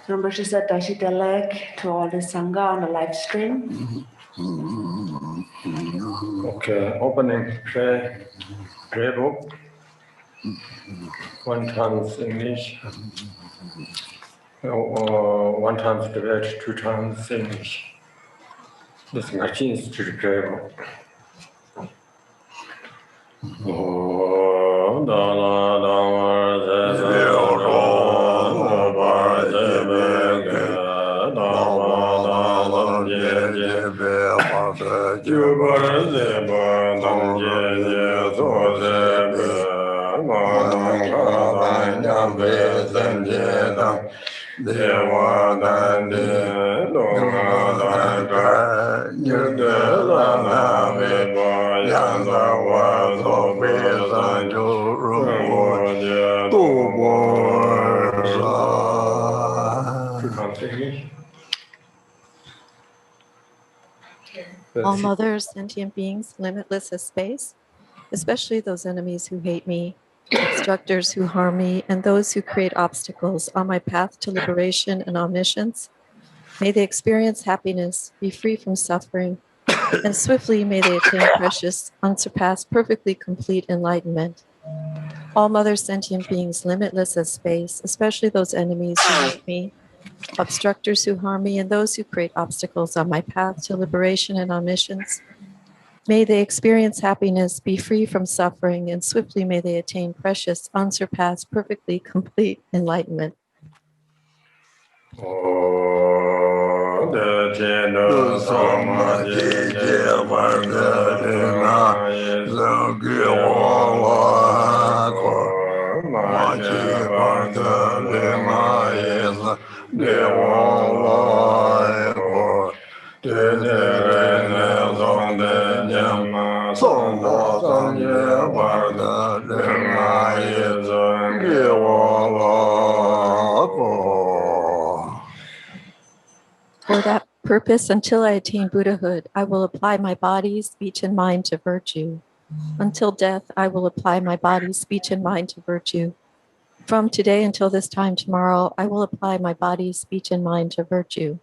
Rinpoche said Dashidalek to all the Sangha on the live stream. Okay, opening prayer book. One times English, or one times Tibet, two times English. This machines to the prayer book. All mothers, sentient beings, limitless as space, especially those enemies who hate me, obstructors who harm me, and those who create obstacles on my path to liberation and omniscience, may they experience happiness, be free from suffering, and swiftly may they attain precious, unsurpassed, perfectly complete enlightenment. All mothers, sentient beings, limitless as space, especially those enemies who hate me, obstructors who harm me, and those who create obstacles on my path to liberation and omniscience, may they experience happiness, be free from suffering, and swiftly may they attain precious, unsurpassed, perfectly complete enlightenment. For that purpose, until I attain Buddhahood, I will apply my body, speech, and mind to virtue. Until death, I will apply my body, speech, and mind to virtue. From today until this time tomorrow, I will apply my body, speech, and mind to virtue.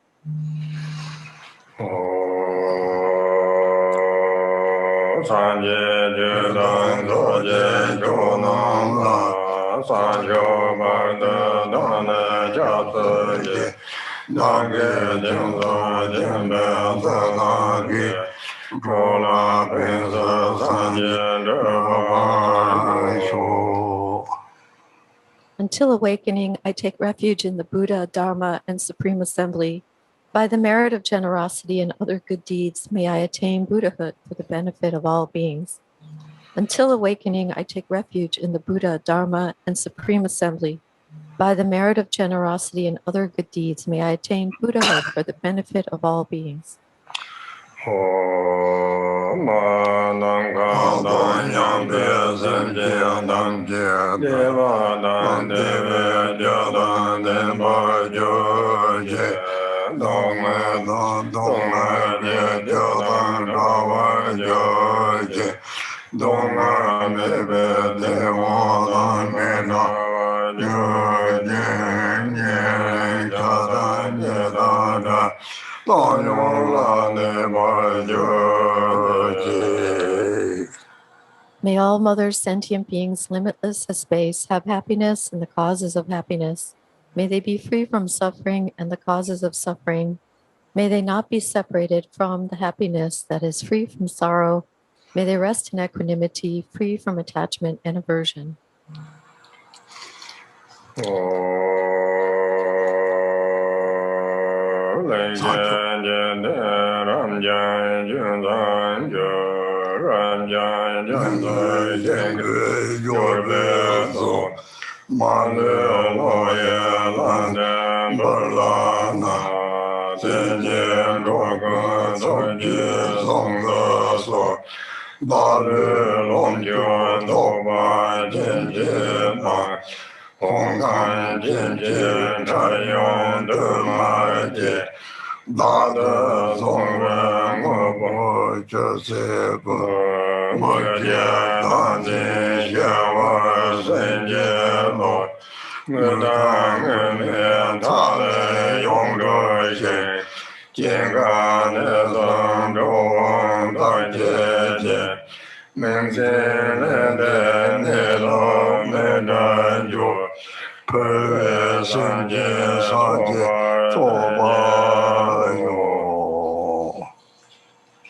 Until awakening, I take refuge in the Buddha, Dharma, and Supreme Assembly. By the merit of generosity and other good deeds, may I attain Buddhahood for the benefit of all beings. Until awakening, I take refuge in the Buddha, Dharma, and Supreme Assembly. By the merit of generosity and other good deeds, may I attain Buddhahood for the benefit of all beings. May all mothers, sentient beings, limitless as space, have happiness and the causes of happiness. May they be free from suffering and the causes of suffering. May they not be separated from the happiness that is free from sorrow. May they rest in equanimity, free from attachment and aversion. Male loye lande berlana tenyen rogan soji songda so Dale longjuan toba jenje ma Hongkan jenje chayon terma je Dada songren ngobo jose go Moje danjin shewa senje lo Ngedang ngemian tale yong zhe xin Jingan nezang zhouwang dang jie jie Ming xin len den nilo me zhan ju Pe wei sen jin san jie zuoba yo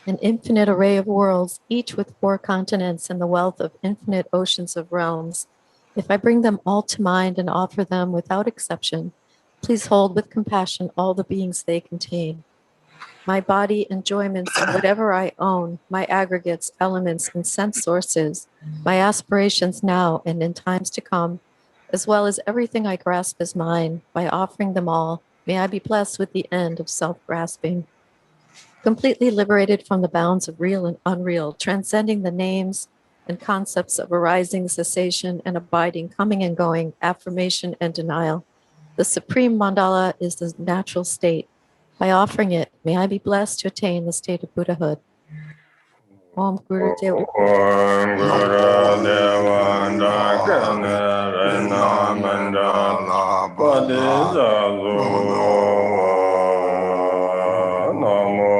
An infinite array of worlds, each with 4 continents and the wealth of infinite oceans of realms. If I bring them all to mind and offer them without exception, please hold with compassion all the beings they contain. My body, enjoyments, and whatever I own, my aggregates, elements, and sense sources, my aspirations now and in times to come, as well as everything I grasp as mine, by offering them all, may I be blessed with the end of self-grasping. Completely liberated from the bounds of real and unreal, transcending the names and concepts of arising, cessation, and abiding, coming and going, affirmation and denial. The supreme mandala is the natural state. By offering it, may I be blessed to attain the state of Buddhahood. Om Guru Deva. Om Guru Deva Dakana Rena Mandala Bodhisattva Namo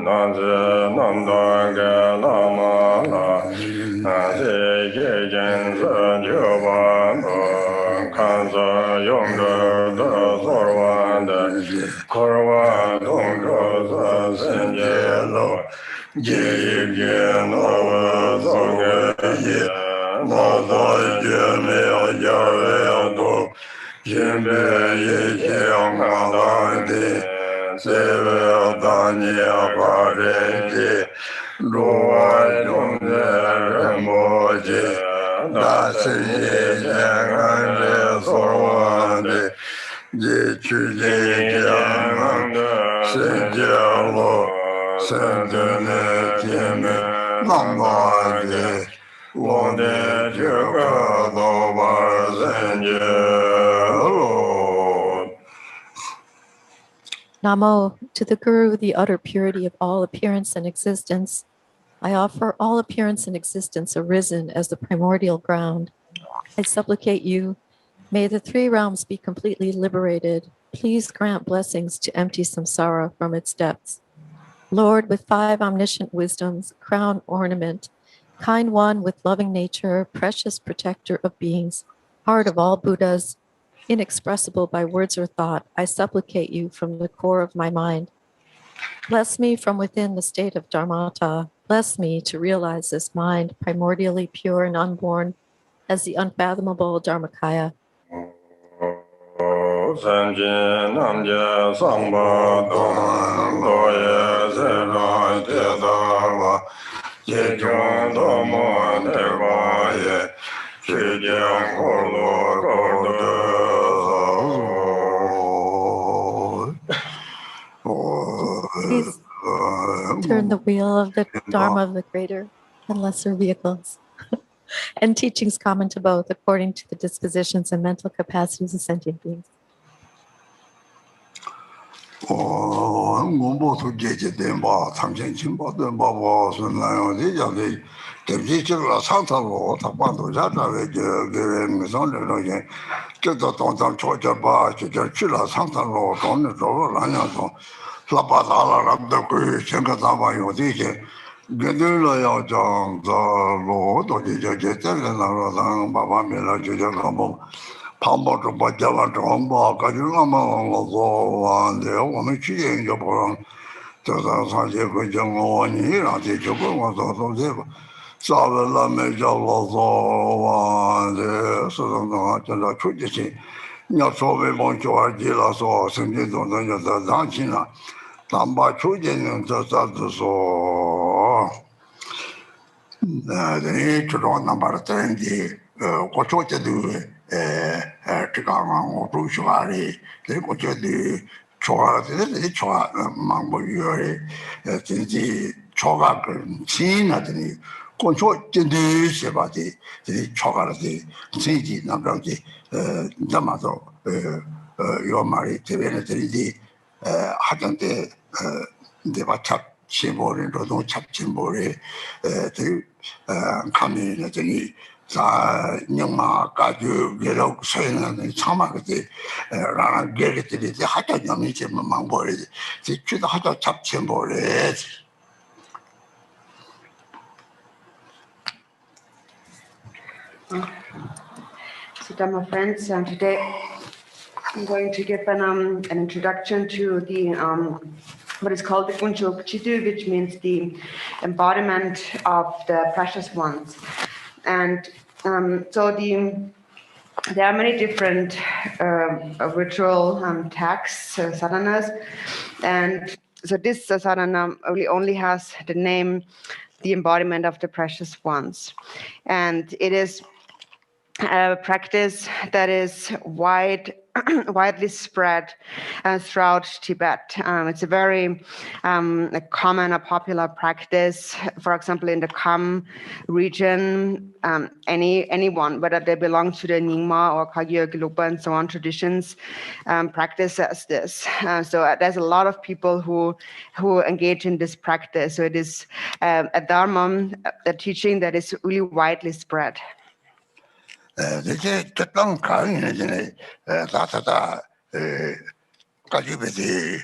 Nanse Namdanga Lama Nanse Gejen Sanjoban Kansa Yongda Sorwanda Korwa Dongda Senje Lo Namo, to the Guru, the utter purity of all appearance and existence. I offer all appearance and existence arisen as the primordial ground. I supplicate you, may the 3 realms be completely liberated. Please grant blessings to empty samsara from its depths. Lord, with 5 omniscient wisdoms, crown ornament, kind one with loving nature, precious protector of beings, heart of all Buddhas, inexpressible by words or thought, I supplicate you from the core of my mind. Bless me from within the state of Dharmata. Bless me to realize this mind, primordially pure and unborn, as the unfathomable Dharmakaya. Sanjin Namja Sambhoga Loye Zera Tedava Jejun Dhamma Tevaye Shijang Kolo Please turn the wheel of the Dharma of the greater and lesser vehicles and teachings common to both according to the dispositions and mental capacities of sentient beings. Tikanga, Brushari, the Kochadi, Choa, the Choa, Mambo, the Choga, China, the Control, the Sebati, the Choga, the City, Nabati, Damato, your married, the Hatante, the Watap. Chimbori, Rodon Chap Chimbori, the coming at the Nyama, Gaju, Gelo, Sayan, and Samaki, Rana, Gerrit, the Hata Yamichi Mambori, the Chita Hata Chap Chimbori. So, Dharma friends, today I'm going to give an introduction to the what is called the Unchanging, which means the embodiment of the precious ones. And so there are many different ritual texts, sadhanas, and so this sadhana only has the name, the embodiment of the precious ones, and it is a practice that is widely spread throughout Tibet. It's a very a common, a popular practice. For example, in the Kham region, anyone, whether they belong to the Nyingma or Kagyu, Gelugpa, and so on traditions, practices this. So there's a lot of people who engage in this practice. So it is a Dharma, a teaching that is really widely spread. The long carrying Tata Kajibiti,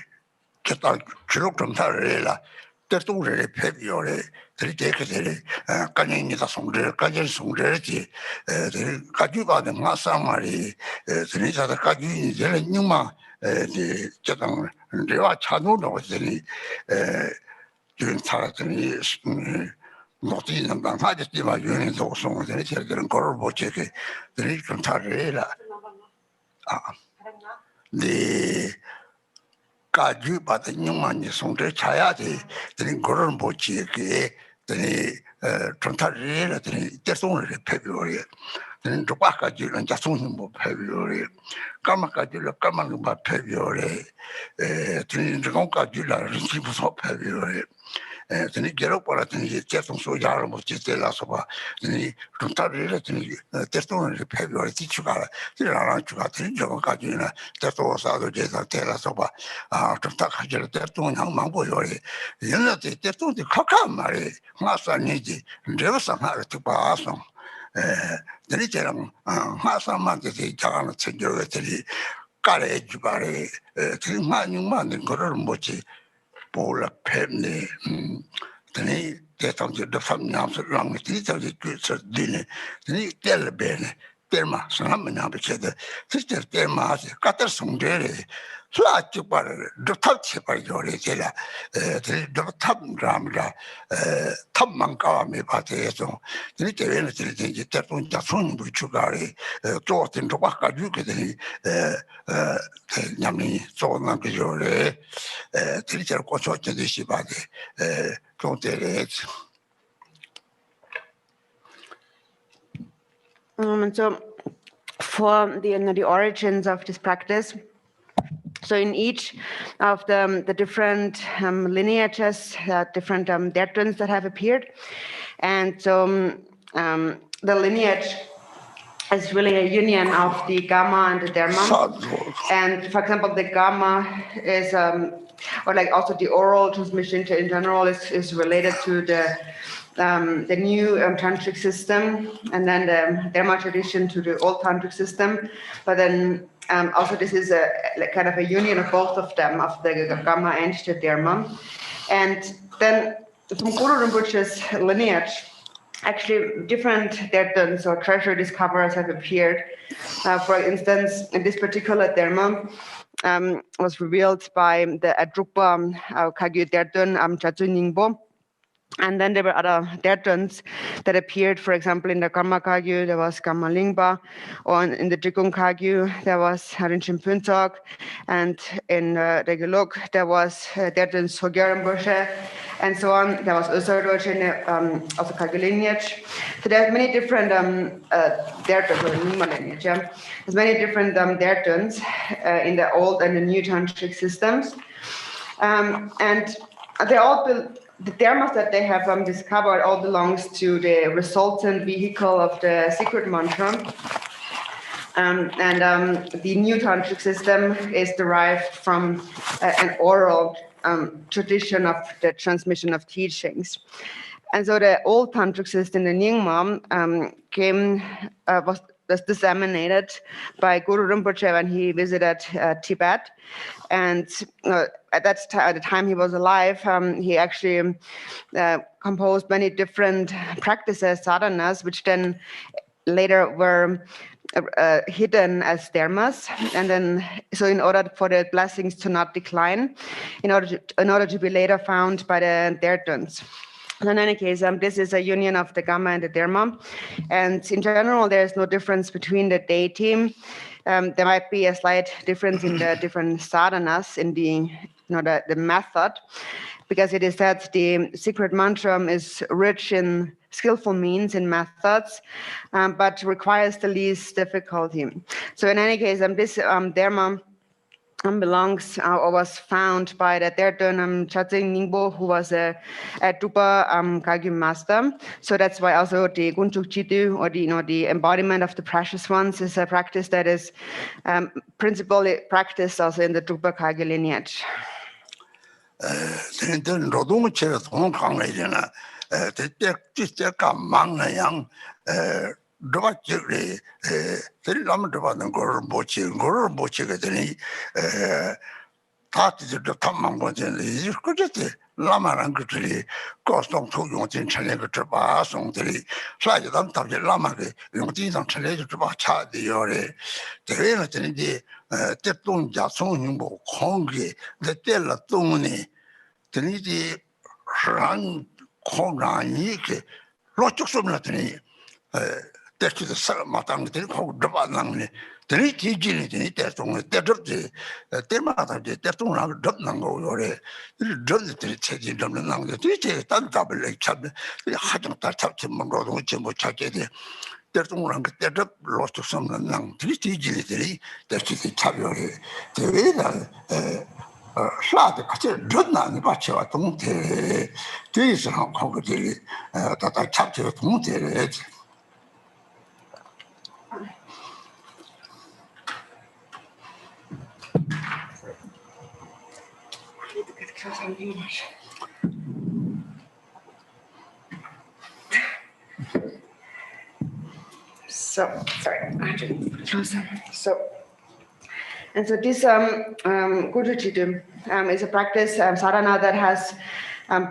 Chetan Chilukam Tarela, the two really peviore, the decade, Kanin is a songre, Kajan songreti, the Kajuba, the Masamari, the Nisa the Kajin, the Numa, the Chetan, Deva Chano was the during Taratani. Not in the Majesty by Union also, the little Gorbo check, the little Tarela. The Kaju, but the new man is on the Chayati, the Gorbo check, the Trontarela, just only February. Then Tobacca and just only February. Kamaka Jula, Kamanuma February, Trinidad Jula, Rinsipus of February. Then get up or I just on so yarn was just the last of then he contact just only February teacher. There are Kajuna, that was other days I tell us about to talk that one young mango. You know, they don't the Kakamari, Massa Niji, never somehow to pass on. The little Massa Manti, John, Security, Courage, Barry, 3 man, and Gormochi. Pola Penny, the family long with each of the goods of dinner, the Delabene, Terma, Samana, Sister Terma, Catterson Jerry, flat to butter, the touch by your retailer, the top gramma, top manka me pateso, the little anything that on the phone with Chugari, thought in the Waka Duke, Yami, so Nankajore. Teacher consultant this body, contact. So for the origins of this practice, so in each of the different lineages, different doctrines that have appeared, and so the lineage is really a union of the Gamma and the Dharma. And for example, the Gamma is, or like also the oral transmission in general is related to the new tantric system, and then the Dharma tradition to the old tantric system. But then also this is a kind of a union of both of them, of the Gamma and the Dharma. And then from Guru Rinpoche's lineage, actually different dharmas or treasure discoverers have appeared. For instance, in this particular Dharma was revealed by the Drukpa Kagyu Derdun Chatu Ningbo. And then there were other Dertons that appeared, for example, in the Karma Kagyu, there was Karma Lingpa, or in the Jigong Kagyu, there was Rinchen Puntok, and in Reguluk, there was Derton Sogyar Rinpoche, and so on. There was Illusory of the Kagyu lineage. So there's many different Dertons, or Nyingma lineage, yeah? There's many different Dertons in the old and the new tantric systems. And they all the dharmas that they have discovered all belongs to the resultant vehicle of the secret mantra. The new tantric system is derived from an oral tradition of the transmission of teachings. And so the old tantric system, the Nyingma, was disseminated by Guru Rinpoche when he visited Tibet. And at the time he was alive, he actually composed many different practices, sadhanas, which then later were hidden as dharmas. And then, so in order for the blessings to not decline, in order to be later found by the Dertons. In any case, this is a union of the Gamma and the Dharma. And in general, there's no difference between the deity. There might be a slight difference in the different sadhanas, in the method, because it is that the secret mantra is rich in skillful means and methods, but requires the least difficulty. So in any case, this Dharma belongs or was found by the Derton Chatsing Ningbo, who was a Drupa Kagyu master. So that's why also the Gunchuk Chitu, or the embodiment of the precious ones, is a practice that is principally practiced also in the Drupa Kagyu lineage. Drop Jigri, very lama drop on Guru Bochi, Tati the Tamango, is good. Lama and Gutri, cost on 2 young in Challenger Trabas on the slide of them, Tabi Lama, young things on Challenger Trabacha, the Yore, the Relatin, the Tetun Jason, Kongi, the Tella Tuni, the Niti Rang Konga, Yiki, Rochusum Latini. That's the Salamatang, the Kodabanang, the Niki, the Teton, the Dirty, the Terma, the Teton, Dutnango, or the Dirty Teddy Dumblanang, the Titi, that double like Chab, the Hajam Tatat, Monroe, which is Chaketi, Teton, the lost to some Lang, Titi, that's the Tabio, the Veda. Slade kasi dudna ni bache wa tongte tuis han kogdili tata chapte tongte So sorry, I have to put it closer. And so this Bodhichitta is a practice, sadhana, that has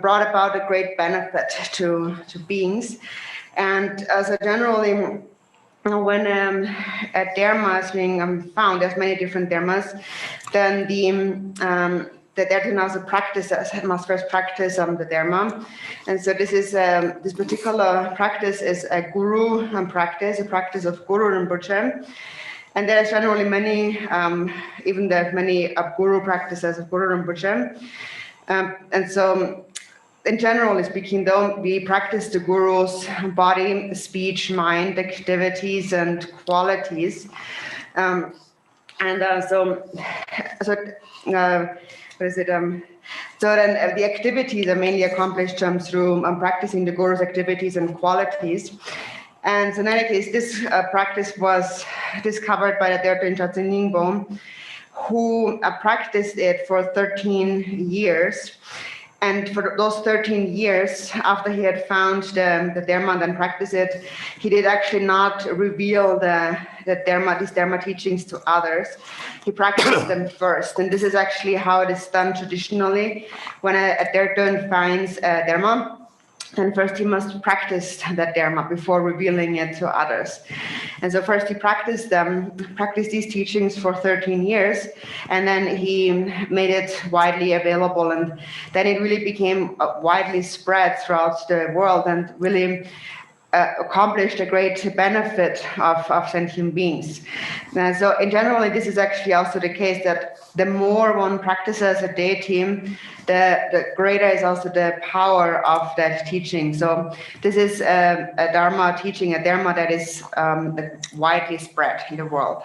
brought about a great benefit to beings. And so generally, when a dharma is being found, there's many different dharmas, then the Derton also practices, must first practice the dharma. And so this is this particular practice is a guru practice, a practice of Guru Rinpoche. And there's generally many, even there are many guru practices of Guru Rinpoche. And so, in generally speaking, though, we practice the guru's body, speech, mind, activities, and qualities. What is it? So then the activities are mainly accomplished through practicing the guru's activities and qualities. And so in any case, this practice was discovered by the Derton Chatsing Ningbo, who practiced it for 13 years. And for those 13 years, after he had found the Dharma and then practiced it, he did actually not reveal these Dharma teachings to others. He practiced them first. And this is actually how it is done traditionally. When a Derton finds a Dharma, And first he must practice that Dharma before revealing it to others. And so first he practiced these teachings for 13 years, and then he made it widely available, and then it really became widely spread throughout the world and really accomplished a great benefit of sentient beings. So in general, this is actually also the case that the more one practices a deity, the greater is also the power of that teaching. So this is a Dharma teaching, a Dharma that is widely spread in the world.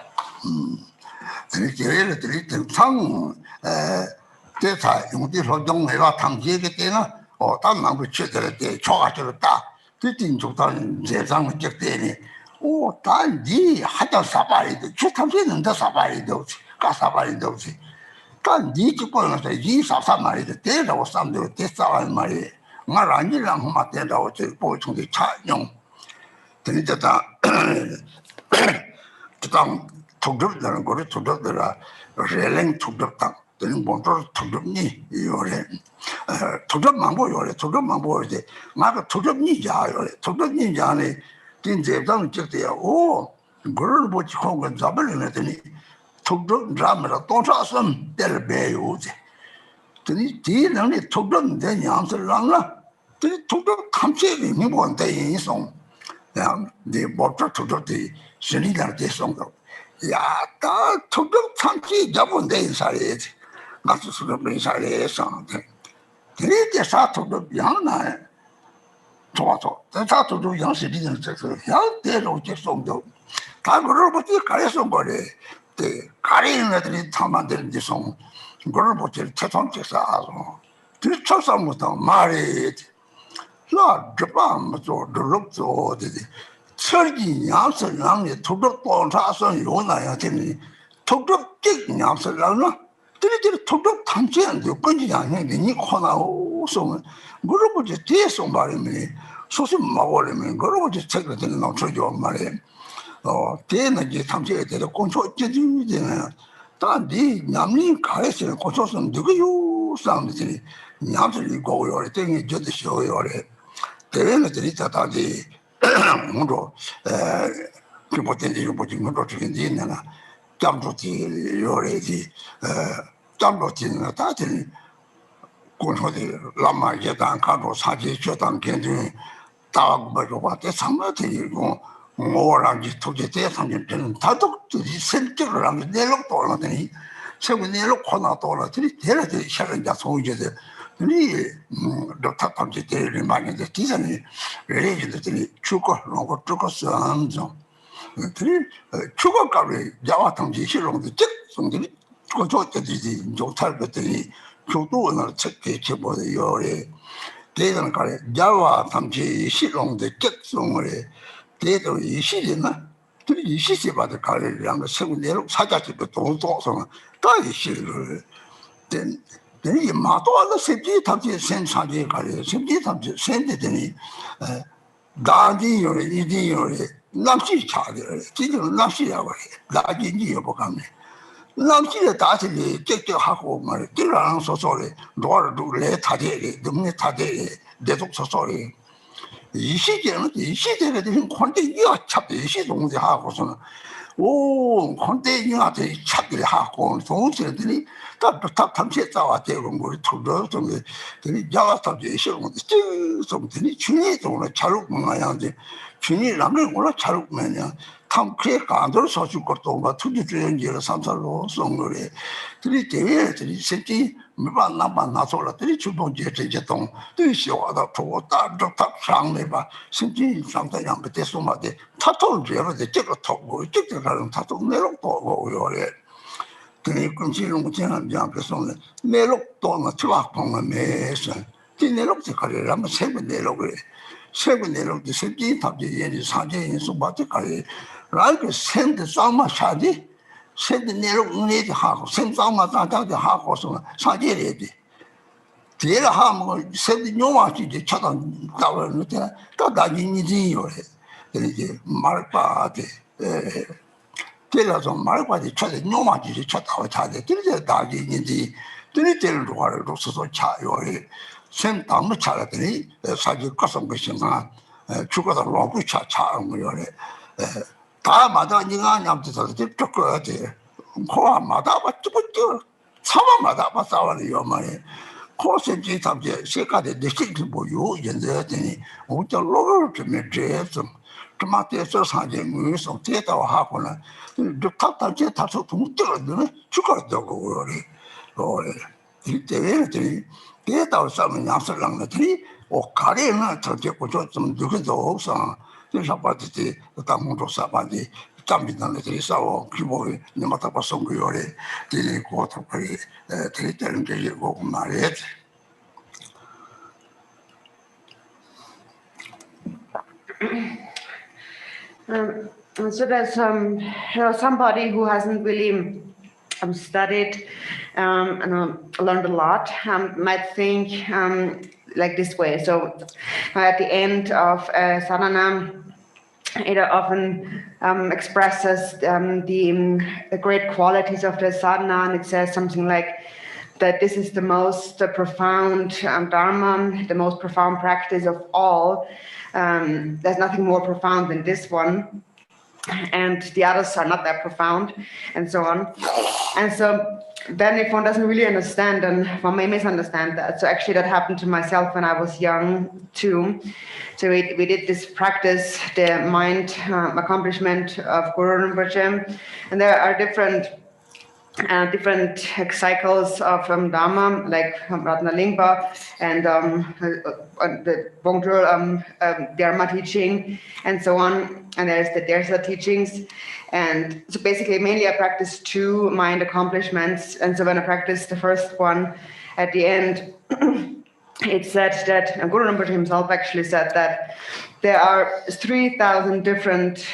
샘 담을 차라더니 사실 가슴 것이나 죽어도 로고 차차는 거요래 다마다 니가 냠듯이 쪼껴야 돼 코아마다 맞지부터 사마마다 맞사와요 말이 코센지 탑제 세가데 디스틱 뭐요 연대더니 어쩌 로를 좀 해줘 그마트에서 사제 무슨 때다 하고는 저 타서 동들었네 죽었다고 그래 이때에는 대다고 싸면 약속랑들이 가리는 저쪽 좀 누구도 없어 그래서 봤지 당문도 사반이 잠비단들이 싸워 기본이 너마다 봤던 거요래 되게 고통이 되는 게 이거 말이야 So there's somebody who hasn't really studied and learned a lot might think like this way. So at the end of sadhana, it often expresses the great qualities of the sadhana, and it says something like that this is the most profound Dharma, the most profound practice of all. There's nothing more profound than this one, and the others are not that profound, and so on. And so then if one doesn't really understand, then one may misunderstand that. So actually that happened to myself when I was young too. So we did this practice, the mind accomplishment of Guru Rinpoche, and there are different cycles of Dharma, like Ratna Lingpa and the Bongdrul Dharma teaching, and so on. And there's the teachings. And so basically, mainly I practiced 2 mind accomplishments. And so when I practiced the first one, at the end, it said that, and Guru Rinpoche himself actually said that there are 3,000 different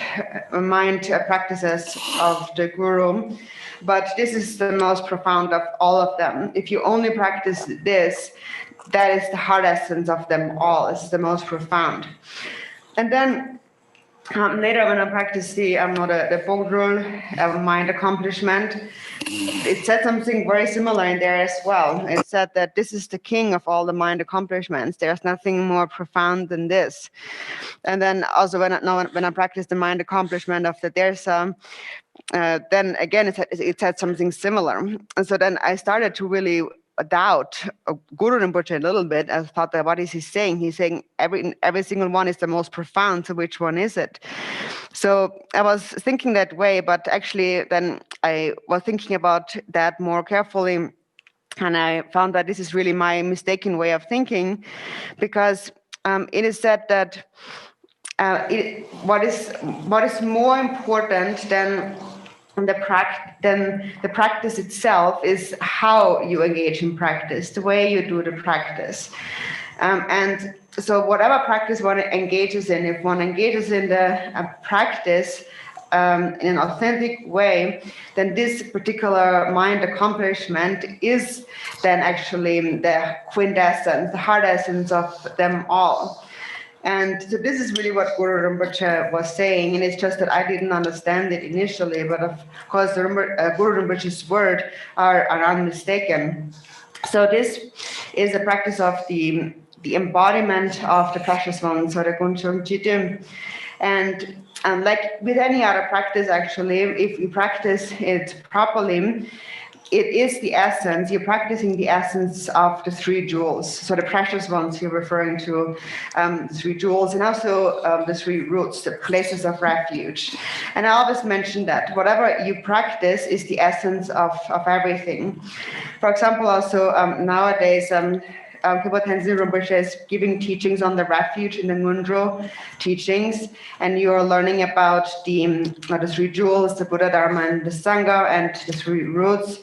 mind practices of the Guru, but this is the most profound of all of them. If you only practice this, that is the heart essence of them all. It's the most profound. And then later when I practiced the Bogdrul mind accomplishment, it said something very similar in there as well. It said that this is the king of all the mind accomplishments. There's nothing more profound than this. And then also when I practiced the mind accomplishment of the Dersa, then again it said something similar. And so then I started to really doubt Guru Rinpoche a little bit. I thought that what is he saying? He's saying every single one is the most profound, so which one is it? So I was thinking that way, but actually then I was thinking about that more carefully, and I found that this is really my mistaken way of thinking, because it is said that what is more important than the practice itself is how you engage in practice, the way you do the practice. And so whatever practice one engages in, if one engages in the practice in an authentic way, then this particular mind accomplishment is then actually the quintessence, the heart essence of them all. And so this is really what Guru Rinpoche was saying, and it's just that I didn't understand it initially, but of course Guru Rinpoche's words are unmistaken. So this is a practice of the embodiment of the precious ones, or the Unchanging. And like with any other practice, actually, if you practice it properly, it is the essence, you're practicing the essence of the 3 jewels. So the precious ones you're referring to, the 3 jewels, and also the 3 roots, the places of refuge. And I always mention that whatever you practice is the essence of everything. For example, also nowadays, Khyabo Tenzin Rinpoche is giving teachings on the refuge in the Ngundro teachings, and you're learning about the 3 jewels, the Buddha, Dharma, and the Sangha, and the 3 roots.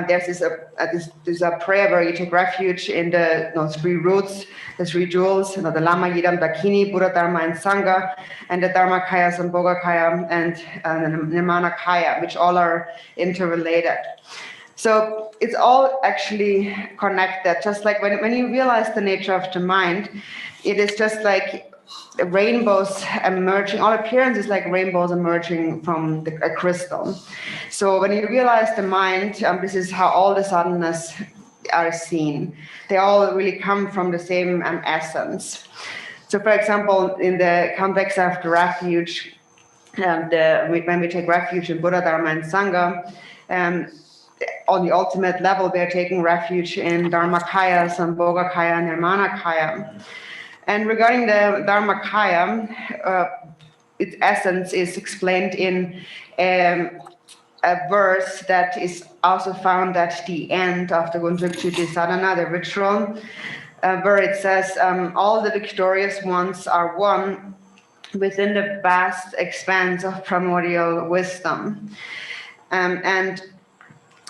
There's a prayer where you take refuge in the 3 roots, the 3 jewels, the Lama, Yidam, Dakini, Buddha, Dharma, and Sangha, and the Dharmakaya, Sambhoga, and the nirmanakaya, which all are interrelated. So it's all actually connected. Just like when you realize the nature of the mind, it is just like rainbows emerging. All appearance is like rainbows emerging from a crystal. So when you realize the mind, this is how all the sadhanas are seen. They all really come from the same essence. So, for example, in the context of the refuge, when we take refuge in Buddha, Dharma, and Sangha, on the ultimate level, we are taking refuge in Dharmakaya, Sambhoga Kaya, nirmanakaya. And regarding the Dharmakaya, its essence is explained in a verse that is also found at the end of the Unchanging sadhana, the ritual, where it says, all the victorious ones are one within the vast expanse of primordial wisdom. And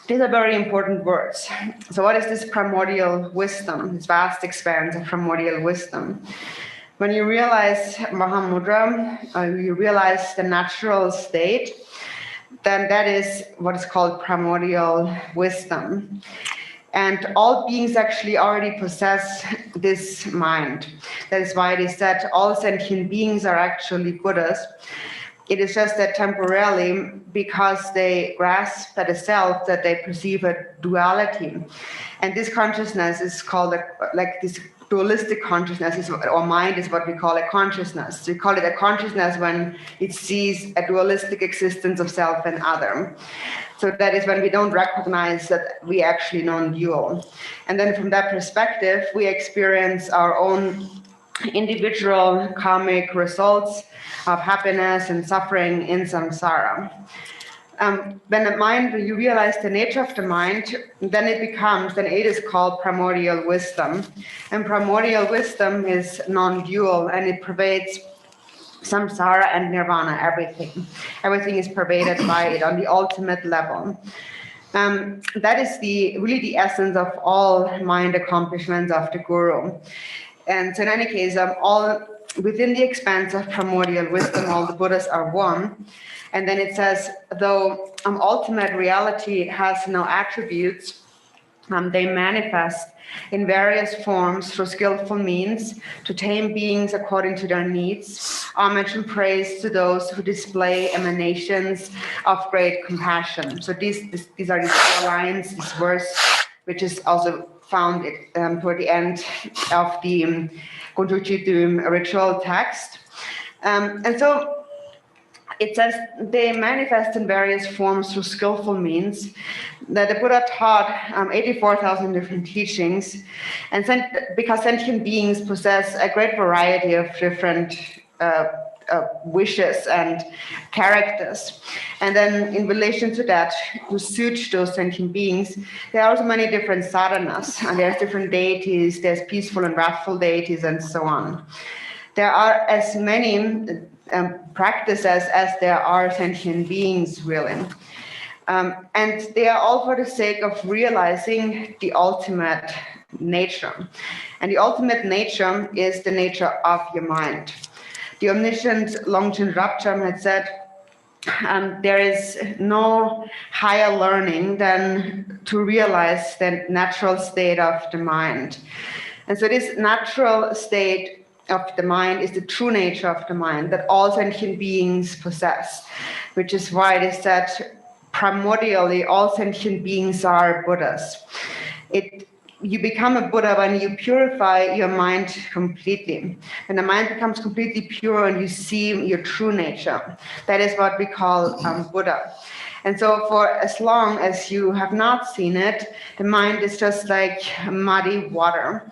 these are very important words. So what is this primordial wisdom, this vast expanse of primordial wisdom? When you realize Mahamudra, you realize the natural state, then that is what is called primordial wisdom. And all beings actually already possess this mind. That is why it is said all sentient beings are actually Buddhas. It is just that temporarily, because they grasp at a self, that they perceive a duality. And this consciousness is called like this dualistic consciousness, or mind is what we call a consciousness. We call it a consciousness when it sees a dualistic existence of self and other. So that is when we don't recognize that we actually non-dual. And then from that perspective, we experience our own individual karmic results of happiness and suffering in samsara. When the mind, when you realize the nature of the mind, then it is called primordial wisdom. And primordial wisdom is non-dual, and it pervades samsara and nirvana, everything. Everything is pervaded by it on the ultimate level. That is really the essence of all mind accomplishments of the Guru. And so in any case, all within the expanse of primordial wisdom, all the Buddhas are one. And then it says, though ultimate reality has no attributes, they manifest in various forms through skillful means to tame beings according to their needs. Homage and praise to those who display emanations of great compassion. So these are these 4 lines, this verse, which is also found toward the end of the Unchanging ritual text. And so it says they manifest in various forms through skillful means. That the Buddha taught 84,000 different teachings, and because sentient beings possess a great variety of different wishes and characters. And then in relation to that, to suit those sentient beings, there are also many different sadhanas, and there's different deities, there's peaceful and wrathful deities, and so on. There are as many practices as there are sentient beings, really. And they are all for the sake of realizing the ultimate nature. And the ultimate nature is the nature of your mind. The omniscient Longchen Rabcham had said, there is no higher learning than to realize the natural state of the mind. And so this natural state of the mind is the true nature of the mind that all sentient beings possess, which is why it is said primordially all sentient beings are Buddhas. You become a Buddha when you purify your mind completely. When the mind becomes completely pure and you see your true nature, that is what we call Buddha. And so for as long as you have not seen it, the mind is just like muddy water.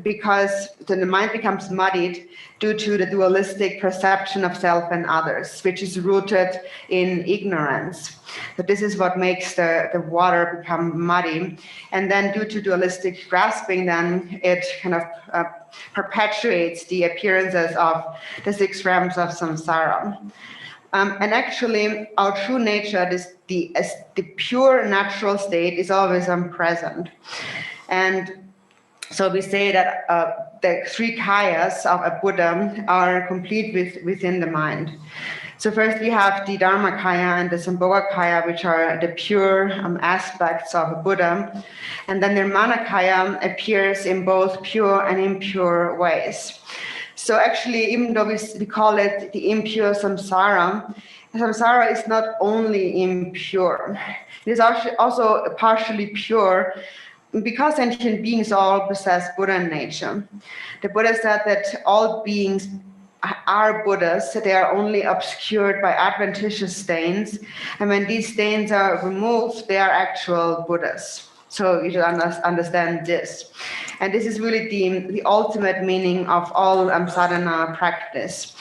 Because then the mind becomes muddied due to the dualistic perception of self and others, which is rooted in ignorance. But this is what makes the water become muddy. And then due to dualistic grasping, then it kind of perpetuates the appearances of the 6 realms of samsara. And actually, our true nature, the pure natural state, is always present. And so we say that the 3 kayas of a Buddha are complete within the mind. So first we have the Dharmakaya and the Sambhoga kaya, which are the pure aspects of a Buddha. And then nirmanakaya appears in both pure and impure ways. So actually, even though we call it the impure samsara, samsara is not only impure. It is also partially pure, because sentient beings all possess Buddha nature, the Buddha said that all beings are Buddhas. They are only obscured by adventitious stains, and when these stains are removed, they are actual Buddhas. So you should understand this. And this is really the ultimate meaning of all sadhana practice.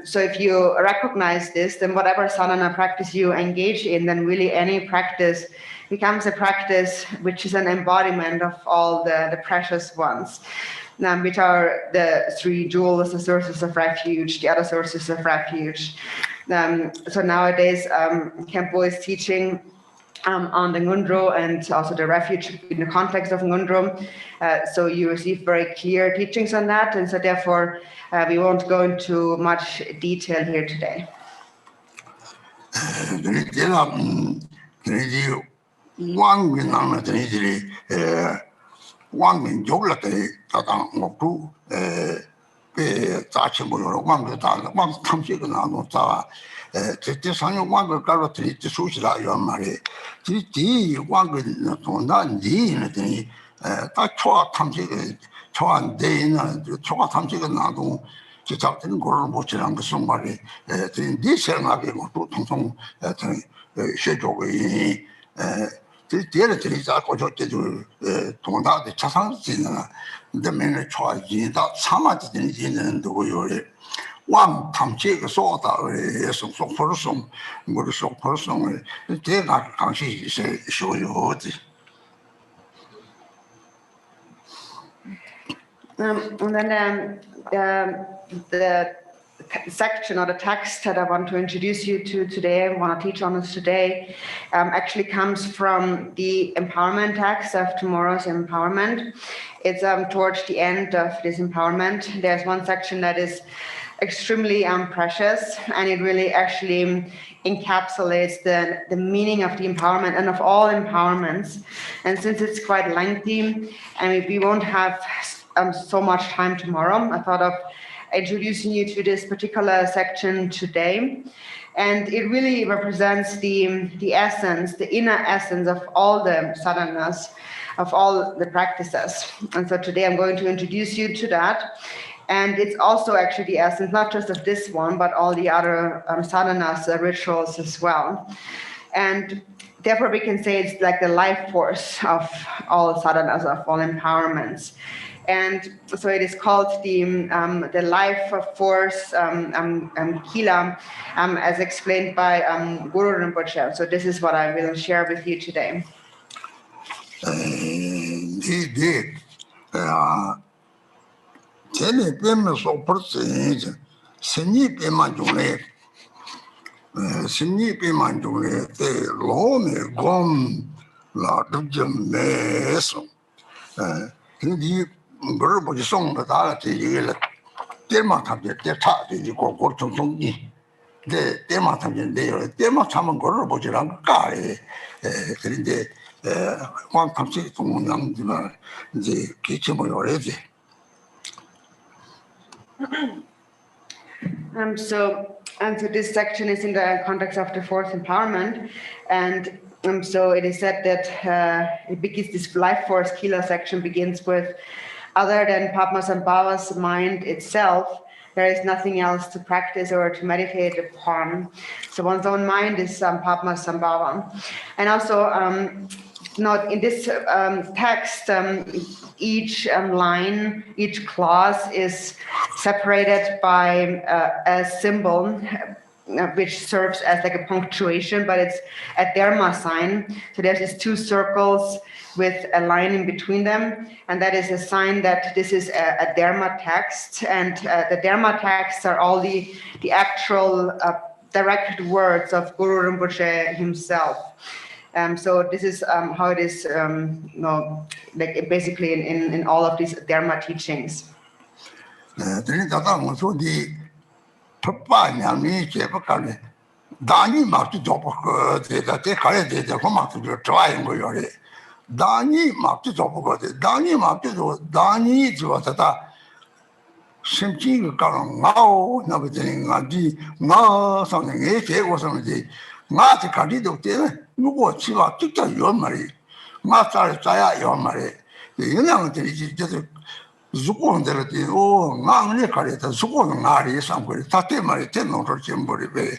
So if you recognize this, then whatever sadhana practice you engage in, then really any practice becomes a practice which is an embodiment of all the precious ones, which are the three jewels, the sources of refuge, the other sources of refuge. So nowadays, Khenpo is teaching on the Ngundro and also the refuge in the context of Ngundro. So you receive very clear teachings on that, and so therefore we won't go into much detail here today. One time check sort out some person, good so person, they got conscious show you. And then the section or the text that I want to introduce you to today, I want to teach on us today, actually comes from the empowerment text of tomorrow's empowerment. It's towards the end of this empowerment. There's one section that is extremely precious, and it really actually encapsulates the meaning of the empowerment and of all empowerments. And since it's quite lengthy, and we won't have so much time tomorrow, I thought of introducing you to this particular section today. And it really represents the essence, the inner essence of all the sadhanas, of all the practices. And so today I'm going to introduce you to that. And it's also actually the essence, not just of this one, but all the other sadhanas, rituals as well. And therefore we can say it's like the life force of all sadhanas, of all empowerments. And so it is called the life force Kila, as explained by Guru Rinpoche. So this is what I will share with you today. Tene peme so person, seni pema jone, seni pema jone, te lo me gom la dujam meso. Hindi guru song da da te yele, tema tamje te ta de ko ko chung chung ni. De tema tamje de tema chaman guru bojiran ka 그런데 왕 감시 동양지만 이제 기침을 요래지. So this section is in the context of the fourth empowerment, and so it is said that it begins, this life force Kila section begins with, other than Padmasambhava's mind itself, there is nothing else to practice or to meditate upon. So one's own mind is Padmasambhava. And also, not in this text, each line, each clause is separated by a symbol which serves as like a punctuation, but it's a Dharma sign. So there's these two circles with a line in between them, and that is a sign that this is a Dharma text, and the Dharma texts are all the actual direct words of Guru Rinpoche himself. So this is how it is, like basically in all of these Dharma teachings. 마스터 자야 요 말에 영향들이 저도 죽고들이 오 나는 가리다 죽고는 나리 상고리 다때 말이 된노를 전부리 왜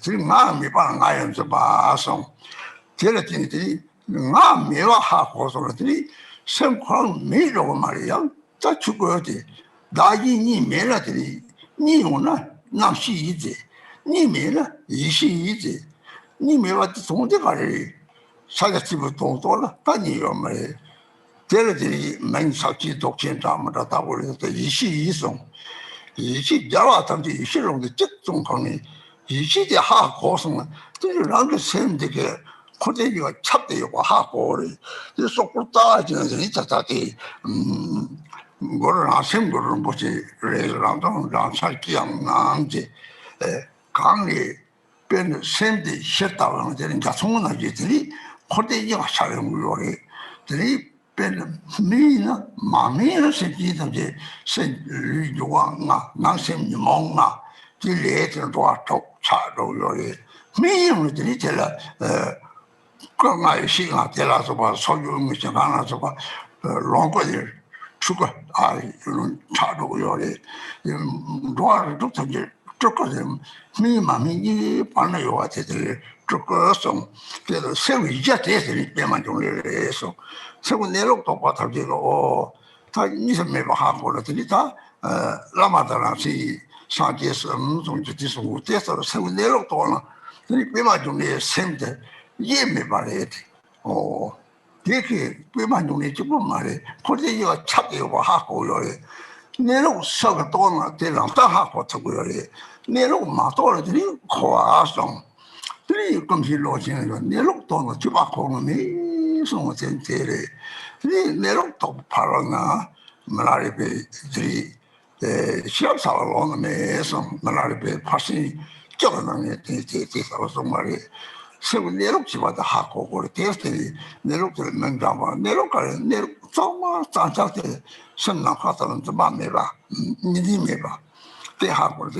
지금 마음이 봐 나연서 봐서 제라진들이 마음이와 하고서들이 생활 매로 말이야 다 죽어야지 나이니 매라들이 니오나 남시이지 니 매라 이시이지 니 매와 동대가리 사자집을 동도라 다니요 말이야 제라들이 맹사치 독신 담으로 다 버려서 이시이송 이시 자와 담지 이시롱의 적종강이 이시대 하고성은 저랑 셈되게 코데기가 찹대요 하고 이 속고 따지는 게 있다다디 거를 아심 거를 뭐지 레랑도 랑살기양 남지 강리 변 셈디 셨다는 데는 자송나지들이 코데기가 사는 거를 들이 변 미나 마미는 생기든지 생류왕아 낭심몽아 딜레트는 도와줘 차로 요리 미용들이 제가 그거가 시간 되라서 봐 소유음이 좀 하나서 봐 롱거들 죽어 아 이런 차로 요리 도와를 줬던지 조금 미마미 반응이 와대들 조금 그래도 세위 이제 대들이 때만 좀 해서 세고 내lok도 받아지고 다 이제 매번 하고 그러더니 다 라마다라시 사제스 정지디스 못해서 세고 내lok도 이 빼만 좀 셈데 예매 말해 되게 빼만 좀 조금 말해 거기가 찾고 하고 요래 내로 서가 또나 되랑 다 하고 저거요 내로 마도르들이 고아성 들이 검실로지는 거 내로 또는 주바고는 소모 센테레 내로 또 팔아나 말아리베들이 시합사로 내서 말아리베 파시 저거는 되서 말이 세고 내lok지마다 하고 그래 대스들이 내lok들 መን가마 내lok을 내로 정말 짠짜때 선나가서는 좀 만내봐 니디메봐 대하고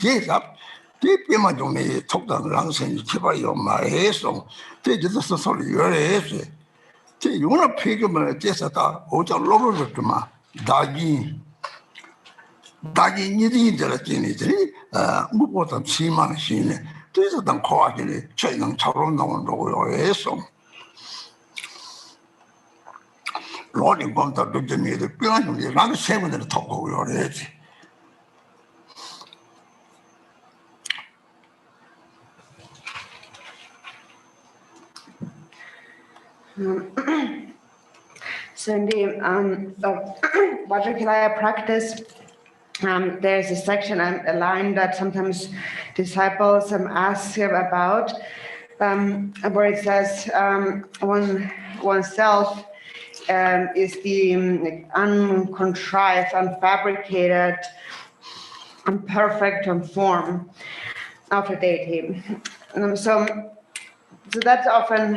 대답 대뼈만 좀에 톡당을 항상 기발이요 말해서 대지도서 소리 열해서 제 용어 폐기만 됐었다 오자 로를 좀 다기 니디들의 진이들이 무엇보다 심한 신에 그래서 난 코아들이 저희는 차로 나온 거고요 해서 로딩 검다 루즈미들 뼈는 나는 세분들을 덮고요 해야지 So in the Vajrayana practice, there's a section, a line that sometimes disciples ask about, where it says oneself is the uncontrived, unfabricated, imperfect form of the deity. So that's often,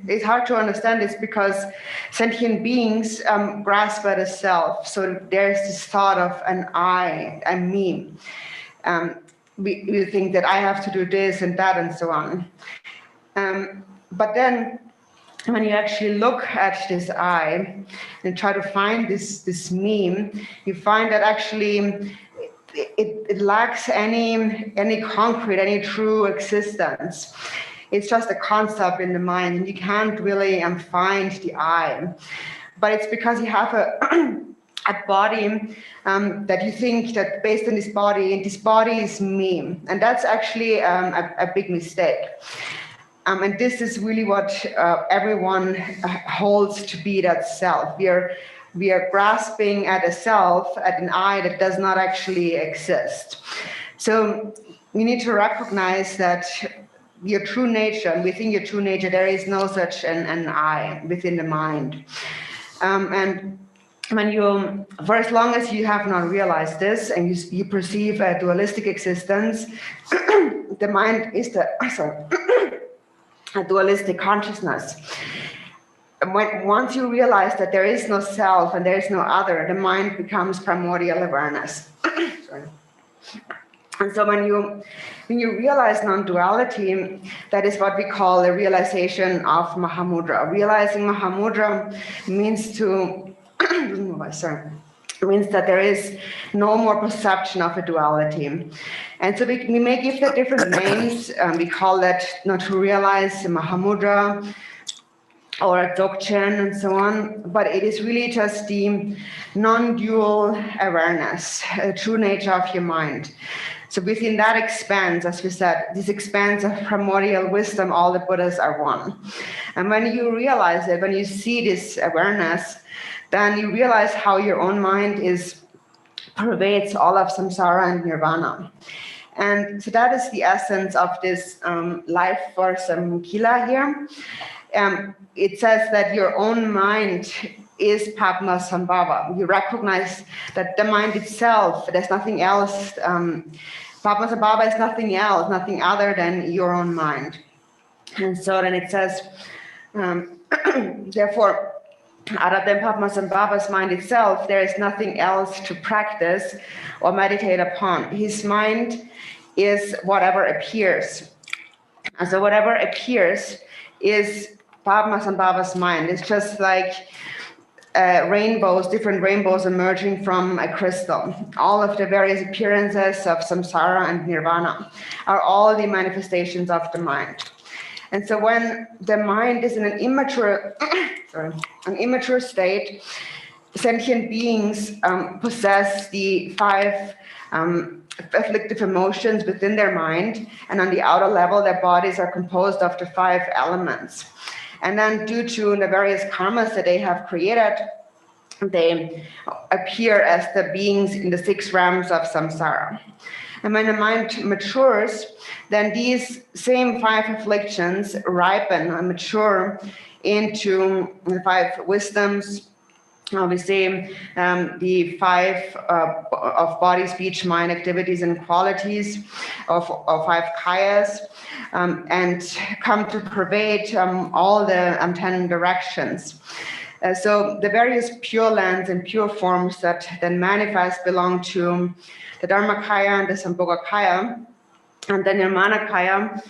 it's hard to understand this because sentient beings grasp at a self. So there's this thought of an I, a me. We think that I have to do this and that and so on. But then when you actually look at this I and try to find this me, you find that actually it lacks any concrete, any true existence. It's just a concept in the mind, and you can't really find the I. But it's because you have a body that you think that based on this body is me. And that's actually a big mistake. And this is really what everyone holds to be that self. We are grasping at a self, at an I that does not actually exist. So you need to recognize that your true nature, and within your true nature, there is no such an I within the mind. And when you, for as long as you have not realized this, and you perceive a dualistic existence, the mind is a dualistic consciousness. And once you realize that there is no self and there is no other, the mind becomes primordial awareness. Sorry. And so when you when you realize non-duality, that is what we call the realization of Mahamudra. Realizing Mahamudra means to, means that there is no more perception of a duality. And so we may give that different names. We call that not to realize Mahamudra, or Dzogchen and so on, but it is really just the non-dual awareness, a true nature of your mind. So within that expanse, as we said, this expanse of primordial wisdom, all the Buddhas are one. And when you realize it, when you see this awareness, then you realize how your own mind pervades all of samsara and nirvana. And so that is the essence of this life force Kila here. It says that your own mind is Padmasambhava. You recognize that the mind itself, there's nothing else. Padmasambhava is nothing else, nothing other than your own mind. And so then it says, therefore, other than Padmasambhava's mind itself, there is nothing else to practice or meditate upon. His mind is whatever appears. And so whatever appears is Padmasambhava's mind. It's just like rainbows, different rainbows emerging from a crystal. All of the various appearances of samsara and nirvana are all the manifestations of the mind. And so when the mind is in an immature, state, sentient beings possess the 5 afflictive emotions within their mind, and on the outer level, their bodies are composed of the 5 elements. And then due to the various karmas that they have created, they appear as the beings in the 6 realms of samsara. And when the mind matures, then these same 5 afflictions ripen and mature into the 5 wisdoms. We say the 5 of body, speech, mind, activities, and qualities of 5 kayas, and come to pervade all the 10 directions. So the various pure lands and pure forms that then manifest belong to the Dharmakaya and the Sambhoga, and the nirmanakaya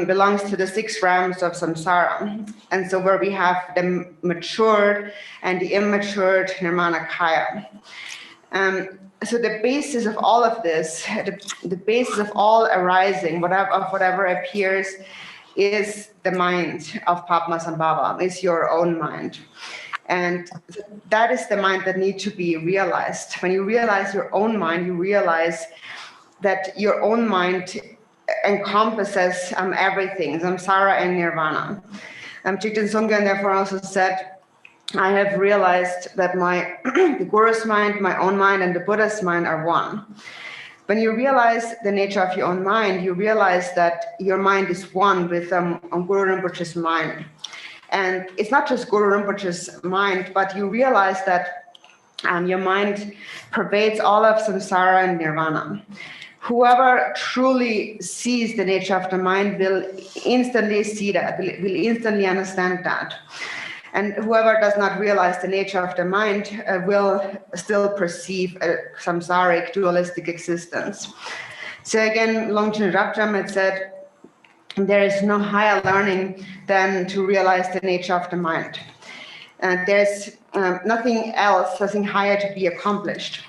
belongs to the 6 realms of samsara. And so where we have the matured and the immatured nirmanakaya. So the basis of all of this, the basis of all arising, whatever appears, is the mind of Padmasambhava, is your own mind. And that is the mind that needs to be realized. When you realize your own mind, you realize that your own mind encompasses everything, samsara and nirvana. Jigten Sungyen therefore also said, I have realized that the Guru's mind, my own mind, and the Buddha's mind are one. When you realize the nature of your own mind, you realize that your mind is one with Guru Rinpoche's mind. And it's not just Guru Rinpoche's mind, but you realize that your mind pervades all of samsara and nirvana. Whoever truly sees the nature of the mind will instantly see that, will instantly understand that. And whoever does not realize the nature of the mind will still perceive a samsaric dualistic existence. So again, Longchen Rabjam had said, there is no higher learning than to realize the nature of the mind. And there's nothing else, nothing higher to be accomplished.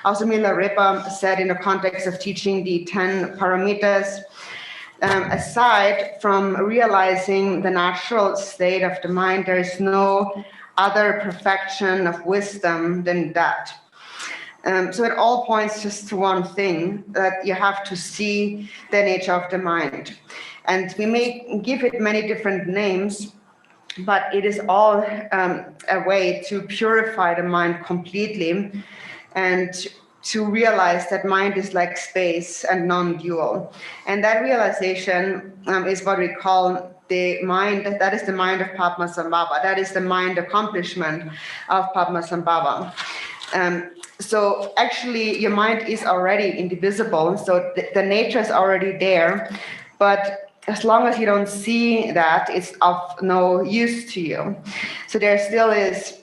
Also, Milarepa said in the context of teaching the 10 paramitas, aside from realizing the natural state of the mind, there is no other perfection of wisdom than that. So it all points just to one thing, that you have to see the nature of the mind. And we may give it many different names, but it is all a way to purify the mind completely and to realize that mind is like space and non-dual. And that realization is what we call the mind, that is the mind of Padmasambhava. That is the mind accomplishment of Padmasambhava. So actually your mind is already indivisible, so the nature is already there, but as long as you don't see that, it's of no use to you. So there still is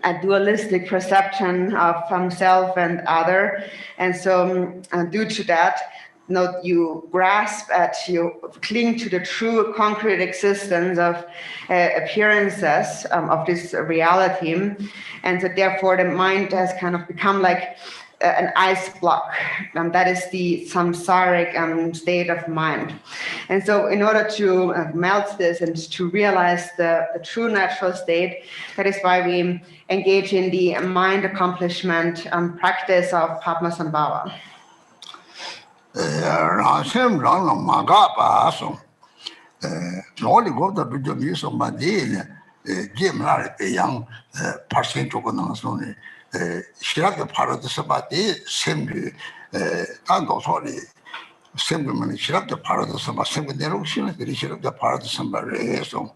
a dualistic perception of self and other, and so due to that, you grasp at, you cling to the true concrete existence of appearances of this reality, and so therefore the mind has kind of become like an ice block, and that is the samsaric state of mind. And so in order to melt this and to realize the true natural state, that is why we engage in the mind accomplishment practice of Padmasambhava. Rasem rang maga ba so loli go da du mi so ma de jim la yang percent ko na so ne shira de parad sa ba de sem tan do so ni sem man shira de parad sa ba sem de ro shi ne de shira de parad sa ba re so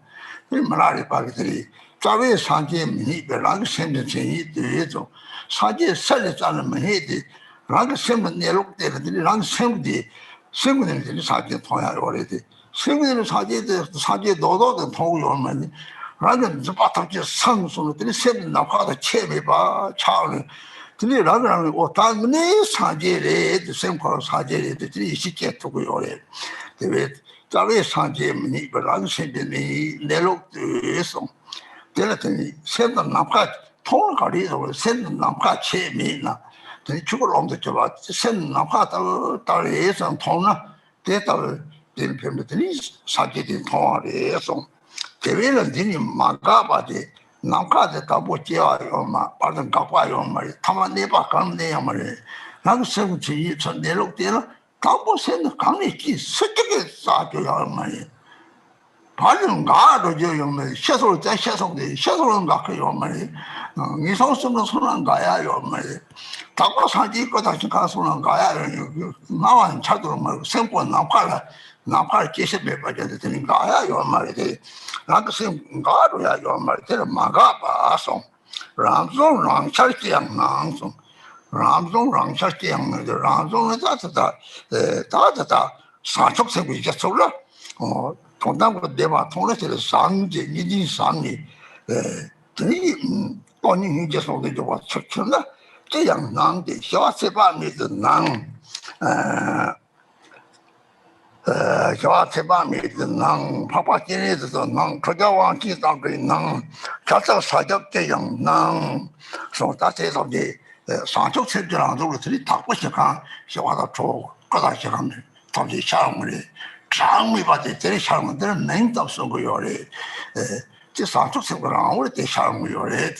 ni ma la ri ba de za we san ji mi be lang sem de chen yi de so sa ji sa le za ne me de 랑 생은 내록 때들이 랑 생디 생은들이 사제 통야 오래돼 생은들은 사제 너도 통을 얼마니 랑은 저바닥지 상소들이 생은 나가다 체매 봐 차는 들이 랑은 오 당네 사제래 생거 사제래들이 시계 두고 오래 왜 자외 사제니 랑 생들이 내록에서 되는 생은 나가 통을 가리서 생은 나가 체매나 죽을 놈도 저봐 sen 나파다 달에서 통나 대달 될 편들이 사제된 통화에서 대외는 되니 막아봐지 남카데 가보지요 마 받은 가봐요 말 타만 내봐 강내야 말 나도 세우지 전 내록되나 가보세는 강내기 스틱에 싸줘야 말 반은 가도 저용을 셔소를 짜 셔소인데 셔소는 가요 말 미소스는 손안 가야요 말 다고 사지 있고 다시 가서는 가야 나와 차도 말 생권 나팔 계시에 빠져야 되니까 가야요 말이지 나그생 가로야요 말이지 막아 봐서 람종 랑찰기양 랑종 람종 랑찰기양 람종은 다다 사촉생이 이제 솔라 통당고 대바 통해서 상제 니진 상이 드니 본인이 이제 소리 좀 쳤나 这样能的小吃吧米的能小吃吧米的能爸爸今日的能客家话记当的能家长撒娇这样能说大家说的上周吃的上周的这里大不习惯小娃子做各大习惯的到底下午的上午把这里下午的能到什么样的这上周吃的上午的下午样的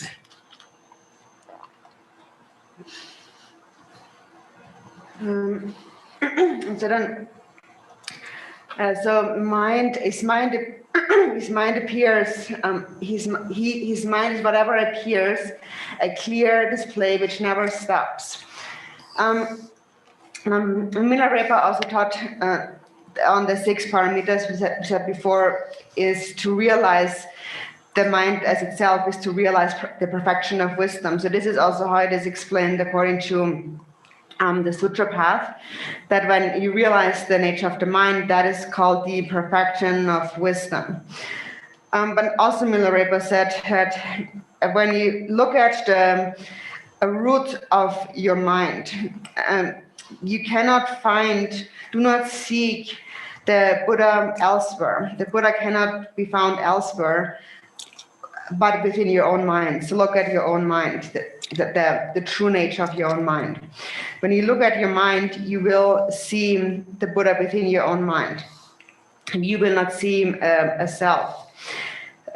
So then, his mind appears. His mind is whatever appears, a clear display which never stops. Milarepa also taught on the 6 parameters we said before is to realize the mind as itself is to realize the perfection of wisdom. So this is also how it is explained according to the sutra path, that when you realize the nature of the mind, that is called the perfection of wisdom. But also Milarepa said that when you look at the root of your mind, you cannot find, do not seek the Buddha elsewhere. The Buddha cannot be found elsewhere but within your own mind. So look at your own mind, the true nature of your own mind. When you look at your mind, you will see the Buddha within your own mind. You will not see a self.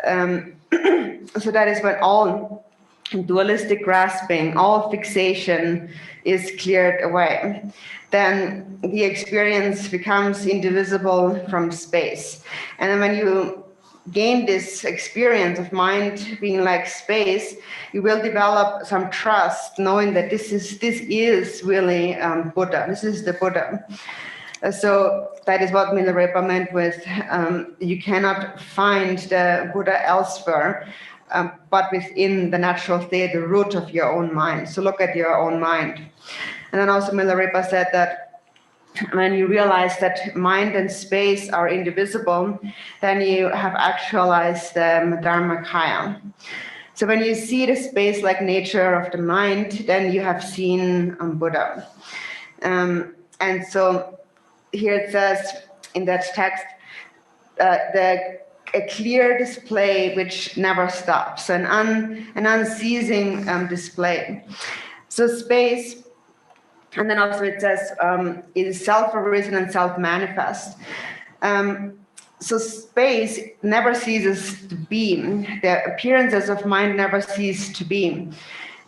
So that is when all dualistic grasping, all fixation is cleared away. Then the experience becomes indivisible from space. And then when you gain this experience of mind being like space, you will develop some trust, knowing that this is really Buddha. This is the Buddha. So that is what Milarepa meant with you cannot find the Buddha elsewhere, but within the natural state, the root of your own mind. So look at your own mind. And then also Milarepa said that when you realize that mind and space are indivisible, then you have actualized the Dharmakaya. So when you see the space-like nature of the mind, then you have seen Buddha. And so here it says in that text, a clear display which never stops, an unceasing display. So space, and then also it says, is self-arisen and self-manifest. So space never ceases to be. The appearances of mind never cease to be.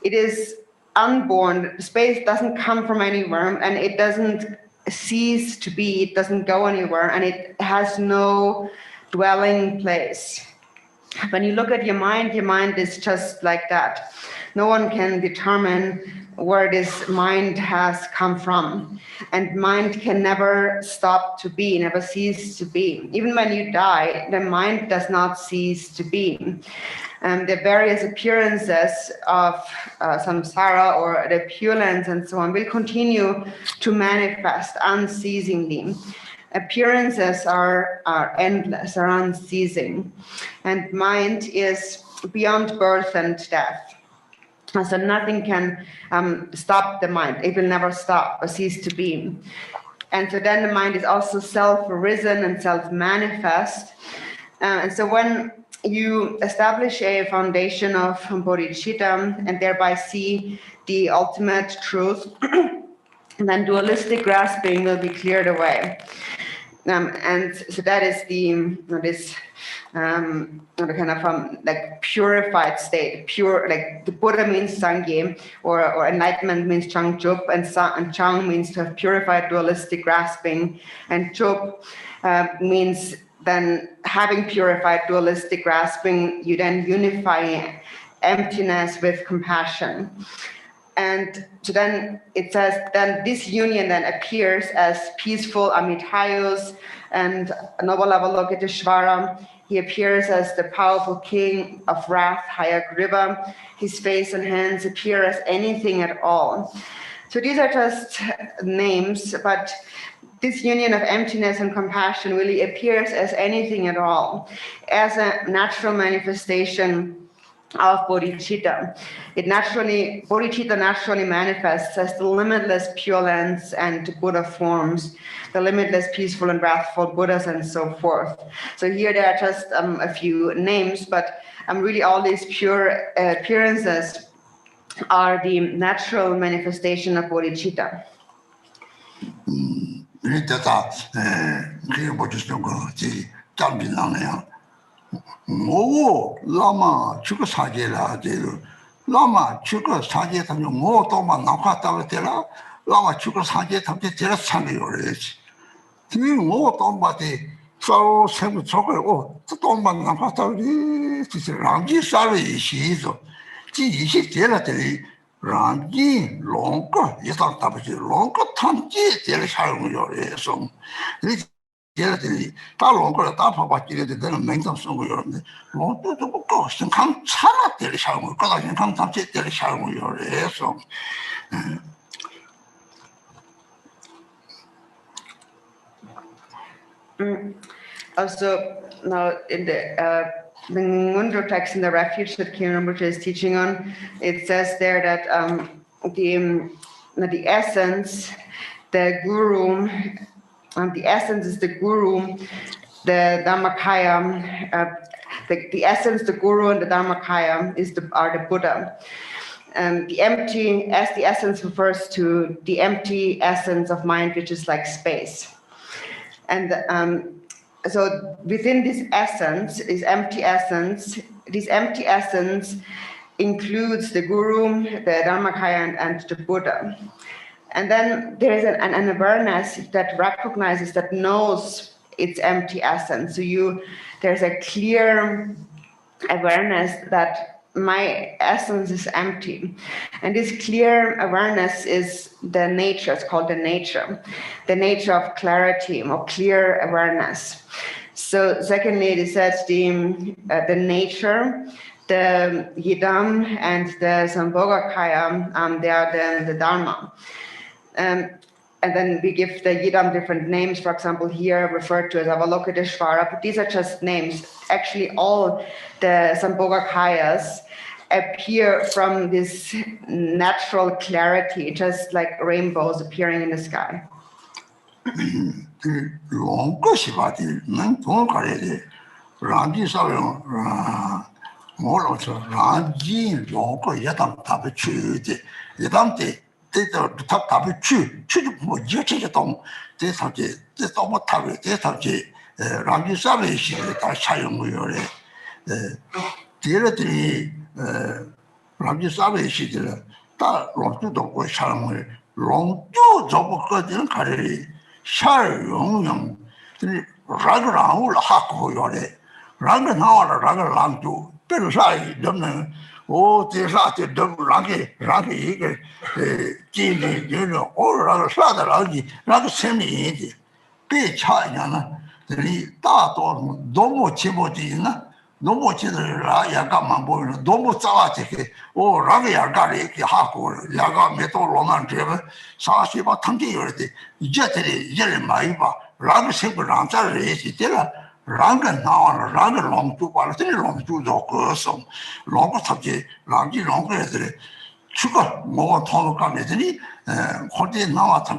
It is unborn. Space doesn't come from anywhere, and it doesn't cease to be. It doesn't go anywhere, and it has no dwelling place. When you look at your mind is just like that. No one can determine where this mind has come from. And mind can never stop to be, never cease to be. Even when you die, the mind does not cease to be. The various appearances of samsara or the pure-lands and so on will continue to manifest unceasingly. Appearances are endless, are unceasing, and mind is beyond birth and death. So nothing can stop the mind. It will never stop or cease to be. And so then the mind is also self-arisen and self-manifest. And so when you establish a foundation of bodhicitta and thereby see the ultimate truth, then dualistic grasping will be cleared away. And so that is this kind of like purified state. Pure, like the Buddha means Sangye, or enlightenment means Changchup, and Chang means to have purified dualistic grasping, and Chup means then having purified dualistic grasping, you then unify emptiness with compassion. And so then it says, then this union then appears as peaceful Amitayus and noble Avalokiteshvara. He appears as the powerful king of wrath, Hayagriva. His face and hands appear as anything at all. So these are just names, but this union of emptiness and compassion really appears as anything at all, as a natural manifestation of bodhicitta. Bodhicitta naturally manifests as the limitless pure lands and Buddha forms, the limitless peaceful and wrathful Buddhas and so forth. So here there are just a few names, but really all these pure appearances are the natural manifestation of bodhicitta. 오 라마 추가 사제라 제도 라마 추가 사제 담요 뭐 또만 나왔다고 되라 라마 추가 사제 담제 제라 참여를 뭐 또만데 서 세부 저거 또만 나왔다고 진짜 랑기 살이 시죠 지이식 되라들이 랑기 롱거 이상 답지 롱거 탐지 제라 사용을 해서 얘들이 다 롱거를 다 봐봤지래 되는 맹점 쓰고 여러분들 롱도 꼭 신강 차라들이 사용을 거다 신강 탐지들이 사용을 해서 Also now in the Ngunjo text in the refuge that Rinpoche is teaching on, it says there that the essence, the guru. The essence is the guru, the Dharmakaya. The essence, the guru, and the Dharmakaya are the Buddha. The empty, as the essence refers to the empty essence of mind, which is like space. And so within this essence, this empty essence includes the guru, the Dharmakaya, and the Buddha. And then there is an awareness that recognizes, that knows its empty essence. So there's a clear awareness that my essence is empty. And this clear awareness is the nature. It's called the nature of clarity or clear awareness. So secondly, it says the nature, the Yidam and the Sambhoga Kaya, they are the Dharma. And then we give the Yidam different names, for example, here referred to as Avalokiteshvara, but these are just names. Actually, all the Sambhoga Kayas appear from this natural clarity, just like rainbows appearing in the sky. long Goshibati, Menton Rangi Savion, more of Rangi, Longo, Yatam Tabichu, Yadamte, they don't top Tabichu, Chuji, this have this almost Tabi, this have Rangi Savish, Chayong, Directly Rangi Savish, that long to the Chang, long to Zobo Carry, Shar Yong. Ragran Hako Yore, Ragan Hall, Ragan Lantu, Perusai, Dumnan, oh, this after Dum Ragi, Jimmy, you know, all Raga Sada Ragi, Raga Semi, Be China, the Tato, Domo Chimotina, Domo Chidra, Yagaman, Domo Savati, oh, Ragi Agari, Hako, Yaga Metal Roman Driver, Sashiba Tangi, Jetty, Yelemaiba. Rang simple answer is it Rang and now Rang long to quality long to the person, long subject, Rangi long sugar, more Tom committee, Hoti now at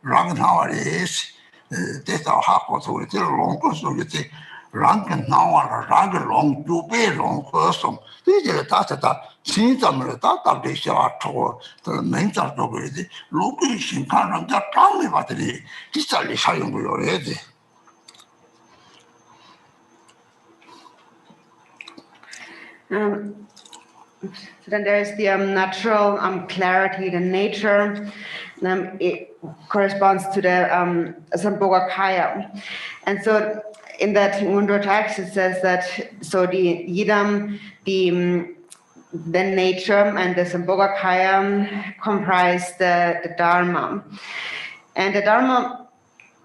Rang now is this our half was with long so you think Rang and now Rang long to be long person. This is that since I'm a data they shall to the main of the location can't tell me what it is. This is how you already. So then there is the natural clarity, the nature. It corresponds to the Sambhoga Kaya. And so in that Mundo text, it says that, so the Yidam, the nature and the Sambhoga Kaya comprise the Dharma. And the Dharma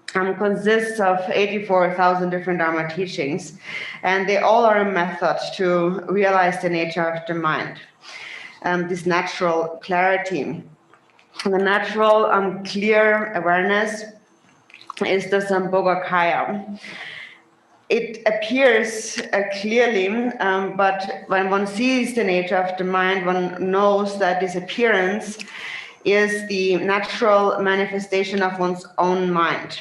consists of 84,000 different Dharma teachings, and they all are a method to realize the nature of the mind, this natural clarity. And the natural clear awareness is the Sambhoga Kaya. It appears clearly, but when one sees the nature of the mind, one knows that this appearance is the natural manifestation of one's own mind.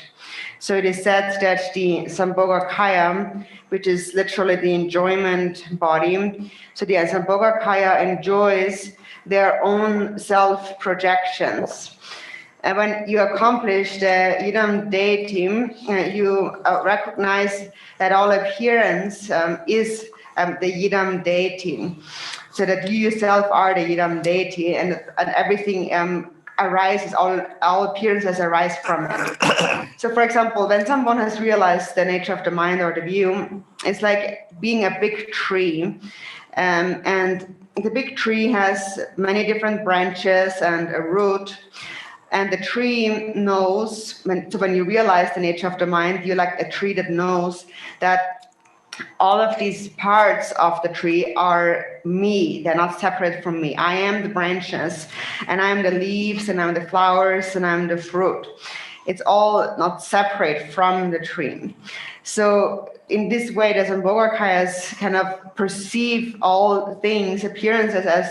So it is said that the Sambhoga Kaya, which is literally the enjoyment body, so the Sambhoga Kaya enjoys their own self-projections. And when you accomplish the Yidam deity, you recognize that all appearance is the Yidam deity. So that you yourself are the Yidam deity, and everything arises, all appearances arise from it. So for example, when someone has realized the nature of the mind or the view, it's like being a big tree. And the big tree has many different branches and a root. And the tree knows, so when you realize the nature of the mind, you're like a tree that knows that all of these parts of the tree are me. They're not separate from me. I am the branches, and I'm the leaves, and I'm the flowers, and I'm the fruit. It's all not separate from the tree. So in this way, the Sambhoga Kayas kind of perceive all things, appearances, as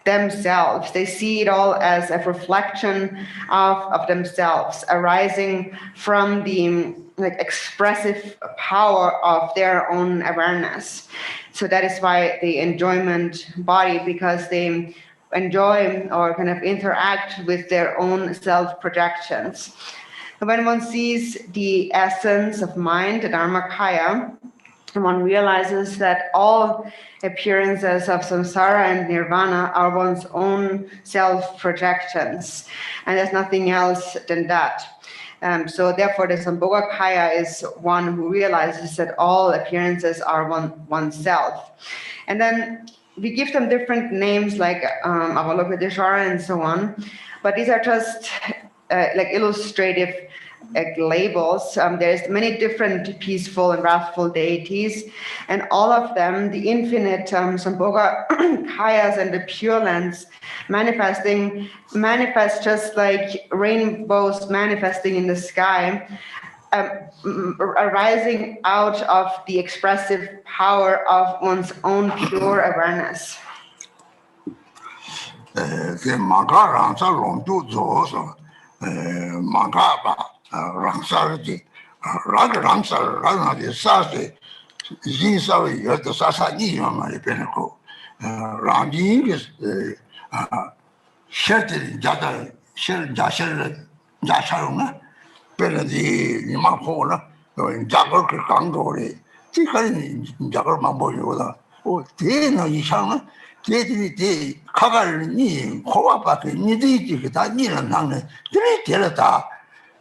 themselves. They see it all as a reflection of themselves, arising from the expressive power of their own awareness. So that is why the enjoyment body, because they enjoy or kind of interact with their own self-projections. When one sees the essence of mind, the Dharmakaya, one realizes that all appearances of samsara and nirvana are one's own self-projections, and there's nothing else than that. So therefore, the Sambhoga Kaya is one who realizes that all appearances are oneself. And then we give them different names like Avalokiteshvara and so on, but these are just like illustrative labels. There's many different peaceful and wrathful deities, and all of them, the infinite Sambhoga Kayas and the Pure Lands manifest just like rainbows manifesting in the sky, arising out of the expressive power of one's own pure awareness. Rangsarji, Raga Ramsar, Rana, the Sasi, Zinsawi, the Sasani, my Benaco. Ranjing is sheltered Jada, Jasharuna, Penadi, Nimapona, in Jagger Kangori, Tikan Jagger Mamboyola, or Tina Yishana, Titi, cover ni, Koapa, Nidi, Tanya, Nana, 3 teleta.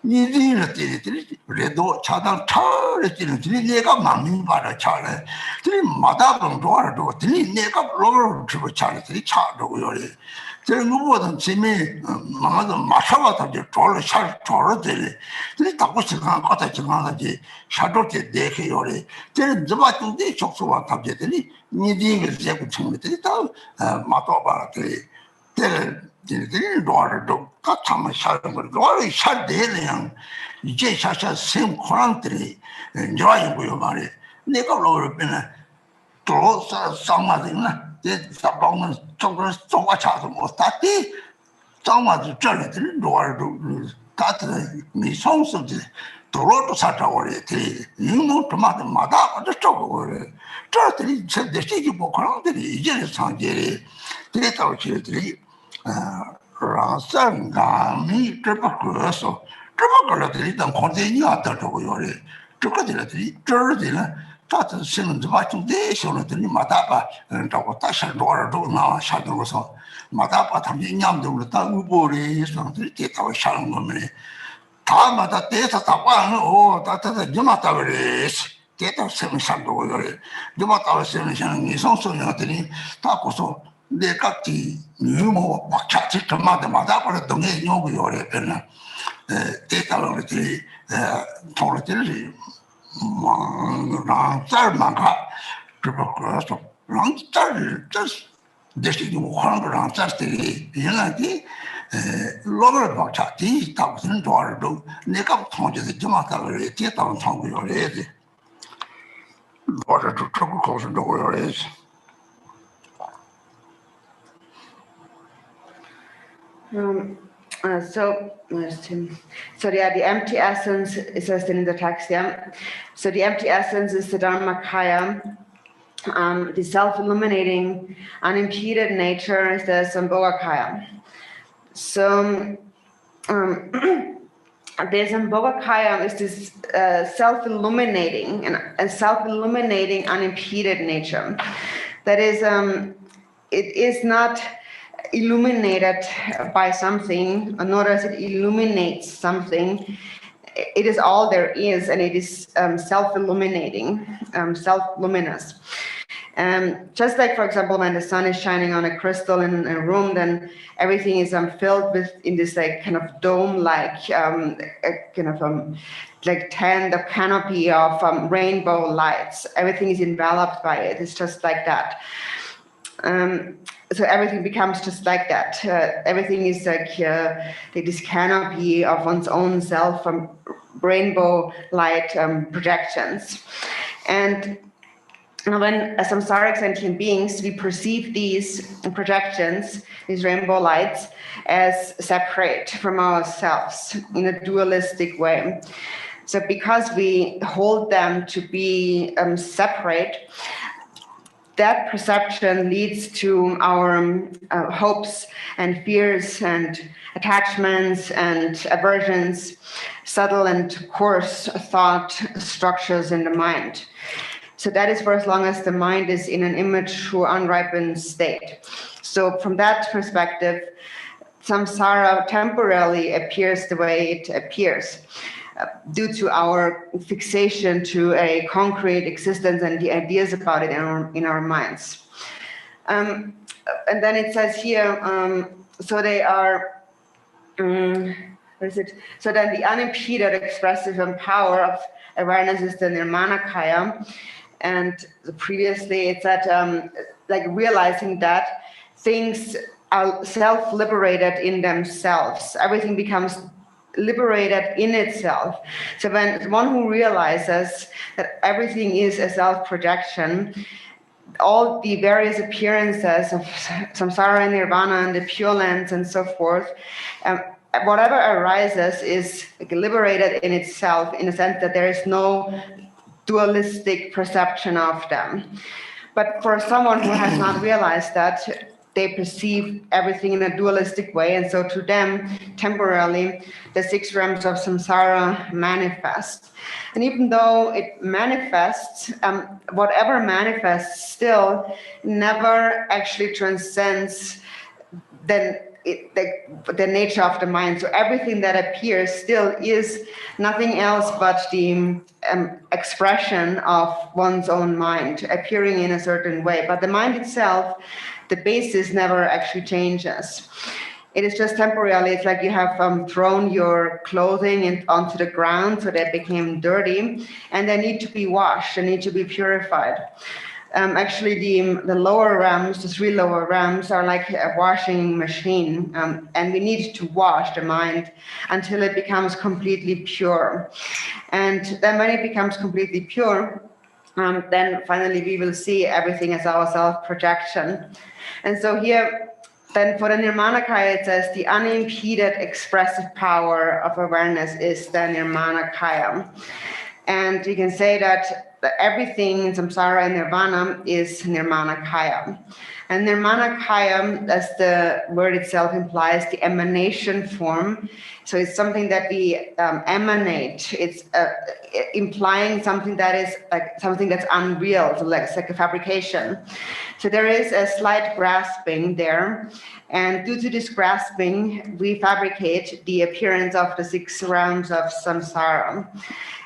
니들이 그래도 차단 차를 내가 막는 바라 차래 들이 마다봉 좋아도 들이 내가 로로 주고 차들이 차도 요리 저 누구든 짐이 마마도 마셔봐도 이제 졸을 들이 타고 시간 갖다 지나가지 샤도때 내게 요리 저 저바든지 적수와 답제들이 니들이 제고 청들이 다 마도바들이 들이 로로 같아만 샤는 거 로로 샤대는 이제 샤샤 생 코란들이 좋아하고요 말이 내가 로로 빼는 또 상마들이나 제 사방은 조금 조금 차도 못 다티 상마들 저들이 로로 다들 미성성들 도로도 사자오래 이모 토마토 마다 어디 저거래 저들이 저들이 뭐 그런들이 이제 상제리 데이터를 지들이 라상감이 저거서 저거를 일단 컨테이너 왔다 저거요래 저거들이 저들이는 다들 쓰는 저 좀 대셔들이 마다바 저거 다시 로어도 나와 샤도로서 마다바 담이 냠도 다 우보리 상들이 데이터를 샤는 거면 다마다 데이터 다 와는 다다 좀 그래 데이터 쓰는 샤도고 그래 좀 쓰는 샤는 이 성성들이 다 고소 내가 유모 막차지 그마다 버려 동네 요구 요래 변나 데이터를 통로들이 랑짤만가 그렇고서 랑짤 대신에 하는 거랑 짤들이 이나기 로버트 막차지 타고는 좋아도 내가 통제도 좀 그래 데이터를 통고 요래지 로버트 조금 거기서 요래지 So yeah, the empty essence is listed in the text, yeah. So the empty essence is the Dharmakaya. The self-illuminating, unimpeded nature is the Sambhoga. So the Sambhoga is this self-illuminating and self-illuminating, unimpeded nature. That is, it is not illuminated by something, nor does it illuminate something. It is all there is, and it is self-illuminating, self-luminous. Just like, for example, when the sun is shining on a crystal in a room, then everything is filled with in this like kind of dome-like like tent, a canopy of rainbow lights. Everything is enveloped by it. It's just like that. So everything becomes just like that. Everything is like this canopy of one's own self, rainbow light projections. And when as samsaric sentient beings, we perceive these projections, these rainbow lights, as separate from ourselves in a dualistic way. So because we hold them to be separate, that perception leads to our hopes and fears and attachments and aversions, subtle and coarse thought structures in the mind. So that is for as long as the mind is in an immature, unripened state. So from that perspective, samsara temporarily appears the way it appears, due to our fixation to a concrete existence and the ideas about it in our minds. And then it says here, so they are, what is it? So then the unimpeded expressive power of awareness is the nirmanakaya. And previously it said, like realizing that things are self-liberated in themselves. Everything becomes liberated in itself. So when one who realizes that everything is a self-projection, all the various appearances of samsara and nirvana and the pure lands and so forth whatever arises is liberated in itself, in the sense that there is no dualistic perception of them. But for someone who has not realized that, they perceive everything in a dualistic way, and so to them, temporarily, the 6 realms of samsara manifest. And even though it manifests, whatever manifests still never actually transcends the nature of the mind. So everything that appears still is nothing else but the expression of one's own mind appearing in a certain way. But the mind itself, the basis never actually changes. It is just temporarily. It's like you have thrown your clothing onto the ground so they became dirty, and they need to be washed, they need to be purified. Actually, the lower realms, the 3 lower realms, are like a washing machine, and we need to wash the mind until it becomes completely pure. And then when it becomes completely pure, then finally we will see everything as our self-projection. And so here, then for the Nirmanakaya, it says the unimpeded expressive power of awareness is the Nirmanakaya. And you can say that everything in samsara and nirvana is nirmanakaya. And nirmanakaya, as the word itself implies, the emanation form. So it's something that we emanate. It's implying something that is like something that's unreal, so like it's like a fabrication. So there is a slight grasping there. And due to this grasping, we fabricate the appearance of the 6 realms of samsara.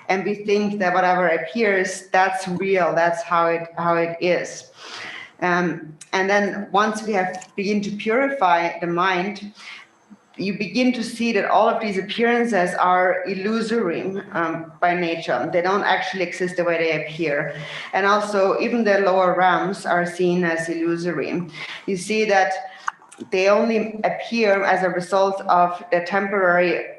And we think that whatever appears, that's real, that's how it is. And then once we have begin to purify the mind, you begin to see that all of these appearances are illusory by nature. They don't actually exist the way they appear. And also, even the lower realms are seen as illusory. You see that they only appear as a result of the temporary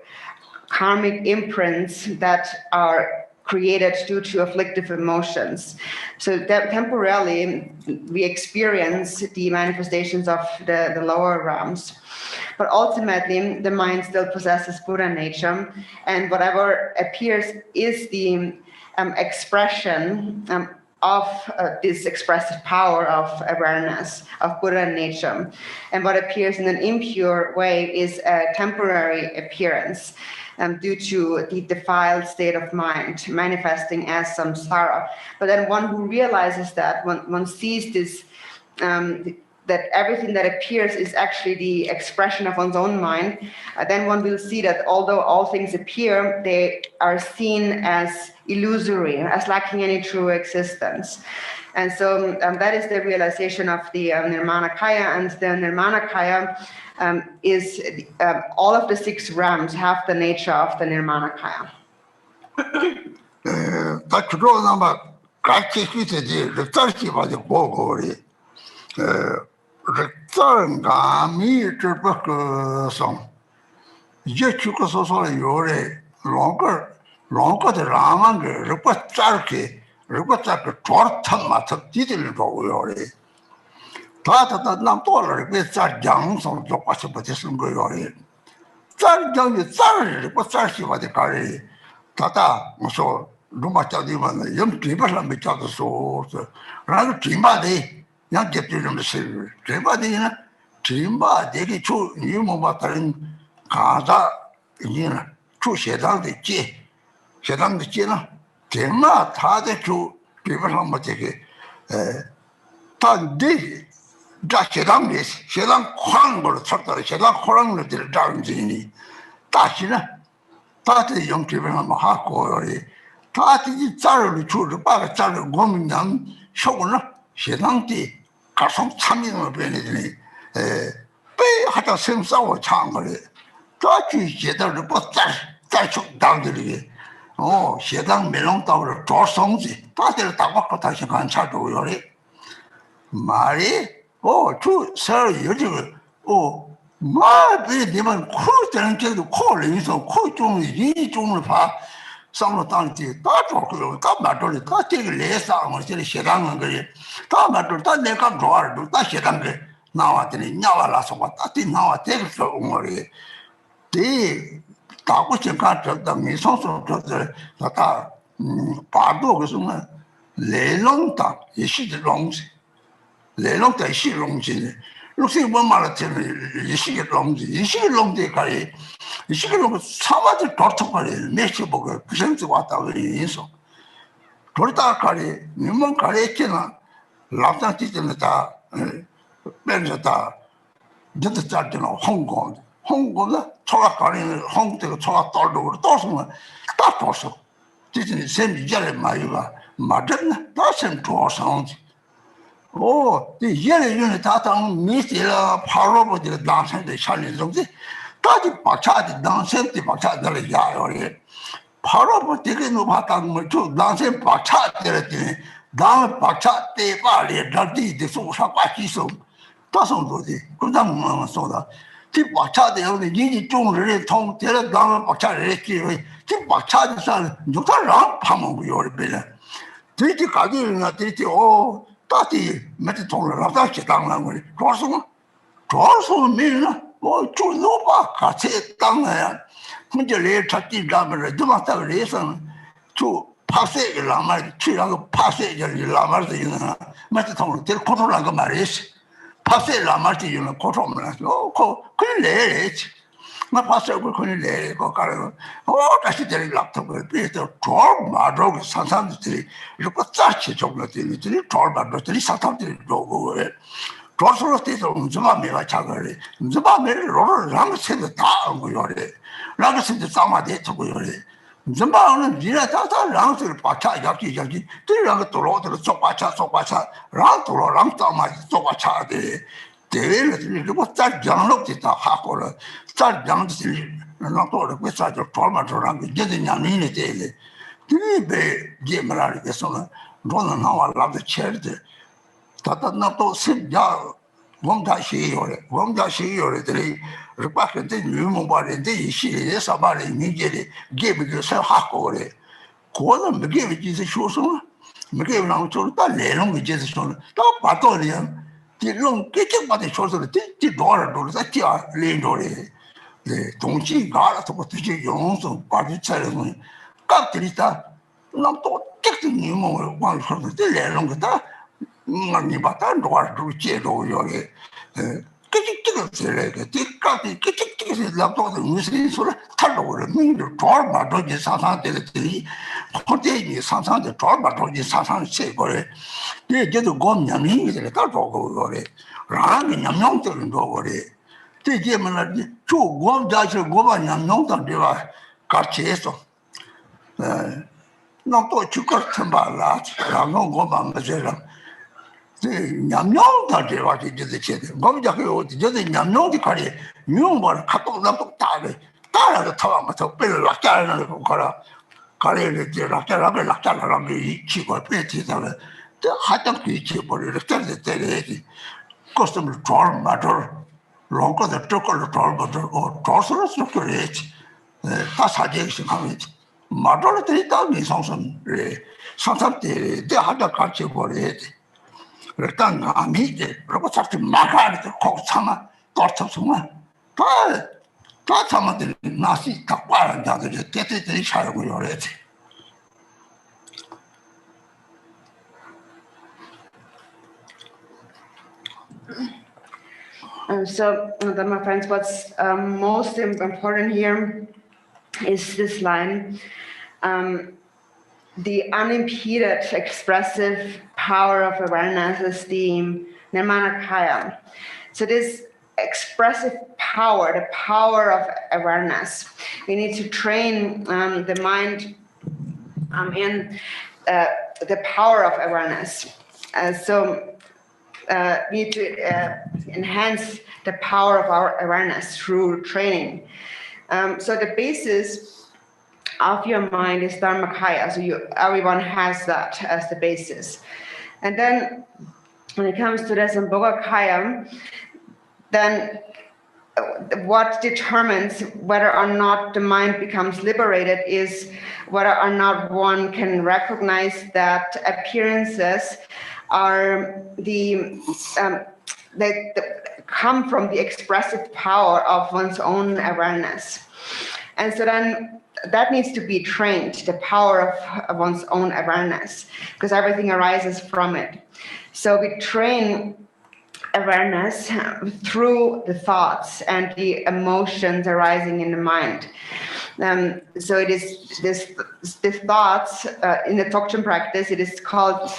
karmic imprints that are created due to afflictive emotions. So that temporarily we experience the manifestations of the lower realms. But ultimately, the mind still possesses Buddha nature, and whatever appears is the expression of this expressive power of awareness, of Buddha nature. And what appears in an impure way is a temporary appearance due to the defiled state of mind, manifesting as samsara. But then one who realizes that, one sees this, that everything that appears is actually the expression of one's own mind, then one will see that although all things appear, they are seen as illusory, as lacking any true existence. And so that is the realization of the Nirmanakaya, and the Nirmanakaya is all of the 6 realms have the nature of the Nirmanakaya. 이 다고신가 저당 이성소 저들 나타 bardo 그러면 레롱다 이시롱지 레롱다 이시롱지 혹시 뭐 말하잖아요 이시롱지 이시롱지 가리 이시롱 사마들 도착하래 메시보고 그생지 왔다 그래서 돌다 가리 님만 가리했잖아 랍상 찌는 다 벤저다 저도 짜잖아 홍콩은 초가 가리는 홍대가 초가 떨고 떠서면 딱 떠서 지진 샘이잖아 마이가 맞았나 다샘 좋아서지 이 예를 다당 미스라 파로버들 당선의 찰리정지 다지 박차지 당선의 박차들 야요리 파로버들이 노바당 뭐저 당선 박차들이 당 박차때 빨리 저기도 소사과기서 다성도지 그다음 소다 티 박차대요 이게 종을 통 대를 당 박차를 했지 티 박차에서 누가랑 파먹고요 그래 되게 가지나 되게 다시 매트 통을 나다시 당한 거리 좋아서 밀나 줄로바 같이 당해야 문제를 찾기 가면 도마다 그래서 저 파세를 라말 치라고 파세를 라말도 있는 매트 통을 될 코로나 그 말이지 파세 라말도 있는 코로나 그래 나 파세를 그래 거 가려 다시 될 laptop을 비해서 저 마저가 산산들이 이렇게 짜치 정도들이 저 마저들이 사탕들이 로고 저서로 때서 음주마매가 작을래 음주마매를 로를 랑세도 다 거요래 랑세도 싸마대 저거요래 음주마는 니라 다다 랑세를 빠차 약기 들이랑 돌아오도록 속바차 랑 돌아랑 싸마 속바차데 대회를 이렇게 짤 장록도 다 하고를 짤 장들이 나도 그 사저 돌마저랑 이제 냐미네 되게 뒤에 게임을 너는 나와 라도 체르데 다다나도 심야 원다시요래들이 르바한테 뉴모바인데 이 시리에 사바리 미게리 게임을 하고 그래 그거는 뭐게 이제 쇼서 뭐게 나온 다 내는 게 이제 쇼는 다 봐도리야 이런 깨끗하게 쇼서를 뒤 돌아서 뛰어 레인도래 동시 가라서 어떻게 용서 받으차려면 깍들이다 남도 깨끗이 뉴모를 완성을 내는 거다 많이 봤다 놓아도 제로 요래 깨끗하게 뒤까지 깨끗하게 남도 무슨 소리 탈로를 민들 돌마도지 사상들이 호텔이 사상들 돌마도지 사상 세거래 이제도 곰냠이들 다 보고 그래 라는 냠용들은 거래 되게 말하지 저 곰자서 곰냠용들 내가 같이 해서 나또 죽을 틈 말라 라고 곰mam마저랑 냠용들 내가 이제 제대 곰자가 어디 저도 냠용들 가리 묘물 갖고 나도 따라서 타와서 뺄 락자는 거 가라 가리를 이제 락자라고 이 치고 빼지다가 하던 그 치버리를 때려야지 코스텀을 절 맞을 롱거도 쪼걸로 절버도 저스로 그래야지 다 사제식 하면 맞을 때 있다 미성선 상상 때 하다 같이 버려야지 일단 아미지 그리고 자꾸 막아도 꼭 참아 떨쳐서만 다 참아들 나시 다 빠른다들 때때들이 살고 요래지 So, then my friends, what's most important here is this line. The unimpeded expressive power of awareness is the nirmanakaya. So this expressive power, the power of awareness, we need to train the mind in the power of awareness. We need to enhance the power of our awareness through training. So the basis of your mind is Dharmakaya. So everyone has that as the basis. And then when it comes to the Sambhoga Kaya, then what determines whether or not the mind becomes liberated is whether or not one can recognize that appearances are that come from the expressive power of one's own awareness. And so then that needs to be trained, the power of one's own awareness, because everything arises from it. So we train awareness through the thoughts and the emotions arising in the mind. So it is this thoughts in the Dzogchen practice. It is called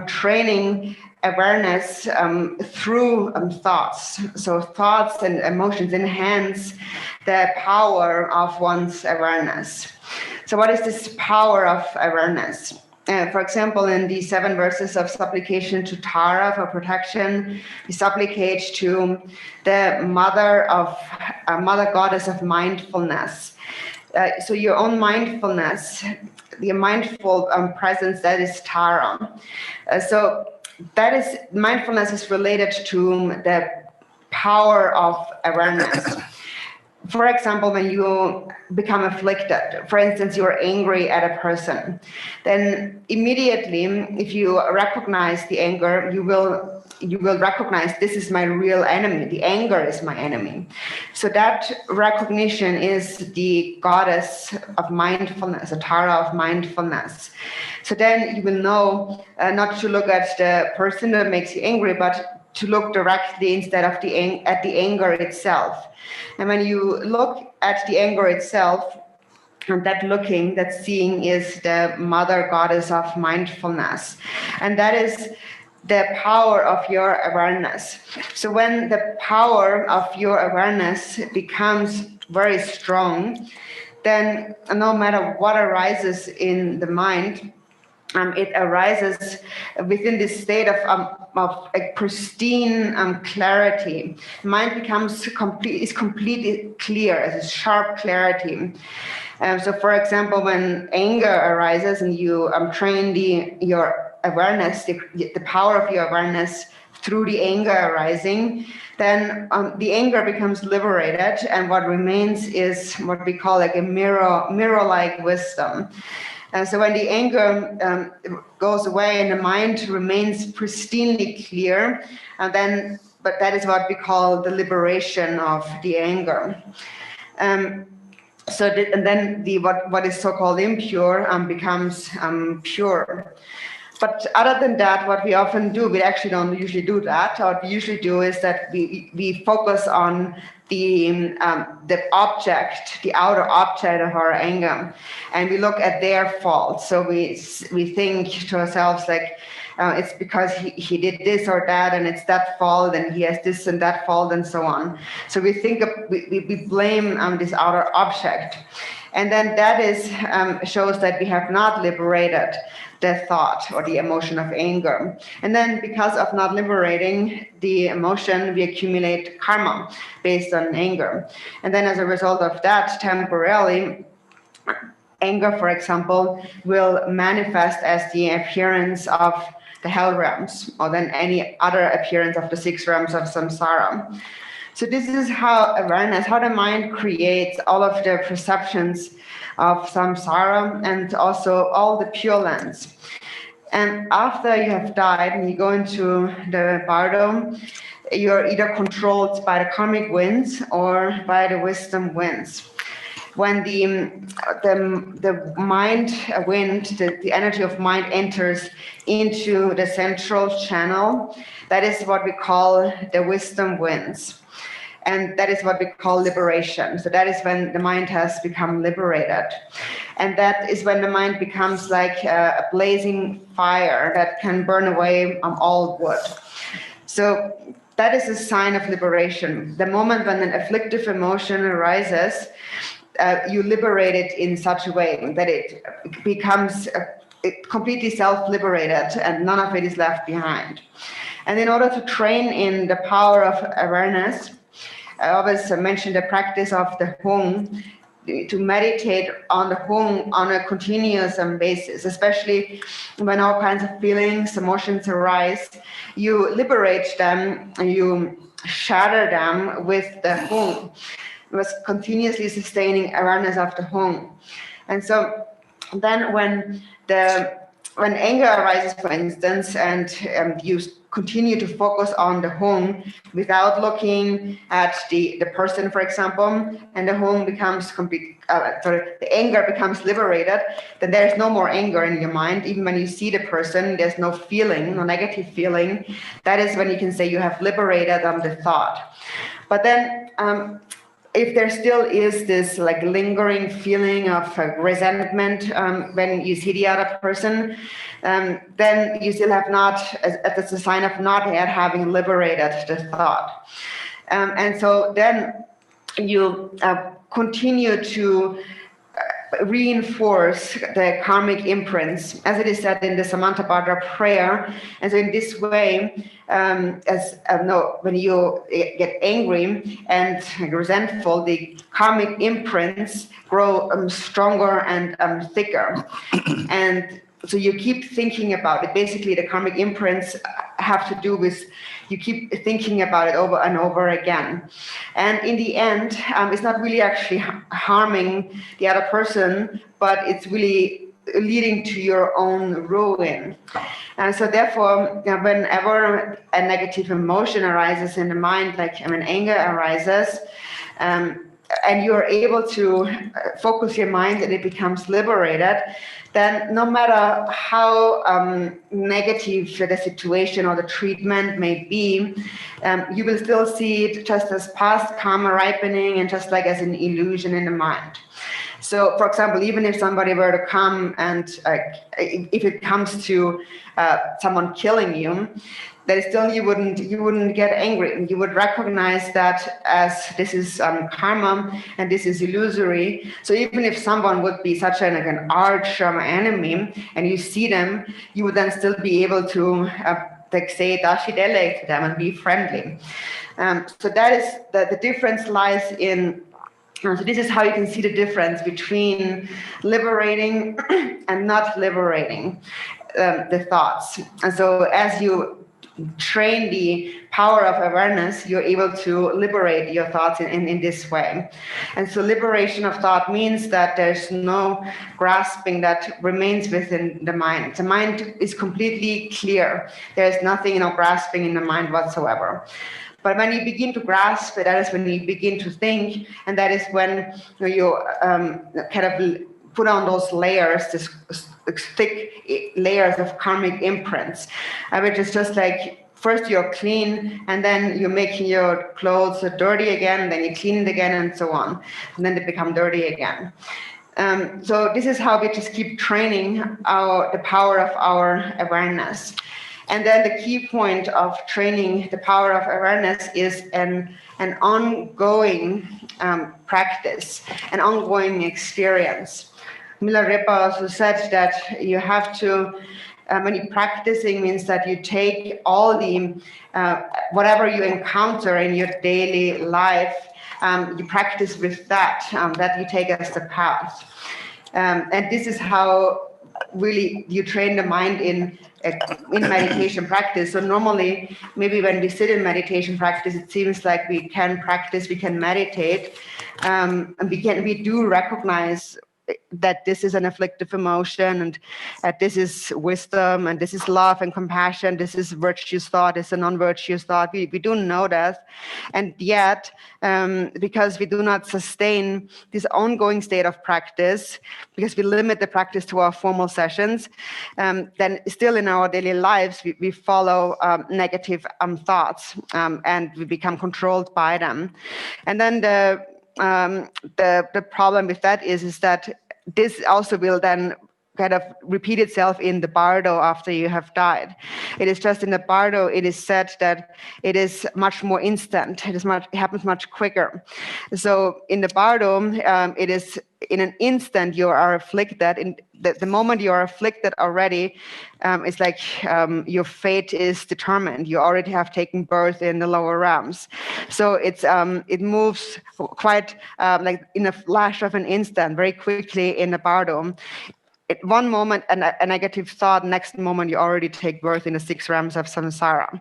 training awareness through thoughts. So thoughts and emotions enhance the power of one's awareness. So what is this power of awareness? For example, in the 7 verses of supplication to Tara for protection, we supplicate to the mother goddess of mindfulness. So your own mindfulness, the mindful presence, that is Tara. So that is, mindfulness is related to the power of awareness. For example, when you become afflicted, for instance, you're angry at a person, then immediately, if you recognize the anger, you will recognize this is my real enemy. The anger is my enemy. So that recognition is the goddess of mindfulness, a Tara of mindfulness. So then you will know not to look at the person that makes you angry, but to look directly instead of at the anger itself. And when you look at the anger itself, and that seeing is the mother goddess of mindfulness. And that is the power of your awareness. So when the power of your awareness becomes very strong, then no matter what arises in the mind, it arises within this state of a pristine clarity. Mind becomes completely clear, as a sharp clarity. So, for example, when anger arises and you train your awareness, the power of your awareness through the anger arising, then the anger becomes liberated, and what remains is what we call like a mirror-like wisdom. So when the anger goes away and the mind remains pristinely clear, but that is what we call the liberation of the anger. And then what is so-called impure becomes pure. But other than that, what we often do, we actually don't usually do that. What we usually do is that we focus on the object, the outer object of our anger, and we look at their faults. So we think to ourselves like, it's because he did this or that, and it's that fault, and he has this and that fault, and so on. So we think we blame this outer object, and then that shows that we have not liberated the thought or the emotion of anger. And then because of not liberating the emotion, we accumulate karma based on anger. And then as a result of that, temporarily, anger, for example, will manifest as the appearance of the hell realms, or then any other appearance of the 6 realms of samsara. So this is how the mind creates all of the perceptions of samsara and also all the pure lands. And after you have died and you go into the bardo, you're either controlled by the karmic winds or by the wisdom winds. When the mind wind, the energy of mind enters into the central channel, that is what we call the wisdom winds. And that is what we call liberation. So that is when the mind has become liberated. And that is when the mind becomes like a blazing fire that can burn away all wood. So that is a sign of liberation. The moment when an afflictive emotion arises, you liberate it in such a way that it becomes completely self-liberated and none of it is left behind. And in order to train in the power of awareness, I always mention the practice of the Hung, to meditate on the Hung on a continuous basis, especially when all kinds of feelings, emotions arise. You liberate them and you shatter them with the Hung. It was continuously sustaining awareness of the Hung. And so then when when anger arises, for instance, and you continue to focus on the home without looking at the person, for example, and the home becomes the anger becomes liberated, then there's no more anger in your mind. Even when you see the person, there's no feeling, no negative feeling. That is when you can say you have liberated the thought. But then if there still is this like lingering feeling of resentment when you see the other person, then you still have not, that's a sign of not yet having liberated the thought. And so then you continue to reinforce the karmic imprints, as it is said in the Samantabhadra prayer. And so in this way, when you get angry and resentful, the karmic imprints grow stronger and thicker. And so you keep thinking about it. Basically, the karmic imprints have to do with you keep thinking about it over and over again. And in the end, it's not really actually harming the other person, but it's really leading to your own ruin. And so therefore, whenever a negative emotion arises in the mind, like when anger arises, and you're able to focus your mind and it becomes liberated, then no matter how negative the situation or the treatment may be, you will still see it just as past karma ripening and just like as an illusion in the mind. So, for example, even if somebody were to come and if it comes to someone killing you, then still you wouldn't get angry. You would recognize that as this is karma and this is illusory. So even if someone would be such an arch enemy and you see them, you would then still be able to say dashidele to them and be friendly. So that is the difference lies in. So this is how you can see the difference between liberating and not liberating the thoughts. And so as you train the power of awareness, you're able to liberate your thoughts in this way. And so liberation of thought means that there's no grasping that remains within the mind. The mind is completely clear. There's nothing, grasping in the mind whatsoever. But when you begin to grasp it, that is when you begin to think, and that is when you kind of put on those layers, this thick layers of karmic imprints, which is just like first you're clean, and then you're making your clothes dirty again, then you clean it again, and so on, and then they become dirty again. So this is how we just keep training the power of our awareness. And then the key point of training the power of awareness is an ongoing practice, an ongoing experience. Milarepa also said that you have to, when you're practicing, means that you take all the, whatever you encounter in your daily life, you practice with that you take as the path. And this is how really you train the mind in meditation practice. So normally, maybe when we sit in meditation practice, it seems like we can practice, we can meditate, and we do recognize that this is an afflictive emotion, and that this is wisdom, and this is love and compassion, this is virtuous thought, this is a non-virtuous thought. We do know that, and yet because we do not sustain this ongoing state of practice, because we limit the practice to our formal sessions, then still in our daily lives we follow negative thoughts, and we become controlled by them. And then the problem with that is that this also will then kind of repeat itself in the bardo after you have died. It is just in the bardo, it is said that it is much more instant. It happens much quicker. So in the bardo, it is in an instant you are afflicted. In the moment you are afflicted already, it's like your fate is determined. You already have taken birth in the lower realms. So it moves quite like in a flash of an instant, very quickly in the bardo. At one moment, a negative thought, next moment you already take birth in the 6 realms of samsara.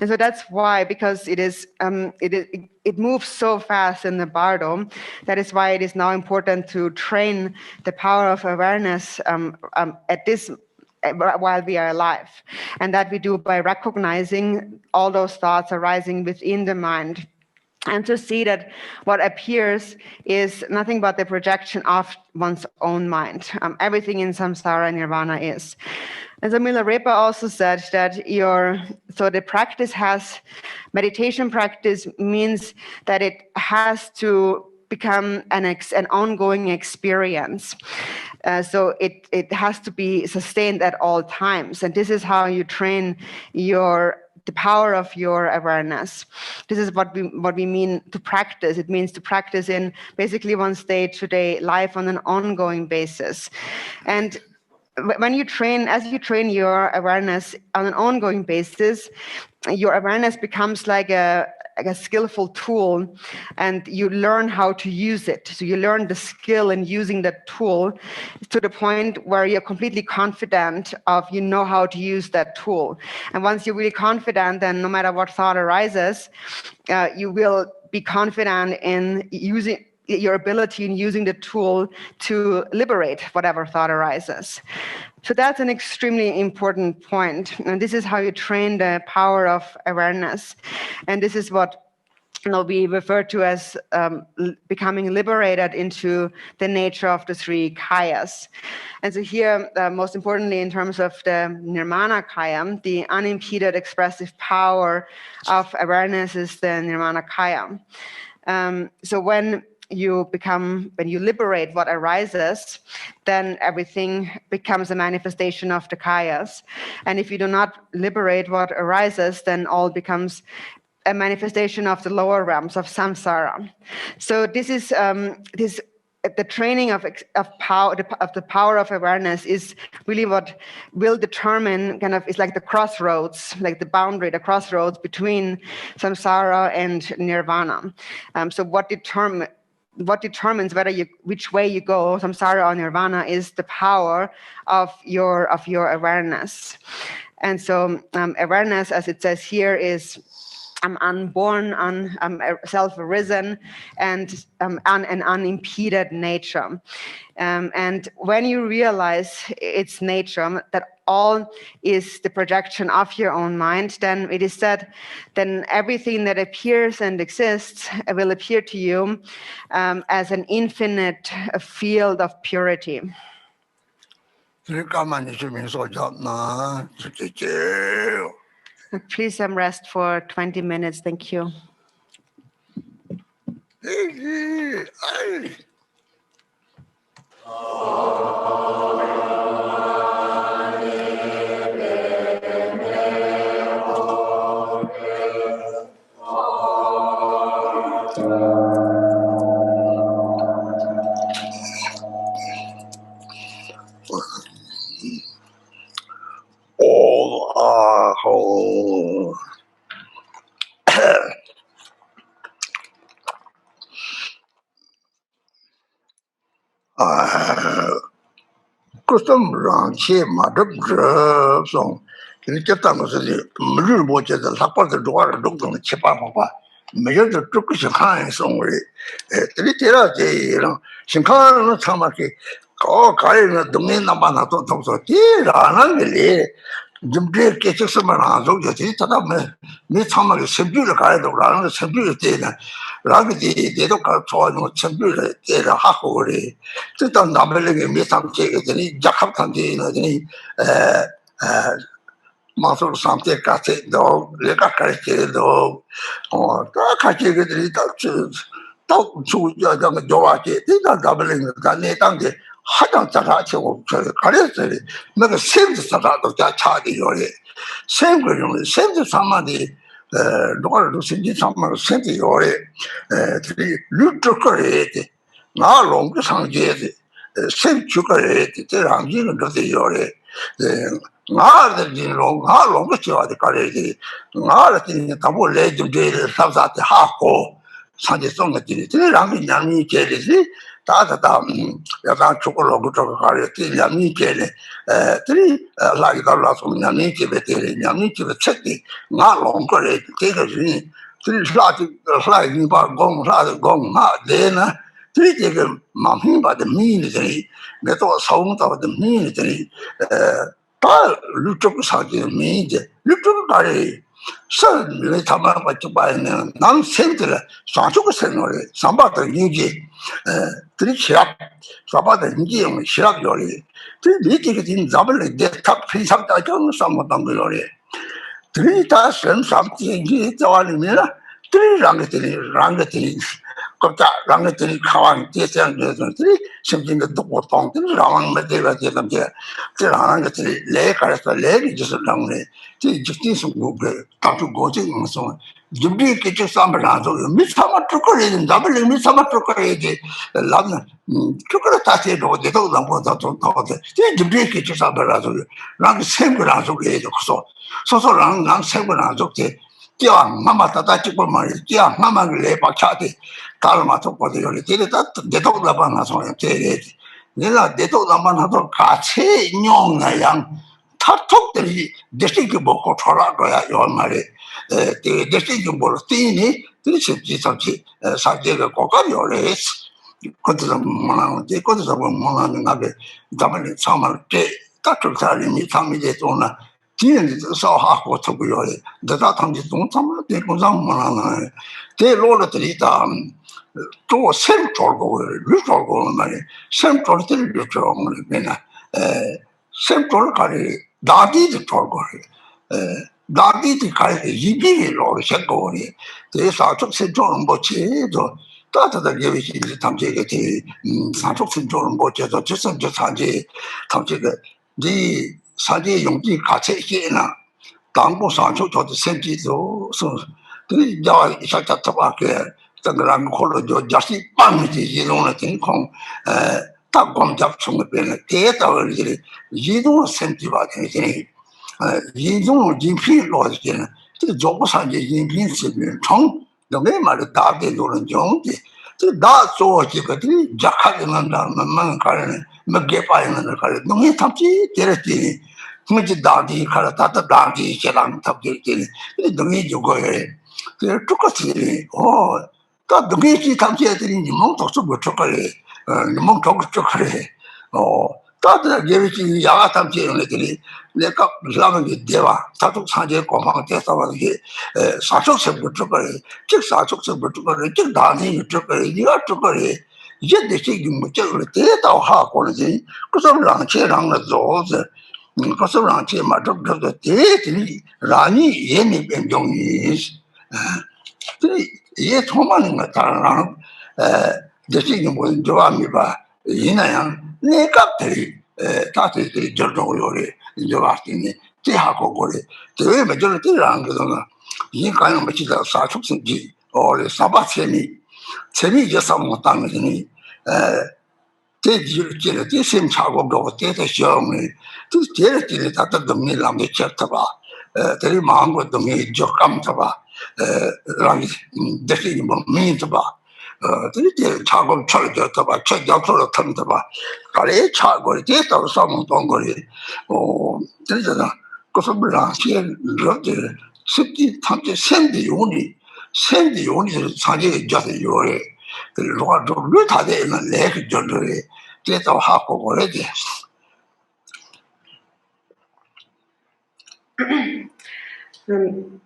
And so that's why, because it moves so fast in the bardo, that is why it is now important to train the power of awareness at this while we are alive. And that we do by recognizing all those thoughts arising within the mind, and to see that what appears is nothing but the projection of one's own mind. Everything in samsara and nirvana is. And so Milarepa also said that the practice meditation practice means that it has to become an ongoing experience. So it has to be sustained at all times. And this is how you train the power of your awareness. This is what we mean to practice. It means to practice in basically one's day-to-day life on an ongoing basis. And as you train your awareness on an ongoing basis, your awareness becomes like a skillful tool, and you learn how to use it. So you learn the skill in using that tool to the point where you're completely confident you know how to use that tool. And once you're really confident, then no matter what thought arises, you will be confident in using your ability in using the tool to liberate whatever thought arises. So that's an extremely important point. And this is how you train the power of awareness. And this is what we refer to as becoming liberated into the nature of the three kayas. And so here, most importantly, in terms of the nirmanakaya, the unimpeded expressive power of awareness is the nirmanakaya. So when you liberate what arises, then everything becomes a manifestation of the kayas. And if you do not liberate what arises, then all becomes a manifestation of the lower realms of samsara. So this is the training of the power of awareness is really what will determine it's like the crossroads, like the boundary, the crossroads between samsara and nirvana. So what determines which way you go, samsara or nirvana, is the power of your awareness. And so awareness, as it says here, is unborn, self-arisen, and an unimpeded nature. And when you realize its nature, that all is the projection of your own mind, then it is said, then everything that appears and exists will appear to you as an infinite field of purity. Please rest for 20 minutes. Thank you. Emaho. Custom ranche madab song. Can you get them as a little watch at the top of the door, look on the chipa papa. Major the Turkish kind somewhere. Tritera, Shinkan Tamaki. Oh, Karina, domain Nabana, Tira, Jimbe catches some around, me Tamaki, Sembula Kaido, Rana, Sembula Dana, Ravidi, they don't call no Sembula, Dana Hakori. Titan doubling me some tickets, any Jacaptan, Master something got it dog, Leka dog, or Kaki talk to your Joaki, they are doubling the Ganetang. Hadang Tarachi or Karate, make a same Sarat of that charge or same to somebody, Lord to send some sent or Lutrocurate, now long to some jet, same chocolate, the Rangin of the Yore. Not how long you are the Karate, not in the Tabu legend, comes at the half go, Sunday song at the Rangin Yami Kelly, Tata, Yagan Chocolate, Yami Kelly, three like the last of Yamiki, Yamiki, the Chetty, not longer, take a dream, three sliding bar gong, not then. Three take a mamma by the military, that was home of the military. 다 루쪽 사지 미제 루쪽 가리 선을 담아 가지고 봐야는 남 생들 상속을 생활에 삼바도 인지 들이 시작 삼바도 인지 시작 요리 그 미지게 진 잡을 내탁 피상다 좀 삼바던 거 요리 들이 다 선삼지 인지 저와리면 들이 랑게들이 그다 랑게들이 가왕 대장 들이 심진도 또 동들이 라왕 메데가 되는데 저 하는 것들이 레가서 레리지스 랑네 이 직진수 그 다투 고증 무슨 준비 기초 삼바라도 미사마 트거리는 잡을 미사마 트거리지 라는 그거를 다시 로데도 남보다 좀 더데 이 준비 기초 삼바라도 랑 생거라서 그래도 소소랑 랑 생거라서 tia mama tata chikpo mari tia mama le pakchati dharma to podi yori tere ta detok dapa na so tere nela detok dapa na to kache nyong na yang tatok teri deshiki boko chora goya yor mari te deshiki bolo tini tiri chipchi samchi sakje ga kokar yore kodisa mona ngabe damani samal te tatok sari mi sami de tona 뒤에는 사하고 저거요. 내가 당시 동참을 때 공장만 대 로르들이 다 또 샘돌고 루돌고 말이 샘돌들 루돌고 내가 샘돌 가리 다디도 돌고 다디도 가리 이비로 셨고니 대사적 샘돌은 뭐지도 따뜻하게 예비시 담제게 사적 샘돌은 뭐지도 저선 사지 담제게 네 사제 용기 같이 있나 당고 상초 저도 생기도 그 야 이사자 잡아게 당랑 콜로 저 자식 빵지 이동을 tin콩 딱검 잡충을 빼는 대다를 이제 이동 생기가 되니 이동 진필로 되는 그 조고산지 인빈스는 총 너네 말을 다게 노는 정지 나 소지거든 작하게만 나만 가는 먹게 빠이는 가는 너네 탑지 데르지 무지 다디 가라 다다 다디 제랑 탑지 근데 너네 저거에 그 똑같이 다 너네 탑지 애들이 뭐 독서 못 쳤거래 뭐 독서 쳤거래 다들 예비지 야가 탑지 애들이 내가 라면 대와 사족 사제 고방 대사와 이게 사족세 못 쳤거래 즉 사족세 못 쳤거래 즉 다디 쳤거래 네가 쳤거래 이제 대체 뭐 저걸 대다 하고는 그 사람랑 제랑 저서 그 사람랑 제 맞도 대들이 라니 예니 변종이 이 토마는 거다랑 대체 뭐 좋아하미 봐 이나양 내가 다들 저도 요리 좋아하시니 제하고 거래 왜 맞을 때랑 그러나 이 가는 것이다 사축생지 사바체니 재미있게 싸움을 따면은 대지를 대심 차고 그 대대 시험을 그 대를 다다 넘니 남게 쳤다봐 대리 마음고 넘니 적감다봐 랑이 대리 뭐 미인다봐 대리 차고 철저다봐 철저로 탐다봐 가래 차고 대도 싸움 동거리 대잖아 그래서 몰라 시엔 저들 습기 탐지 샘디 요니 사제 자세 요래 그리고 좀 다되는 레그 전들이 제도 하고 그러지.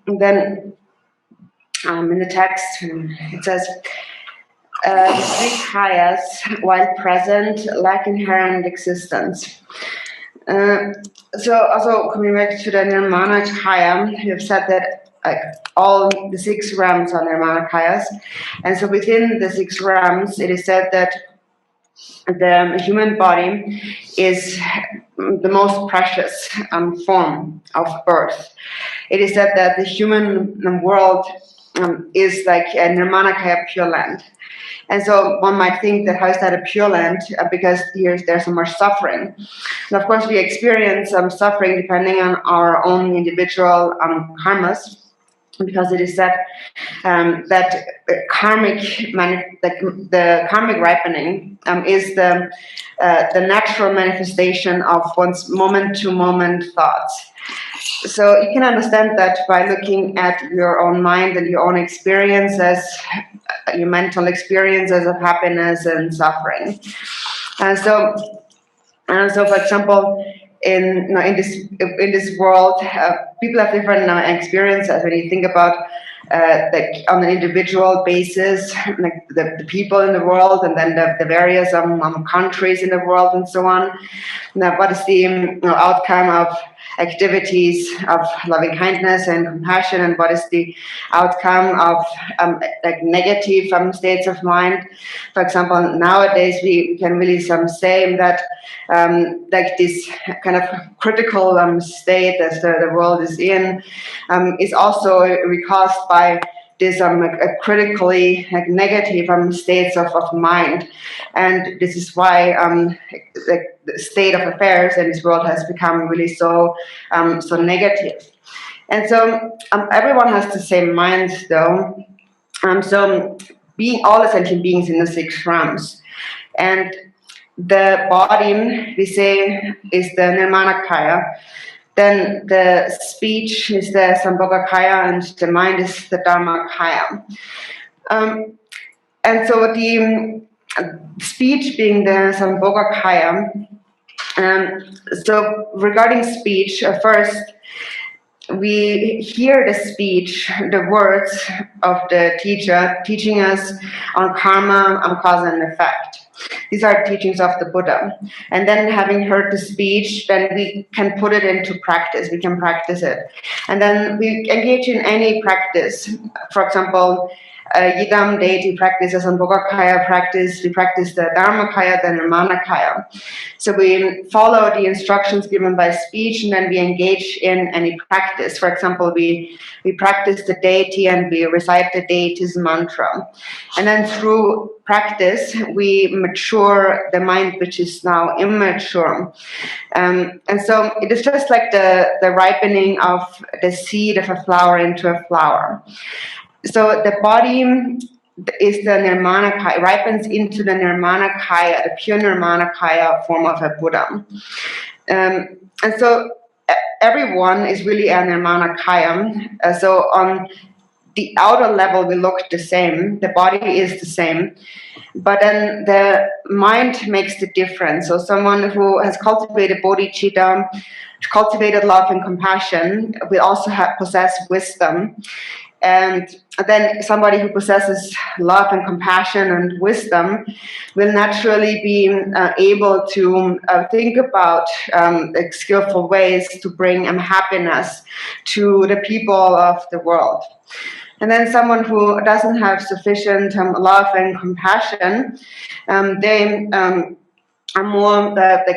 Then in the text it says the three kayas while present lack inherent existence. So also coming back to the nirmanakaya, you have said that all the 6 realms are nirmanakayas, and so within the 6 realms it is said that the human body is the most precious form of birth. It is said that the human world is like a nirmanakaya pure land. And so one might think that how is that a pure land? Because there's so much suffering. And of course we experience some suffering depending on our own individual karmas, because it is said that the karmic ripening is the natural manifestation of one's moment-to-moment thoughts. So you can understand that by looking at your own mind and your own experiences, your mental experiences of happiness and suffering. And so for example, in this world, people have different experiences. When you think about like on an individual basis, like the people in the world, and then the various countries in the world, and so on. Now, what is the outcome of activities of loving kindness and compassion, and what is the outcome of like negative states of mind? For example, nowadays we can really say that like this kind of critical state that the world is in is also caused by this critically like negative states of mind, and this is why like the state of affairs in this world has become really so negative. And so everyone has the same mind, though. So being all the sentient beings in the 6 realms, and the body, we say, is the nirmanakaya. Then the speech is the Sambhoga, and the mind is the Dharmakaya. And so the speech being the Sambhoga. So regarding speech, first, we hear the speech, the words of the teacher teaching us on karma, on cause and effect. These are teachings of the Buddha. And then having heard the speech, then we can put it into practice. We can practice it. And then we engage in any practice. For example, Yidam deity practice, a Sambhoga practice, we practice the Dharmakaya, the nirmanakaya. So we follow the instructions given by speech, and then we engage in any practice. For example, we practice the deity and we recite the deity's mantra. And then through practice, we mature the mind which is now immature. And so it is just like the ripening of the seed of a flower into a flower. So the body is the nirmanakaya, ripens into the nirmanakaya, the pure nirmanakaya form of a Buddha. And so everyone is really a nirmanakaya. So on the outer level, we look the same, the body is the same, but then the mind makes the difference. So someone who has cultivated bodhichitta, cultivated love and compassion, will also possess wisdom. And then somebody who possesses love and compassion and wisdom will naturally be able to think about like skillful ways to bring happiness to the people of the world. And then someone who doesn't have sufficient love and compassion, they are more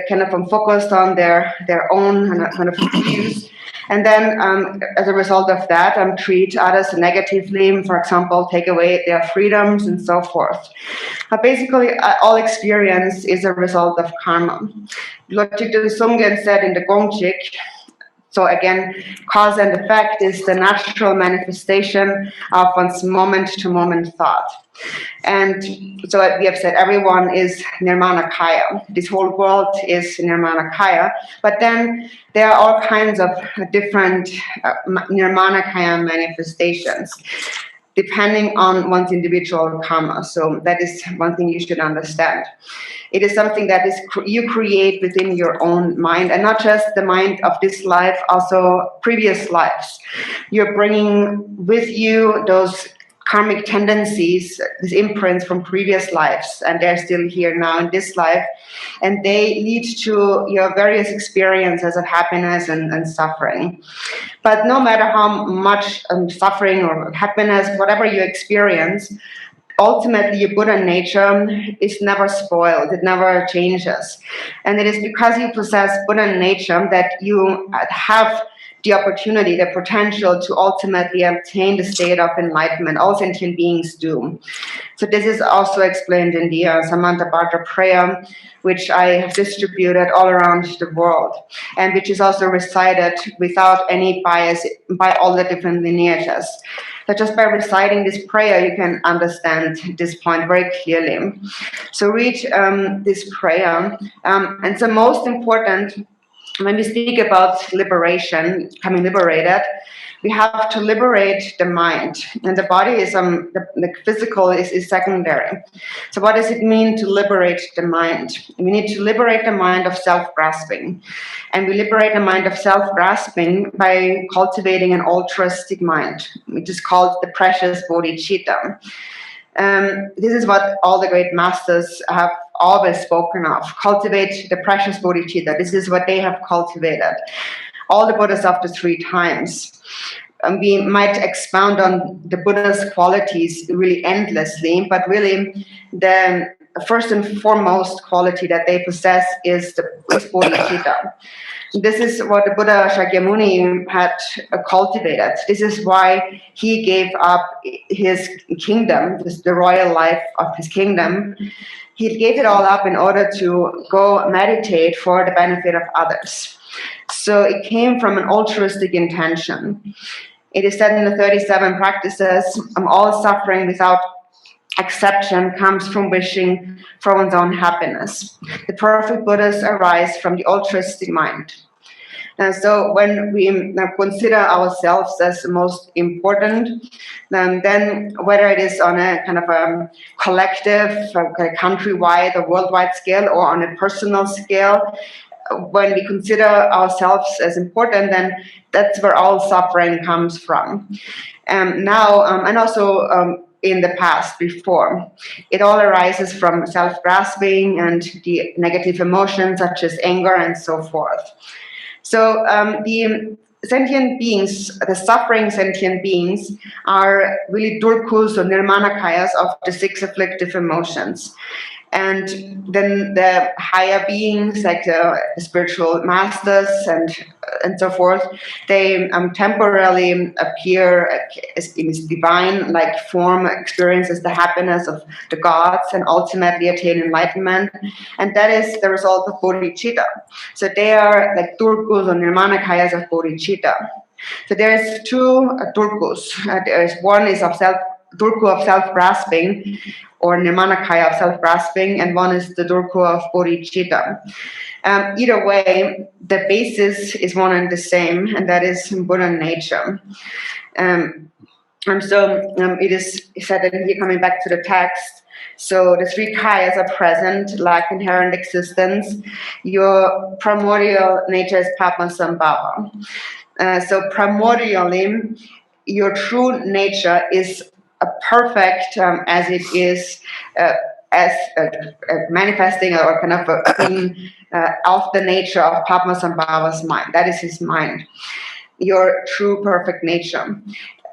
kind of focused on their own kind of views. And then, as a result of that, treat others negatively, for example, take away their freedoms and so forth. But basically, all experience is a result of karma. Bodhichitta Sungen said in the Gongchik, so again, cause and effect is the natural manifestation of one's moment-to-moment thought. And so we have said everyone is nirmanakaya. This whole world is nirmanakaya. But then there are all kinds of different nirmanakaya manifestations, depending on one's individual karma. So that is one thing you should understand. It is something that is you create within your own mind, and not just the mind of this life, also previous lives. You're bringing with you those karmic tendencies, these imprints from previous lives, and they're still here now in this life, and they lead to your various experiences of happiness and suffering. But no matter how much suffering or happiness, whatever you experience, ultimately your Buddha nature is never spoiled, it never changes. And it is because you possess Buddha nature that you have the opportunity, the potential to ultimately obtain the state of enlightenment. All sentient beings do. So this is also explained in the Samantha Bardo prayer, which I have distributed all around the world, and which is also recited without any bias by all the different lineages. So just by reciting this prayer, you can understand this point very clearly. So read this prayer. And so most important, when we speak about liberation, becoming liberated, we have to liberate the mind, and the body is the physical is secondary. So what does it mean to liberate the mind? We need to liberate the mind of self-grasping, and we liberate the mind of self-grasping by cultivating an altruistic mind, which is called the precious bodhicitta. This is what all the great masters have always spoken of. Cultivate the precious bodhicitta. This is what they have cultivated. All the Buddhas of the 3 times. We might expound on the Buddha's qualities really endlessly, but really the first and foremost quality that they possess is bodhicitta. This is what the Buddha Shakyamuni had cultivated. This is why he gave up his kingdom, the royal life of his kingdom. He gave it all up in order to go meditate for the benefit of others. So it came from an altruistic intention. It is said in the 37 practices, all suffering without exception comes from wishing for one's own happiness. The perfect Buddhas arise from the altruistic mind. And so when we consider ourselves as the most important, then whether it is on a kind of a collective, a countrywide or worldwide scale, or on a personal scale, when we consider ourselves as important, then that's where all suffering comes from. Now, and also in the past, before, it all arises from self-grasping and the negative emotions such as anger and so forth. So the sentient beings, the suffering sentient beings, are really durkus or nirmanakayas of the 6 afflictive emotions. And then the higher beings, like the spiritual masters and so forth, they temporarily appear as in this divine-like form, experiences the happiness of the gods, and ultimately attain enlightenment. And that is the result of bodhicitta. So they are like durkus or nirmanakayas of bodhicitta. So there's 2 durkus. There's one is of durku of self-grasping, or nirmanakaya of self-grasping, and one is the durku of bodhicitta. Either way, the basis is one and the same, and that is Buddha nature. And so it is said that here, coming back to the text, so the 3 kayas are present, like inherent existence. Your primordial nature is Padmasambhava. So primordially, your true nature is perfect as it is, as manifesting or kind of of the nature of Padmasambhava's mind. That is his mind, your true perfect nature.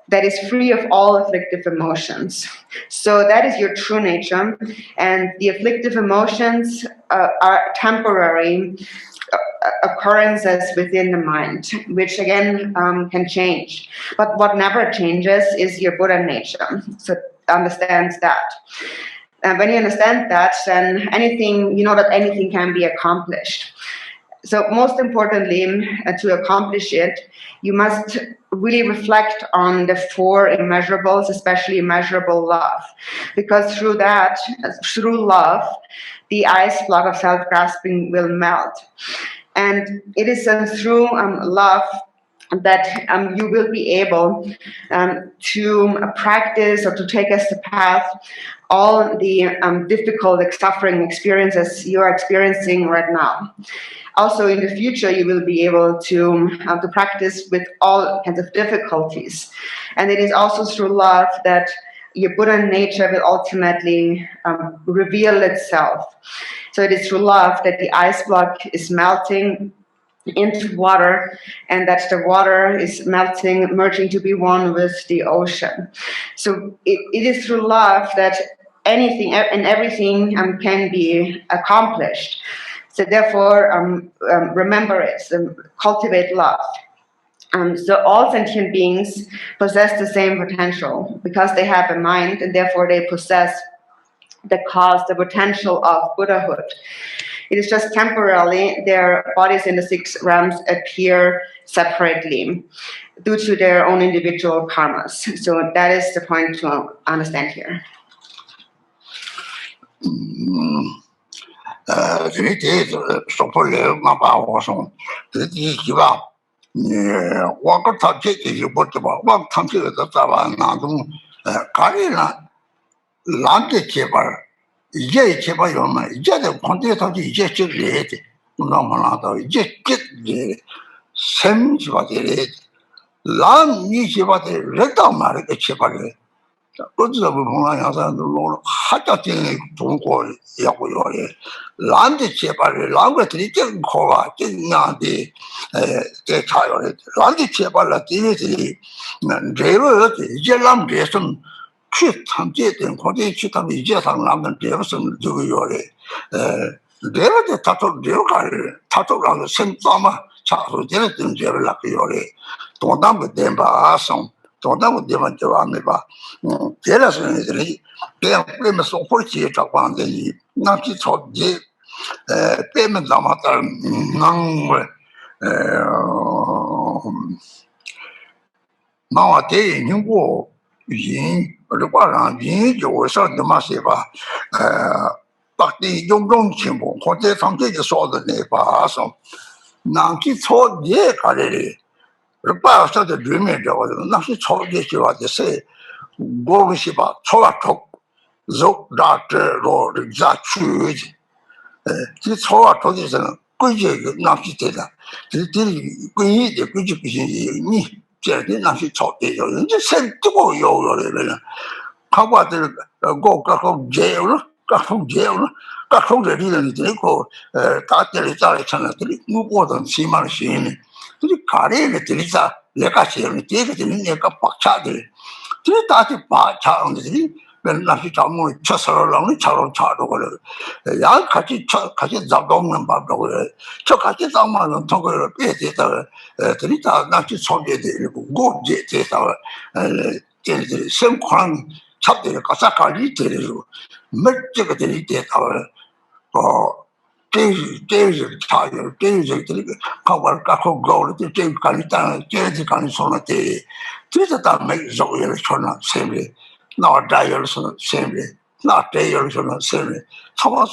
That is free of all afflictive emotions. So that is your true nature, and the afflictive emotions are temporary occurrences within the mind, which again can change. But what never changes is your Buddha nature. So understand that. When you understand that, then you know that anything can be accomplished. So most importantly, to accomplish it, you must really reflect on the 4 immeasurables, especially immeasurable love. Because through love, the ice block of self-grasping will melt. And it is through love that you will be able to practice or to take as the path all the difficult, suffering experiences you are experiencing right now. Also, in the future, you will be able to practice with all kinds of difficulties. And it is also through love that your Buddha nature will ultimately reveal itself. So it is through love that the ice block is melting into water, and that the water is melting, merging to be one with the ocean. So it is through love that anything and everything can be accomplished. So therefore, remember it, cultivate love. So all sentient beings possess the same potential because they have a mind, and therefore they possess the potential of Buddhahood. It is just temporarily their bodies in the 6 realms appear separately due to their own individual karmas. So that is the point to understand here. 我个他这就不知道，我他这个咋办？那种家里人懒得接班，一接班要嘛，一的看见他就一接来的，那么那到一接来，什么话的来？懒你接班的，人到嘛那个接班的。不知道为什么样子，还叫进中国要不要的？男的接班的，男的这里真好啊，真样的，在差要的，男的接班了，这里这个这男的什么去参这点，或者去他们一届上男的这个什么这个要的，这个他做这个他做那个生长嘛，差不多这个东西那个要的，东南不点吧送。东南不点嘛就完没吧。这个是这里，别们说会接着光的你，那去操这，别们他妈的，那我对英国人，如果让人就说他妈是吧，把你用种情况，或者他们这个说的那把说，那去操这个的。把说的里面的，那是操这些话的是，我们是把操啊操，肉大这肉的家去的，这操啊操的是规矩那是对的，这规矩的规矩不行，你这的那是操的，人家生这个有的人，他把这个我搞好节了，搞好节了。搞好这里人这个大家里家里成了这里我等起码的行呢。这里家里的这里啥，那个些人，这个这里那个白茶的，这里大家白茶的这里，那是咱们吃烧了，你吃了茶多了，然后开始吃，开始找东人把多了，就开始咱们人通过别的这里他那去创业的，我这到这生活差不多，搞啥搞理的了，没这个这里得到了，这是差异，这是这个看我搞好高了，这干你当，这是干你说了这是当没肉也是说了，是不是？那这也是说是不是？那这也是说了，是不是？他们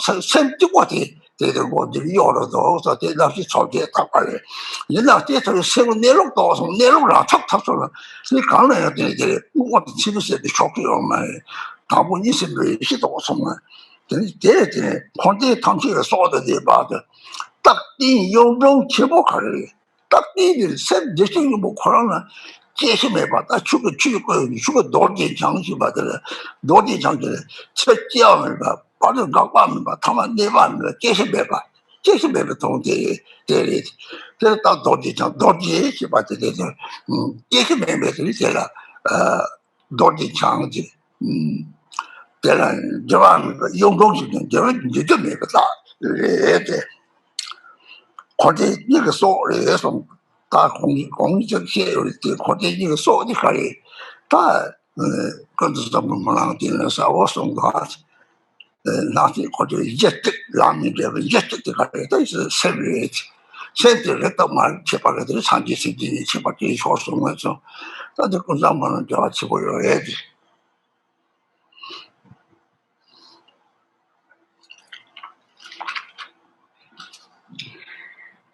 这个的，这我这要了多，说这那是朝这大块的，你那这头是内陆高层，内陆上他说了，你刚来这我的其实是的小朋友们，他们你是没是多少嘛？这看这他这个说的这把的，特定有种全部可能，特定的身体性不可能了，这些没办法，出个多点强去把这个多点强去了，吃叫没办法，把这搞完没办法，他们那完了，这些没办法，这些没办法从这到多点强，多点去把这这些没办法这了，多点强去，这了，这玩意儿用东西呢，你就没个大，或者一个说那种大公这些有的，或者一个说的可以，他跟着咱们那的人说，我送他，那些或者一直让你这个一直的可以，都是生理的，身体的到嘛去把这个长期身体去把这说送那种，那就跟咱们就要去过有的。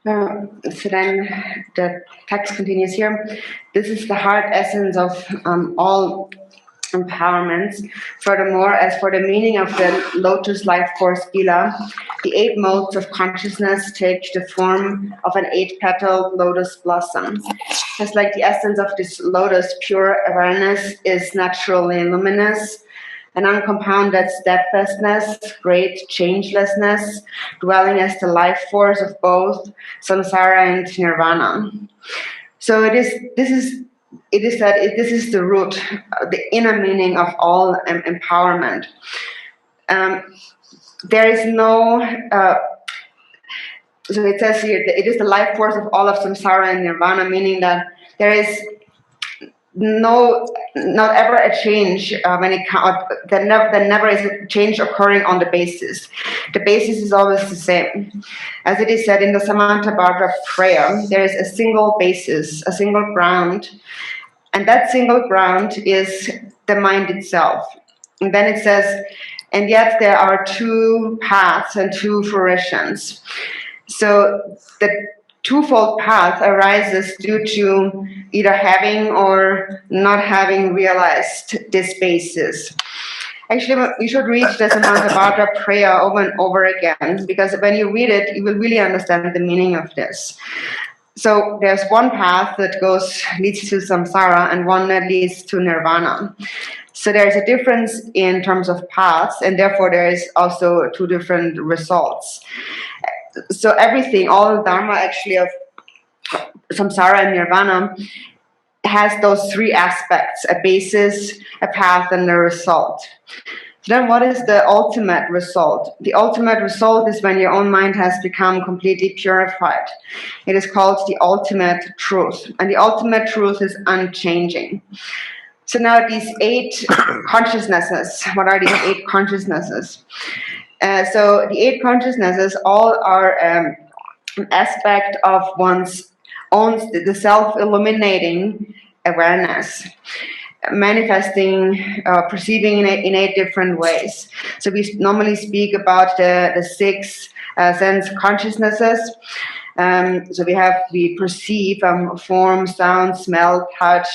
So then the text continues here. This is the heart essence of all empowerments. Furthermore, as for the meaning of the Lotus life force Gila, the 8 modes of consciousness take the form of an 8-petaled lotus blossom. Just like the essence of this lotus, pure awareness is naturally luminous, an uncompounded steadfastness, great changelessness, dwelling as the life force of both samsara and nirvana. So this is the root, the inner meaning of all empowerment. There is no, so it says here, it is the life force of all of samsara and nirvana, meaning that there is not ever a change when it comes. There never is a change occurring on the basis. The basis is always the same. As it is said in the Samantabhadra prayer, there is a single basis, a single ground, and that single ground is the mind itself. And then it says, and yet there are 2 paths and 2 fruitions. So the twofold path arises due to either having or not having realized this basis. Actually, you should read the Samsaric prayer over and over again, because when you read it, you will really understand the meaning of this. So there's one path that leads to samsara and one that leads to nirvana. So there's a difference in terms of paths, and therefore there is also two different results. So everything, all Dharma actually of samsara and nirvana has those three aspects: a basis, a path, and a result. So then what is the ultimate result? The ultimate result is when your own mind has become completely purified. It is called the ultimate truth. And the ultimate truth is unchanging. So now these 8 consciousnesses, what are these 8 consciousnesses? So the 8 consciousnesses all are an aspect of one's own, the self-illuminating awareness, manifesting, perceiving in 8 different ways. So we normally speak about the 6 sense consciousnesses. So we perceive form, sound, smell, touch,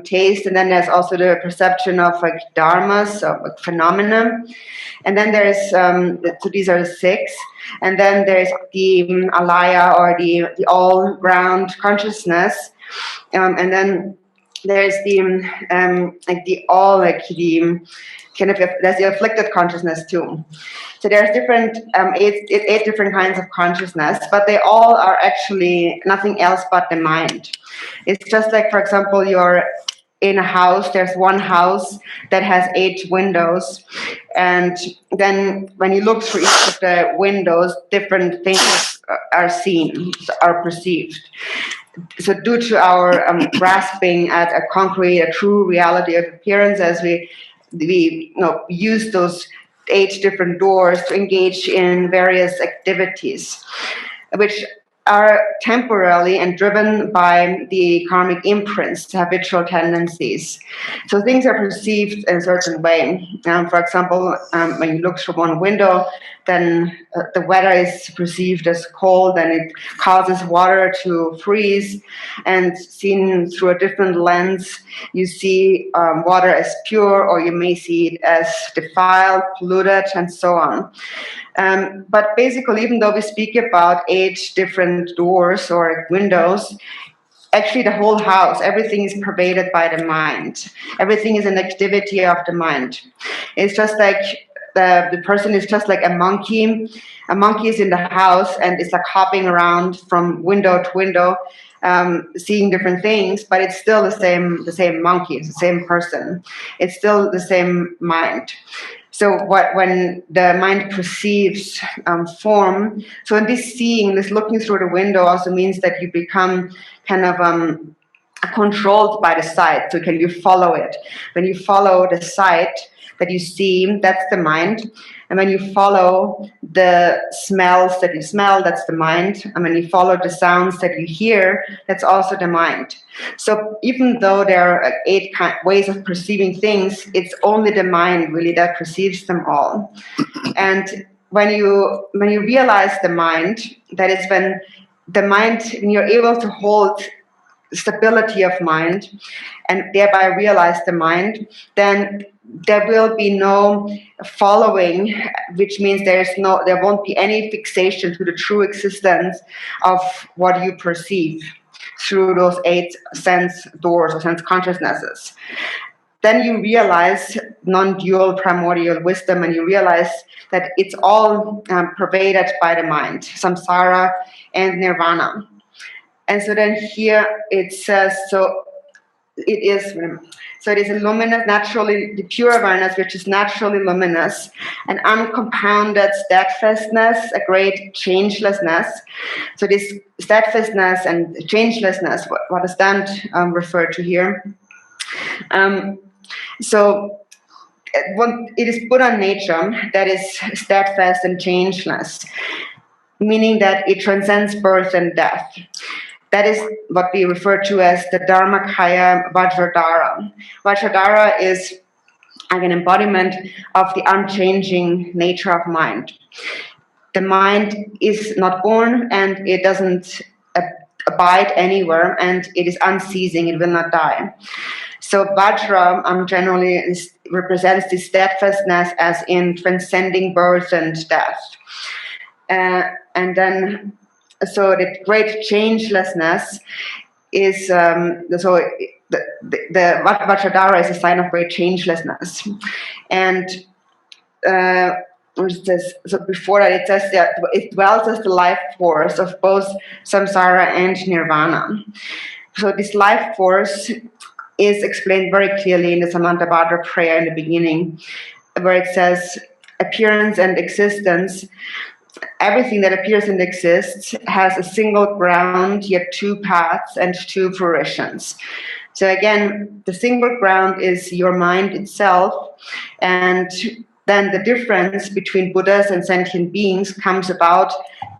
taste, and then there's also the perception of like dharmas, so like phenomena. And then there's so these are the 6, and then there's the alaya, or the all-round consciousness, and then there's the there's the afflicted consciousness too. So there's different 8 different kinds of consciousness, but they all are actually nothing else but the mind. It's just like, for example, you're in a house. There's one house that has 8 windows, and then when you look through each of the windows, different things are seen, are perceived. So due to our grasping at a concrete, a true reality of appearances, we use those 8 different doors to engage in various activities, which are temporarily and driven by the karmic imprints, the habitual tendencies. So things are perceived in a certain way. For example, when you look through one window, then the weather is perceived as cold, and it causes water to freeze. And seen through a different lens, you see water as pure, or you may see it as defiled, polluted, and so on. But basically, even though we speak about 8 different doors or windows, actually the whole house, everything is pervaded by the mind. Everything is an activity of the mind. It's just like the person is just like a monkey. A monkey is in the house and it's like hopping around from window to window, seeing different things, but it's still the same monkey. It's the same person. It's still the same mind. So when the mind perceives form, so in this seeing, this looking through the window also means that you become kind of controlled by the sight. So can you follow it? When you follow the sight that you see, that's the mind. And when you follow the smells that you smell, that's the mind. And when you follow the sounds that you hear, that's also the mind. So even though there are 8 ways of perceiving things, it's only the mind really that perceives them all. And when you realize the mind, that is when you're able to hold stability of mind and thereby realize the mind, then there will be no following, which means there won't be any fixation to the true existence of what you perceive through those 8 sense doors or sense consciousnesses. Then you realize non-dual primordial wisdom, and you realize that it's all pervaded by the mind, samsara and nirvana. And so then here it says, it is a luminous, naturally, the pure awareness, which is naturally luminous, an uncompounded steadfastness, a great changelessness. So this steadfastness and changelessness, what does that refer to here? So it is Buddha nature that is steadfast and changeless, meaning that it transcends birth and death. That is what we refer to as the Dharmakaya Vajradhara. Vajradhara is like an embodiment of the unchanging nature of mind. the mind is not born and it doesn't abide anywhere, and it is unceasing, it will not die. So Vajra generally represents this steadfastness as in transcending birth and death. And then, so the great changelessness is, so the Vajradhara is a sign of great changelessness. And what is this? So before that, it says that it dwells as the life force of both samsara and nirvana. So this life force is explained very clearly in the Samantabhadra prayer in the beginning, where it says, appearance and existence, everything that appears and exists has a single ground, yet two paths and two fruitions. So again, the single ground is your mind itself, and then the difference between Buddhas and sentient beings comes about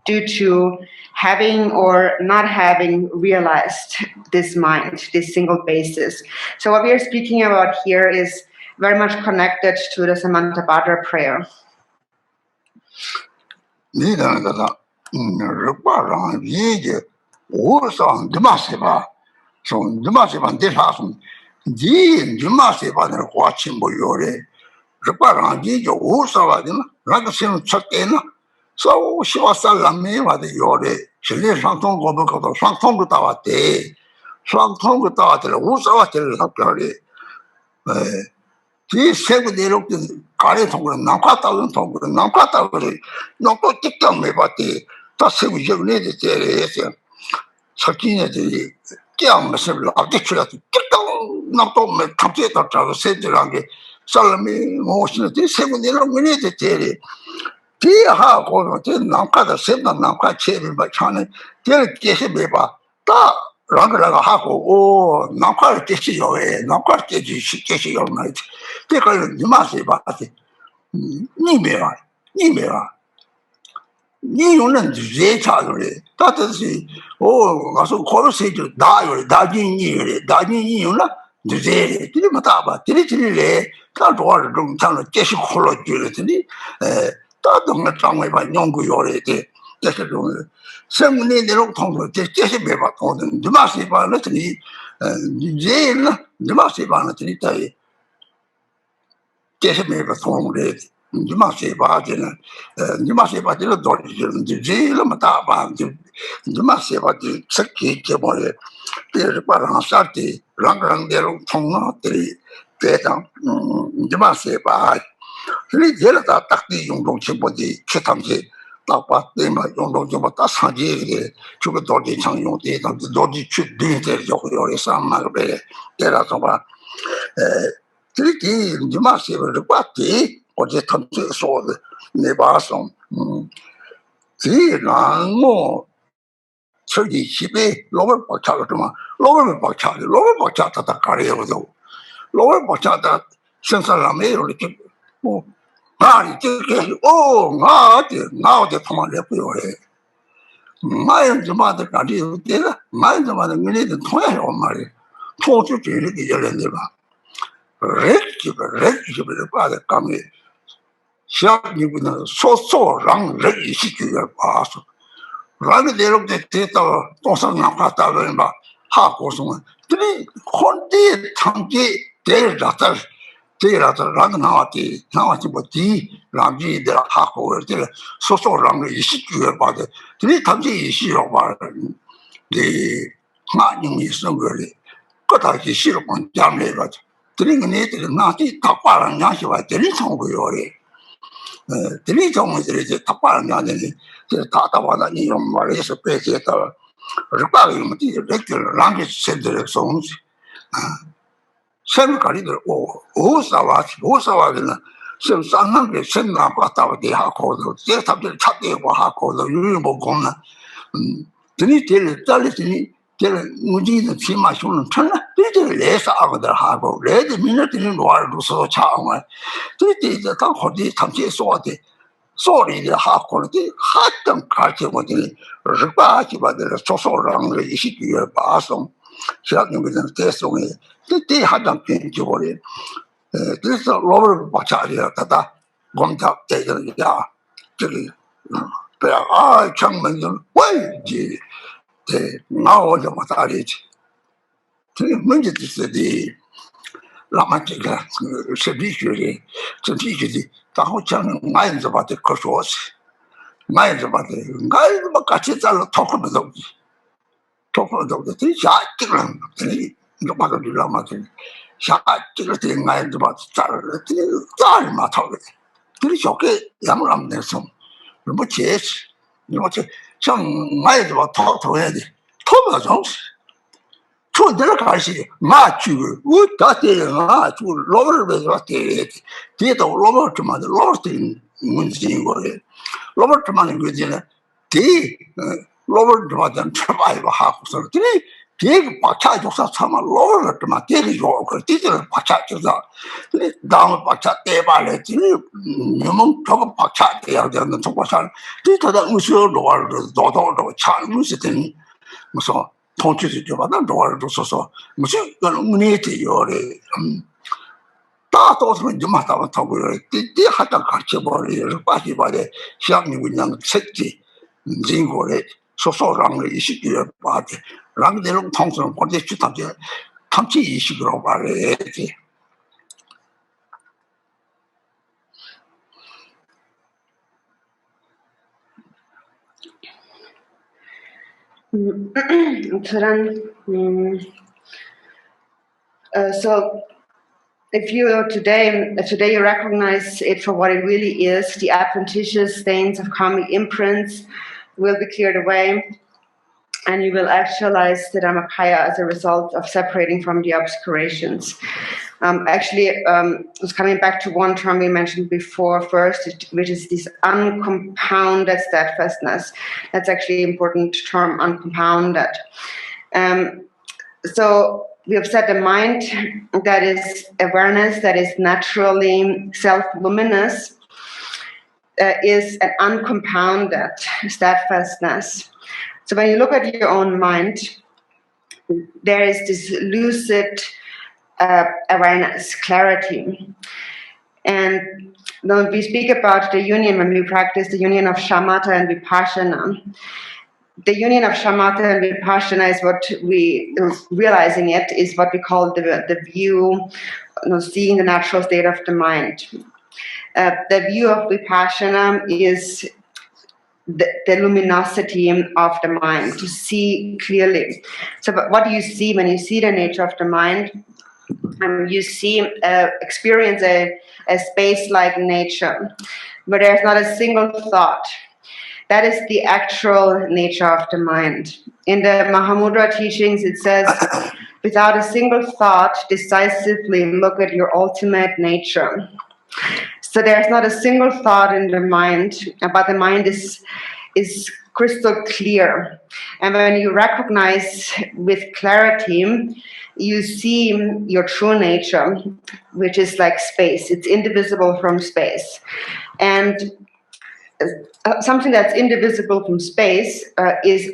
due to having or not having realized this mind, this single basis. So what we are speaking about here is very much connected to the Samantabhadra prayer. So she was a me what yore. She lives on Tongo because of Shantongo Tawate. Shantongo Tawate, who's out there? He said they looked in Karitongo, Nakata, Nakata, no go tick on me, but that's what you needed there. Sakina, the Kiam, Dictionary, get down, not on me, computer, said the Rangi, Salami, motion, this 7 minutes there. Tiha go to Namka, same Namka Chevy by China, Tier Kesiba, Ta Ranga Hako, oh, Namka Kesi away, Namka Kesi all night. Take a Nimasi Bati, Nimera, Niunan Zeta, that is the, oh, so Corsi to die, Dajin, the Zay, Tilimataba, Tilly, can't order to tell a Jessica College, that don't tell me about Yongu Yorete. Just a little. Some need the old tongue with Jessica about them. The massive vanity, Jane, the massive vanity, Jessica about home rate. The massive vagina, the massive vagina, the jail, Mataba, the massive vagina, Saki, the Paransati, Rang, their own tongue, the massive vagina. Really, that tactic you don't see what the Chitamse, Papa, they might don't know what that's Haji, to the Dodgy Chang, the Dodgy should be there, your son, Marbe, there are some. Tricky, you must have the party, or the country saw the Nebason. See, no, 30 lower Pachatama, lower Pachat, lower Pachata, the Carreo, lower Pachata, Sensalame, or oh, now the command up your head. My mother got you there, my mother minute 20 or Mary. 20 to the Yelena. Rich, the father coming. Shot me with a so wrong, ready, your pass. Rather they looked at theatre, Tosan Nakata, remember, half or someone. 3 Conti, Tangi, there, that. Ragnati, Nawati, Ramji, the Hako, so wrong issue about it. 3 times the issue about the Maning is so really. Got out the syrup on Jamley, but 3 minutes, Nati, Tapara, and Yashua, the little Guyori. The little one is the Tapara, the Tatawana, Malaysia, Predator, Repairing the regular language center songs. Sem Karido, Usawa, some Sanhang, Sem Napata, the Hako, just have the Chati or Hako, the Yumogona. Tell Muji, the Chimashun, little less out of the Hako, let the minute in war do so charm. Three the top of the Tamsi Swati. Sorry, the half quality, hot them culture with the Ripaki, but the social wrong, the issue of Basom. Shouting with them test on it. They had them change over it. This is a lower Bacharia, Tata, Gomta, Taylor, 아, 장면은 왜지? 나오자 마다리지. 문제 있어디. 라마티가 세비주리, 세비주리. 다호창 마인드 바데 거소스. 마인드 바데 가이드 막 같이 잘라 토크도 토크도 진짜 찍는. 이거 봐도 라마티. 샤 찍을 마인드 바데 잘라. 잘 맞아요. 그리 좋게 양을 안 내서 뭐 제스 뭐 좀 많이 좀 토해야 돼. 토가 좀 초대를 가시 맞추고 우다대가 주 로버를 배웠대. 뒤에도 로버트만 로버트 문제인 거예요. 로버트만 그지네. 뒤 로버트만 트라이브 하고서 뒤에 박차줘서 참아 로버트만 뒤에 줘. 그 뒤를 박차줘서 다음 박차 떼발에 뒤에 너무 저거 박차돼야 되는 정보상 뒤에다 무슨 로버를 너도 차 무슨 무슨 통치지 좀 하나 로버를 써서 무슨 문제지 요래 다 또는 좀 하다 보고 뒤에 하다 같이 버려 빠지 버려 시험이 그냥 책지 인고래 소소랑을 이식을 봐대 랑대로 통성 보디치타게 탐치 이식으로 말해야지. So if you today you recognize it for what it really is, the adventitious stains of karmic imprints will be cleared away, and you will actualize the nirmanakaya as a result of separating from the obscurations. I was coming back to one term we mentioned before first, which is this uncompounded steadfastness. That's actually an important term, uncompounded. So we have said the mind that is awareness, that is naturally self-luminous, is an uncompounded steadfastness. So when you look at your own mind, there is this lucid awareness, clarity. And when we speak about the union, when we practice the union of shamatha and vipassana, the union of shamatha and vipassana is what we, realizing it, is what we call the view, seeing the natural state of the mind. The view of vipassana is the luminosity of the mind, to see clearly. So what do you see when you see the nature of the mind? You see, experience a space-like nature, where there's not a single thought. That is the actual nature of the mind. In the Mahamudra teachings, it says, without a single thought, decisively look at your ultimate nature. So there's not a single thought in the mind, but the mind is crystal clear. And when you recognize with clarity, you see your true nature, which is like space. It's indivisible from space. And something that's indivisible from space is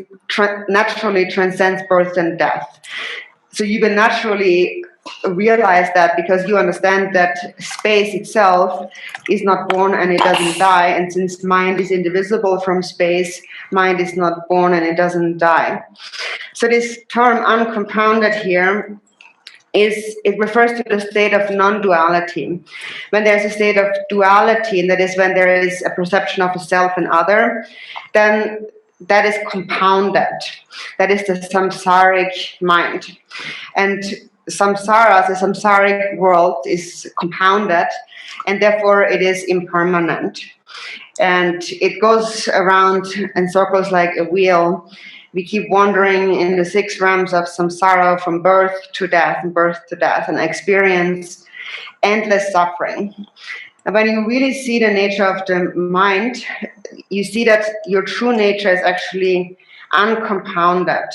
naturally transcends birth and death. So you can naturally realize that because you understand that space itself is not born and it doesn't die, and since mind is indivisible from space, mind is not born and it doesn't die. So this term uncompounded here it refers to the state of non-duality. When there's a state of duality, and that is when there is a perception of a self and other, then that is compounded. That is the samsaric mind. And samsara, the samsaric world, is compounded, and therefore it is impermanent. And it goes around in circles like a wheel. We keep wandering in the 6 realms of samsara from birth to death and experience endless suffering. And when you really see the nature of the mind, you see that your true nature is actually uncompounded.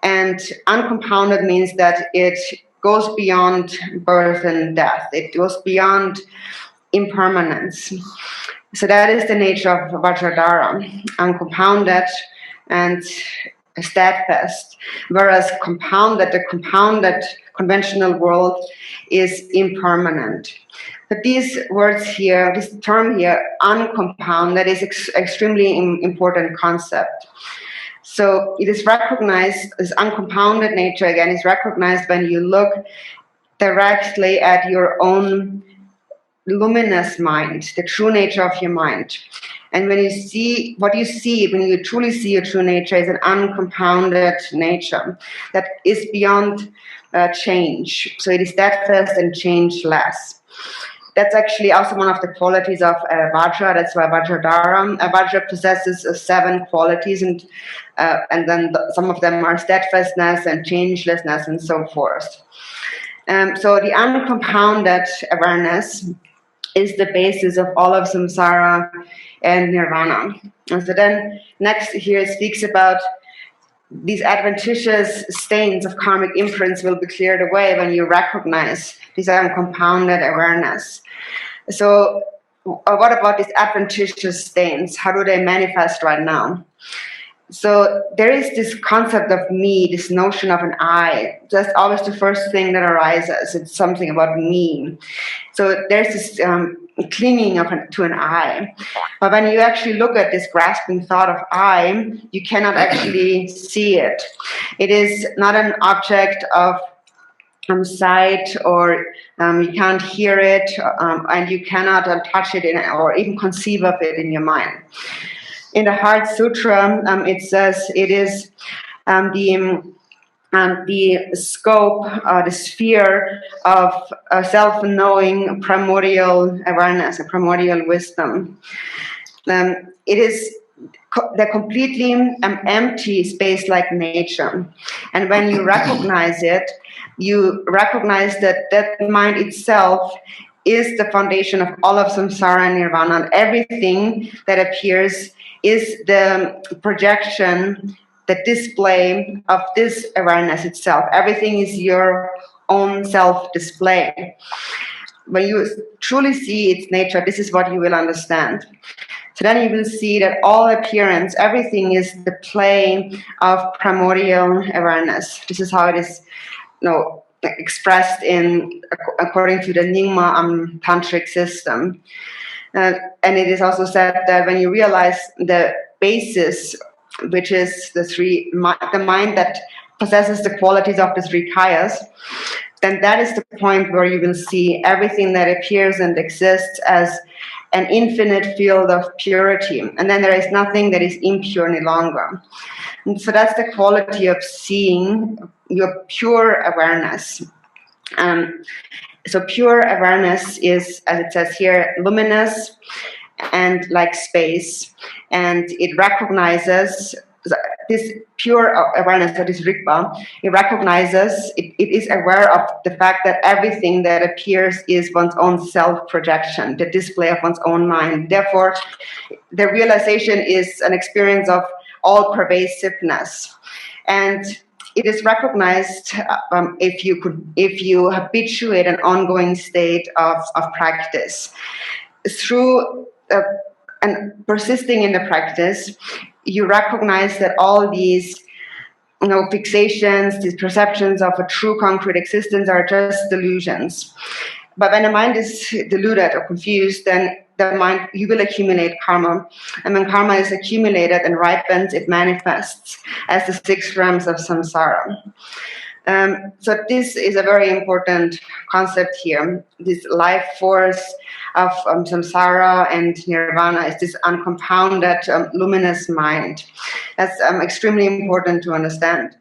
And uncompounded means that it goes beyond birth and death. It goes beyond impermanence. So that is the nature of Vajradhara, uncompounded and steadfast. Whereas the compounded conventional world is impermanent. But these words here, this term here, uncompounded, is extremely important concept. So it is recognized, this uncompounded nature again is recognized when you look directly at your own luminous mind, the true nature of your mind. And when you see, what you see, when you truly see your true nature, is an uncompounded nature that is beyond change. So it is steadfast and changeless. That's actually also one of the qualities of Vajra. That's why Vajradhara. Vajra possesses 7 qualities, and then some of them are steadfastness and changelessness and so forth. So the uncompounded awareness is the basis of all of samsara and nirvana. And so then next here it speaks about these adventitious stains of karmic imprints will be cleared away when you recognize this uncompounded awareness. So what about these adventitious stains? How do they manifest right now? So there is this concept of me, this notion of an I. That's always the first thing that arises. It's something about me. So there's this clinging to an I. But when you actually look at this grasping thought of I, you cannot actually see it. It is not an object of sight, or you can't hear it, and you cannot touch it or even conceive of it in your mind. In the Heart Sutra, it says it is the scope, the sphere of self-knowing primordial awareness, a primordial wisdom. It is the completely empty space like nature. And when you recognize it, you recognize that that mind itself is the foundation of all of samsara and nirvana. And everything that appears is the projection, the display of this awareness itself. Everything is your own self-display. When you truly see its nature, this is what you will understand. So then you will see that all appearance, everything is the play of primordial awareness. This is how it is, expressed according to the Nyingma tantric system. And it is also said that when you realize the basis, which is the mind that possesses the qualities of the 3 kayas, then that is the point where you will see everything that appears and exists as an infinite field of purity. And then there is nothing that is impure any longer. And so that's the quality of seeing your pure awareness. So pure awareness is, as it says here, luminous and like space. And it recognizes this pure awareness, that is Rigpa. It recognizes, it is aware of the fact that everything that appears is one's own self-projection, the display of one's own mind. Therefore, the realization is an experience of all pervasiveness. And it is recognized if you habituate an ongoing state of practice. Through and persisting in the practice, you recognize that all these fixations, these perceptions of a true concrete existence are just delusions. But when the mind is deluded or confused, then you will accumulate karma. And when karma is accumulated and ripens, it manifests as the 6 realms of samsara. So this is a very important concept here. This life force of samsara and nirvana is this uncompounded, luminous mind. That's extremely important to understand.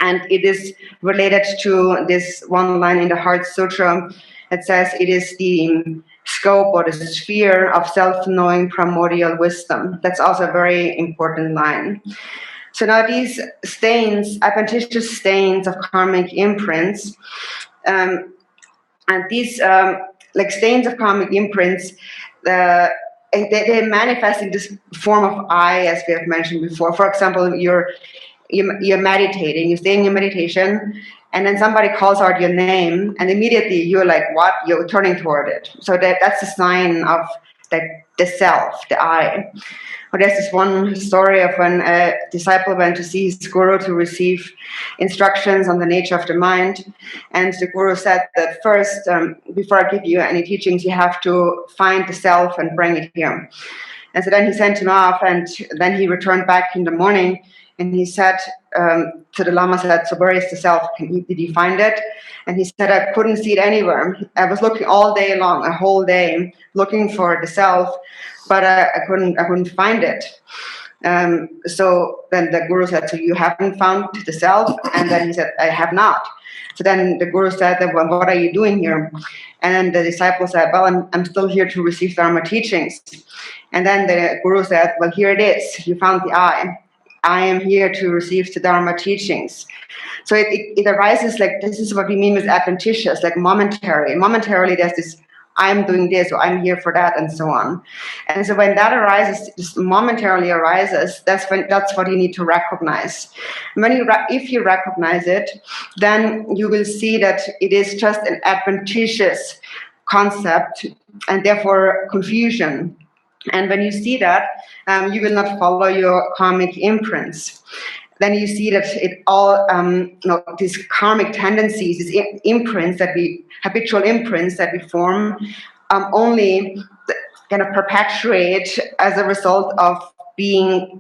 And it is related to this one line in the Heart Sutra. It says it is the scope or the sphere of self-knowing primordial wisdom. That's also a very important line. So now these stains, adventitious stains of karmic imprints, and these like stains of karmic imprints, they manifest in this form of I, as we have mentioned before. For example, you're meditating, you're staying in meditation, and then somebody calls out your name, and immediately you're like, what? You're turning toward it. So that's a sign of the self, the I. Well, there's this one story of when a disciple went to see his guru to receive instructions on the nature of the mind. And the guru said that first, before I give you any teachings, you have to find the self and bring it here. And so then he sent him off, and then he returned back in the morning, and he said to the Lama, said, so where is the self? Did you find it? And he said, I couldn't see it anywhere. I was looking all day long, a whole day, looking for the self, but I couldn't find it. So then the guru said, so you haven't found the self? And then he said, I have not. So then the guru said, well, what are you doing here? And then the disciple said, well, I'm still here to receive Dharma teachings. And then the guru said, well, here it is. You found the I. I am here to receive the Dharma teachings. So it arises like, this is what we mean with adventitious, like momentary. Momentarily there's this, I'm doing this, or I'm here for that, and so on. And so when that arises, just momentarily arises, that's what you need to recognize. If you recognize it, then you will see that it is just an adventitious concept, and therefore confusion. And when you see that, you will not follow your karmic imprints. Then you see that it all, these karmic tendencies, these imprints habitual imprints that we form, only kind of perpetuate as a result of being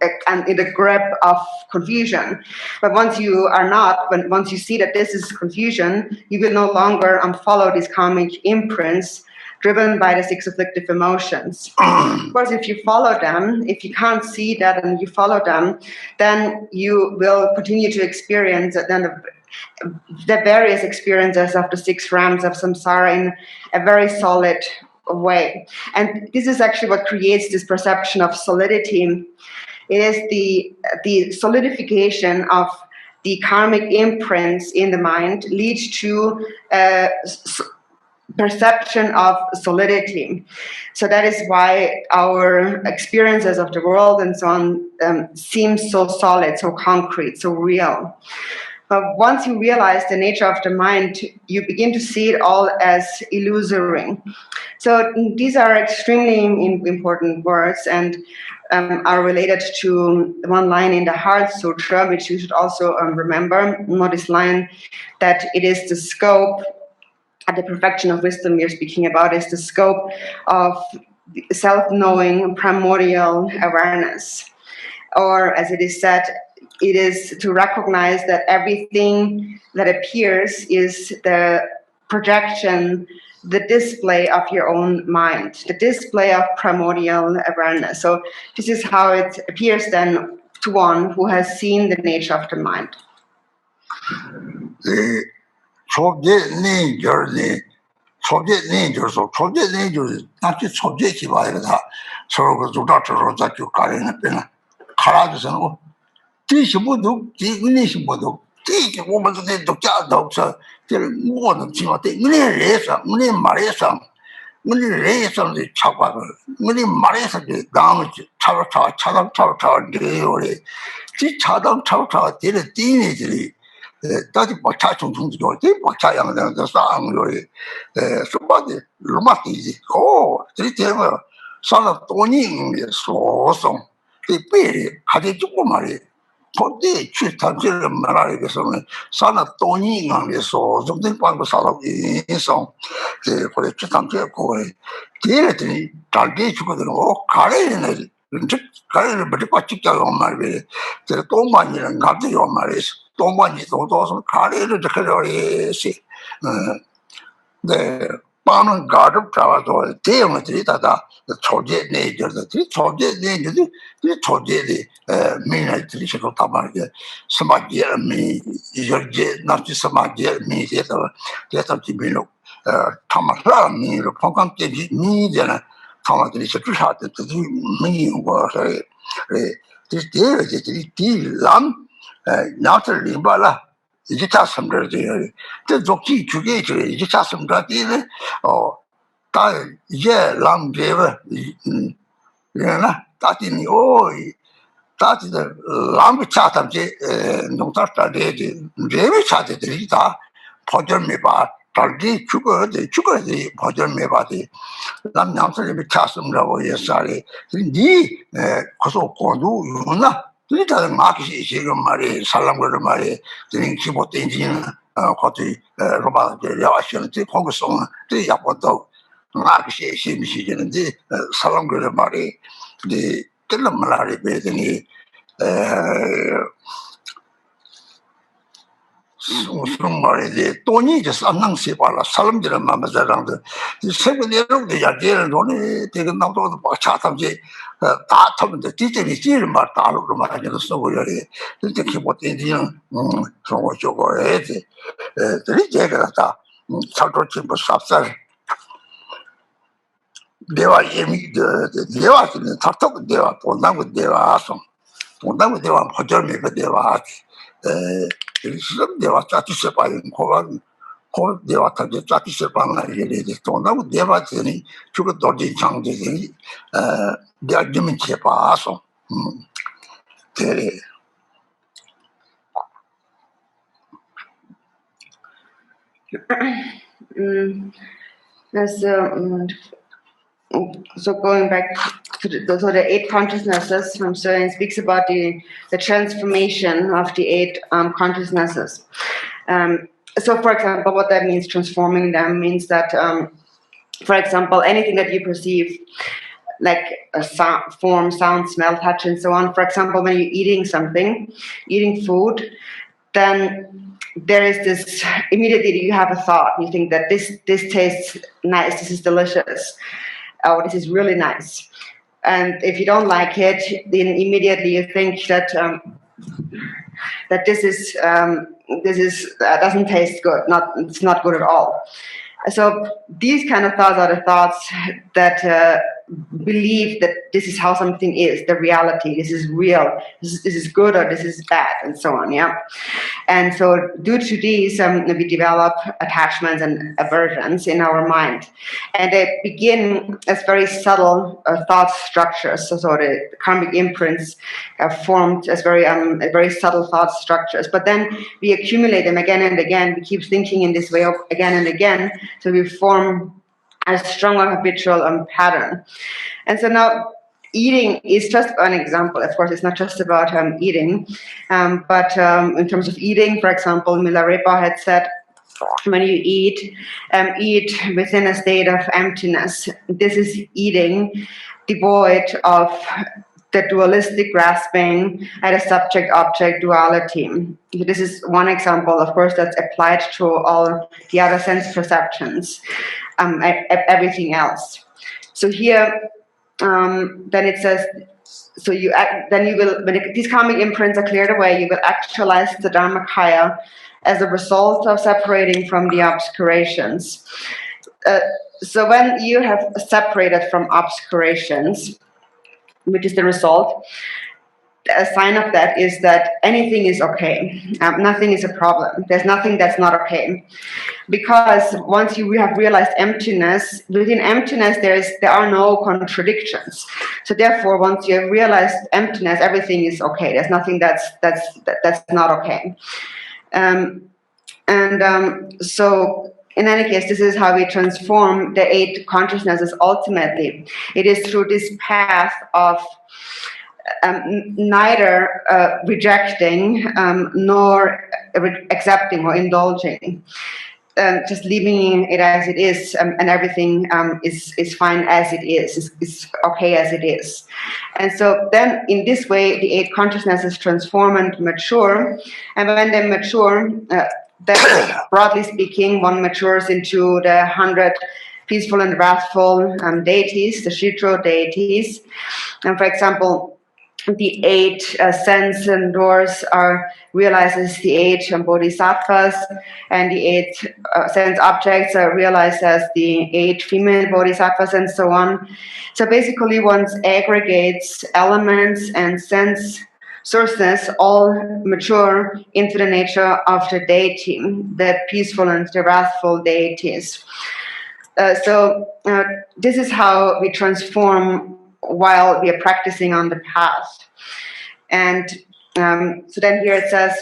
in the grip of confusion. But once you see that this is confusion, you will no longer follow these karmic imprints driven by the 6 afflictive emotions. Of course, if you follow them, if you can't see that and you follow them, then you will continue to experience the various experiences of the 6 realms of samsara in a very solid way. And this is actually what creates this perception of solidity. It is the solidification of the karmic imprints in the mind leads to perception of solidity. So that is why our experiences of the world and so on seem so solid, so concrete, so real. But once you realize the nature of the mind, you begin to see it all as illusory. So these are extremely important words, and are related to one line in the Heart Sutra, which you should also remember. This line, that it is the scope, at the perfection of wisdom we're speaking about, is the scope of self-knowing primordial awareness. Or as it is said, it is to recognize that everything that appears is the projection, the display of your own mind, the display of primordial awareness. So this is how it appears then to one who has seen the nature of the mind. 초제 내절이 초제 내절서 초제 내절이 나한테 초제지 봐야겠다. 서로 그 조다처럼 자꾸 가려는 때는 가라져서는 뒤집어도 뒤니심어도 뒤게 오면서 독자도 없어. 저 뭐는 지금 어때? 은혜래서 은혜 말해서 은혜래서 차과를 은혜 말해서 나무 차당 내요래. 이 차당 되는 띠네들이 다시 박차총 중지로 박차양은 싸움으로 수박이 로마티지 저리 되면 산업 돈이 소송 이 빼리 가지 죽고 말이 본디 출탄지를 말하기에서는 산업 돈이 강해서 좀된 방법 사람이 있어 그래 출탄지고 뒤에들이 달게 죽거든 가래는 가래를 머리 빠지자고 말이 저 돈만이는 가지고 말이지 돈만이 돈도서 가래를 저래시 네 빠는 가르 잡아도 대형들이 다다 초제 내절들이 초제 내절이 초제들이 민들이 저거 다 말이야 스마지에 미 이제 나치 스마지에 미에서 대서 지민로 타마라미로 평강께 미잖아 타마들이 저주하듯이 미고서 에 뒤람 나를 리발라 이제 자সম들이 저 조기 주게 이제 자সম들이 다 이제 람제가 이래나 따지니 따지들 람이 차답지 농사다들이 레미 차들이 다 포절미 봐 달기 죽어야지 보존 매바디 남양선이 차슴라고 예사리 니 고소 고도 유나 그러니까 마키시 지금 말이 살람거를 말이 지금 기본 엔진 거기 로바데 야시는지 거기서 그 약보다 마키시 심시지는지 살람거를 말이 이 끌는 말이 배더니 무슨 말이지 돈이 이제 쌍낭시 발라 사람들은 마음에서랑도 세븐에로도 야제를 돈이 되게 나도 막 차탐지 다 타면 돼 뒤집이 찌를 말 따로 말하는 소리를 진짜 기본적인 그런 거 저거 해야지 들이 제가 다 살도치 뭐 삽살 내가 이미 내가 탁탁 내가 본다고 내가 본다고 내가 보절매 그 내가 지금 내가 짜티세 봐요. 고 내가 타지 짜티세 봐나 이게 돈하고 내가 되니 주고 도지 장제니 내가 좀 해봐서 그래. So going back to the 8 consciousnesses, so it speaks about the transformation of the 8 consciousnesses. So for example, what that means, transforming them, means that, for example, anything that you perceive, like a form, sound, smell, touch, and so on. For example, when you're eating something, eating food, then there is this, immediately you have a thought, you think that this tastes nice, this is delicious. Oh, this is really nice. And if you don't like it, then immediately you think that that this is doesn't taste good. It's not good at all. So these kind of thoughts are the thoughts that believe that this is how something is, the reality. This is real. This is good or this is bad, and so on. Yeah. And so due to these, we develop attachments and aversions in our mind, and they begin as very subtle thought structures. So the karmic imprints are formed as very subtle thought structures. But then we accumulate them again and again. We keep thinking in this way again and again. So we form a stronger habitual pattern. And so now eating is just an example. Of course, it's not just about eating, but in terms of eating, for example, Milarepa had said, when you eat within a state of emptiness. This is eating devoid of the dualistic grasping at a subject-object duality. This is one example, of course, that's applied to all the other sense perceptions, everything else. So here, then it says, so then you will, when these karmic imprints are cleared away, you will actualize the Dharmakaya as a result of separating from the obscurations. So when you have separated from obscurations, which is the result, a sign of that is that anything is okay. Nothing is a problem. There's nothing that's not okay. Because once you have realized emptiness, within emptiness there are no contradictions. So therefore, once you have realized emptiness, everything is okay. There's nothing that's not okay. So in any case, this is how we transform the 8 consciousnesses ultimately. It is through this path of neither rejecting nor accepting or indulging, just leaving it as it is, and everything is fine as it is okay as it is. And so then in this way, the 8 consciousnesses transform and mature, and when they mature, then broadly speaking, one matures into the 100 peaceful and wrathful deities, the Shitro deities. And for example, the 8 sense and doors are realized as the 8 bodhisattvas, and the 8 sense objects are realized as the 8 female bodhisattvas, and so on. So basically, one aggregates elements and sense sources all mature into the nature of the deity, the peaceful and the wrathful deities. So this is how we transform while we are practicing on the path. And so then here it says,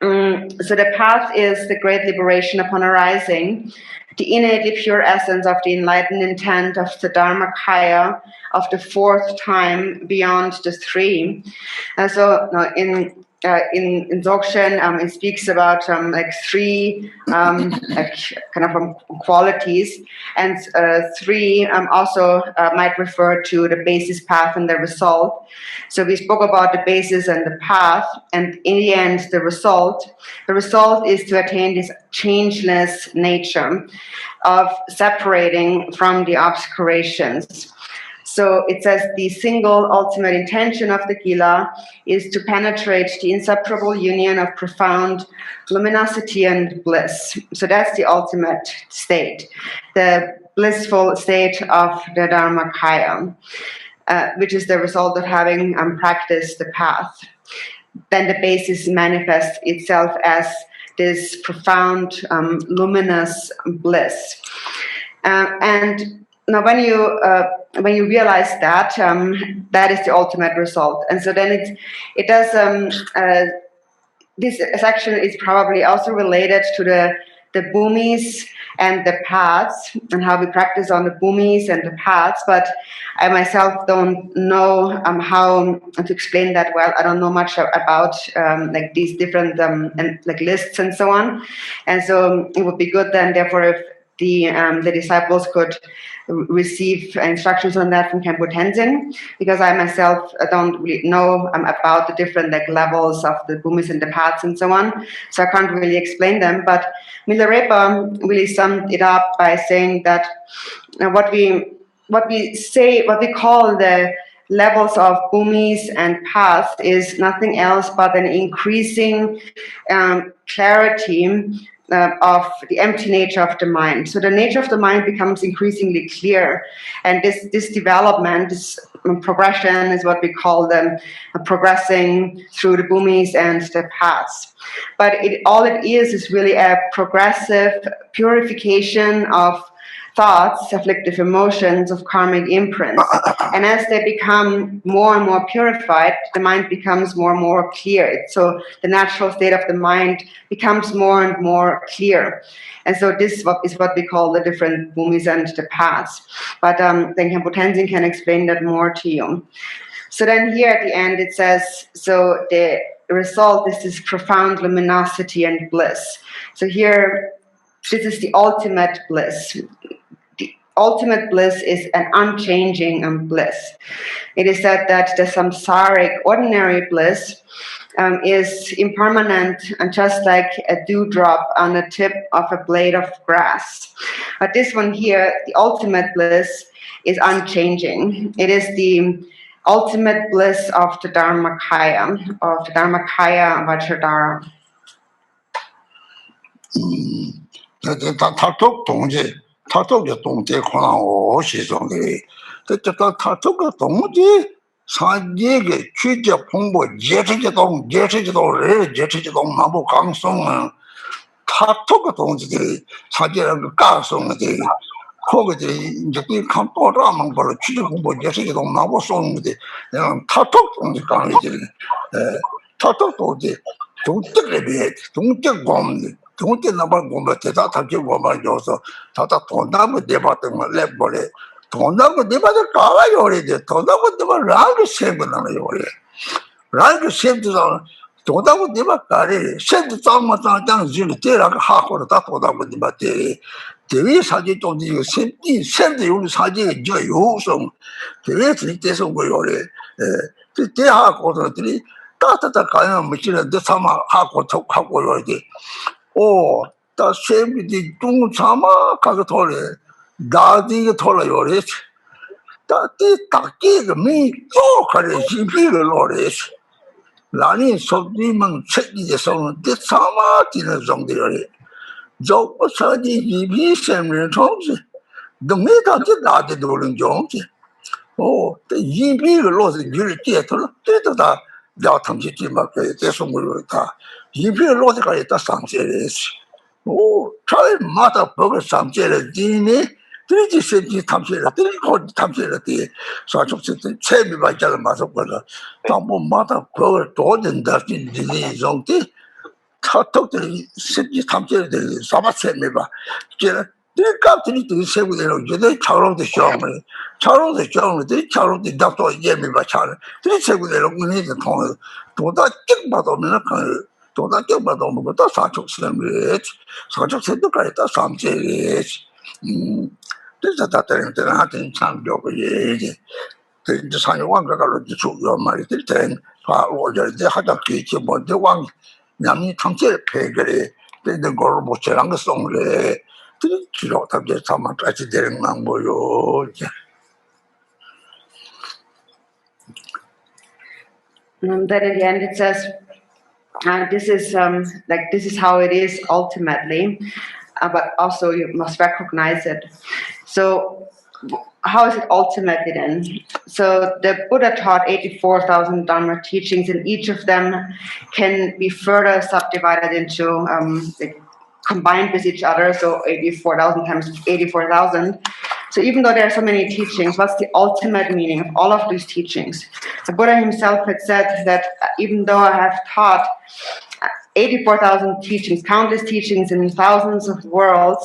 So the path is the great liberation upon arising, the innately pure essence of the enlightened intent of the Dharmakaya of the fourth time beyond the three. So in Dzogchen, it speaks about like three like kind of qualities, and three also might refer to the basis, path, and the result. So we spoke about the basis and the path, and in the end, the result. The result is to attain this changeless nature of separating from the obscurations. So it says the single ultimate intention of the Gila is to penetrate the inseparable union of profound luminosity and bliss. So that's the ultimate state, the blissful state of the Dharmakaya, which is the result of having practiced the path. Then the basis manifests itself as this profound, luminous bliss. And now, when you realize that, that is the ultimate result, and so then it does. This section is probably also related to the bhumis and the paths, and how we practice on the bhumis and the paths. But I myself don't know how to explain that well. I don't know much about like these different and like lists and so on. And so it would be good then, therefore, if the disciples could receive instructions on that from Khenpo Tenzin, because I myself don't really know about the different like levels of the bhumis and the paths and so on, so I can't really explain them. But Milarepa really summed it up by saying that what we call the levels of bhumis and paths is nothing else but an increasing clarity of the empty nature of the mind. So the nature of the mind becomes increasingly clear, and this development, this progression, is what we call them progressing through the bhumis and the paths. But all it is really a progressive purification of thoughts, afflictive emotions, of karmic imprints. And as they become more and more purified, the mind becomes more and more clear. So the natural state of the mind becomes more and more clear. And so this is what we call the different bhumis and the paths. But then Khenpo Tenzin can explain that more to you. So then here at the end it says, so the result is this profound luminosity and bliss. So here, this is the ultimate bliss. Ultimate bliss is an unchanging bliss. It is said that the samsaric ordinary bliss is impermanent and just like a dewdrop on the tip of a blade of grass. But this one here, the ultimate bliss, is unchanging. It is the ultimate bliss of the Dharmakaya, Vajradhara. 타톡의 동대 권한 오시종들이 그때가 타톡의 동지 사계의 취재 홍보 예체제동 나무 강성은 타톡의 동지들이 사계를 가성들이 거기들이 이제 이 칸토라만 벌어 취재 홍보 예체제동 나무 송들이 타톡 동지 강의들이 타톡 동지 동tek에 비해 동tek 범 동태 나발 공부 대다 답지 공부를 줘서 다다 돈나무 내봤던 거 랩벌에 돈나무 내봤을 까가 요리데 돈나무 내발 라그 셈은 요리 라그 셈도 돈나무 내발 까리 셈도 짱마짱 지는 때라가 하고로 다 돈나무 내봤대 대위 사지 돈이 셈도 요리 사지 저 요성 대위 들이대서 거 요리 그때 하고들이 따뜻한 가면 무치는데 삼아 하고 톡하고 요리 다 셈이 뚱 참아 가서 돌래 나디가 돌아 요래 다티 딱기가 미조 가래 심피를 노래 라니 속디만 책이에서는 때 참아 지는 정도래 저 사지 이비 셈을 통지 너네가 나한테 노는 정지 때 이비를 놓아서 일을 깨더라 때다 야 당시지 막그 대송을 다 이비를 놓아서 가다 상세레스 잘 마다 버거 상세레 디니 드리지 세지 탐세라 드리 거 탐세라 디 사족스든 체비 발자를 맞았거든 당부 마다 버거 도된다 진지 정티 턱들이 습지 탐지들이 사바세미바 제가 내가들이 또 세우대로 이제 차로도 쇼를 차로도 답도 예미바 차를 그 세우대로 문제도 통해 도다 격받으면 그 도다 격받으면 그것도 사족세도까지 다 삼세리 그래서 다들 한테 참 좋고요 이제 이제 상용왕가로 주요 말이 될 때는 어제 하다 기치 먼저 왕 남이 탐제 폐결에 되는 걸 못처럼 그 송래 그 주로 답제 사만까지 되는 망보요 이제 Then in the end it says, this is this is how it is ultimately, but also you must recognize it. So how is it ultimately then? So the Buddha taught 84,000 Dharma teachings, and each of them can be further subdivided into combined with each other. So 84,000 times 84,000. So even though there are so many teachings, what's the ultimate meaning of all of these teachings? The Buddha himself had said that even though I have taught 84,000 teachings, countless teachings in thousands of worlds,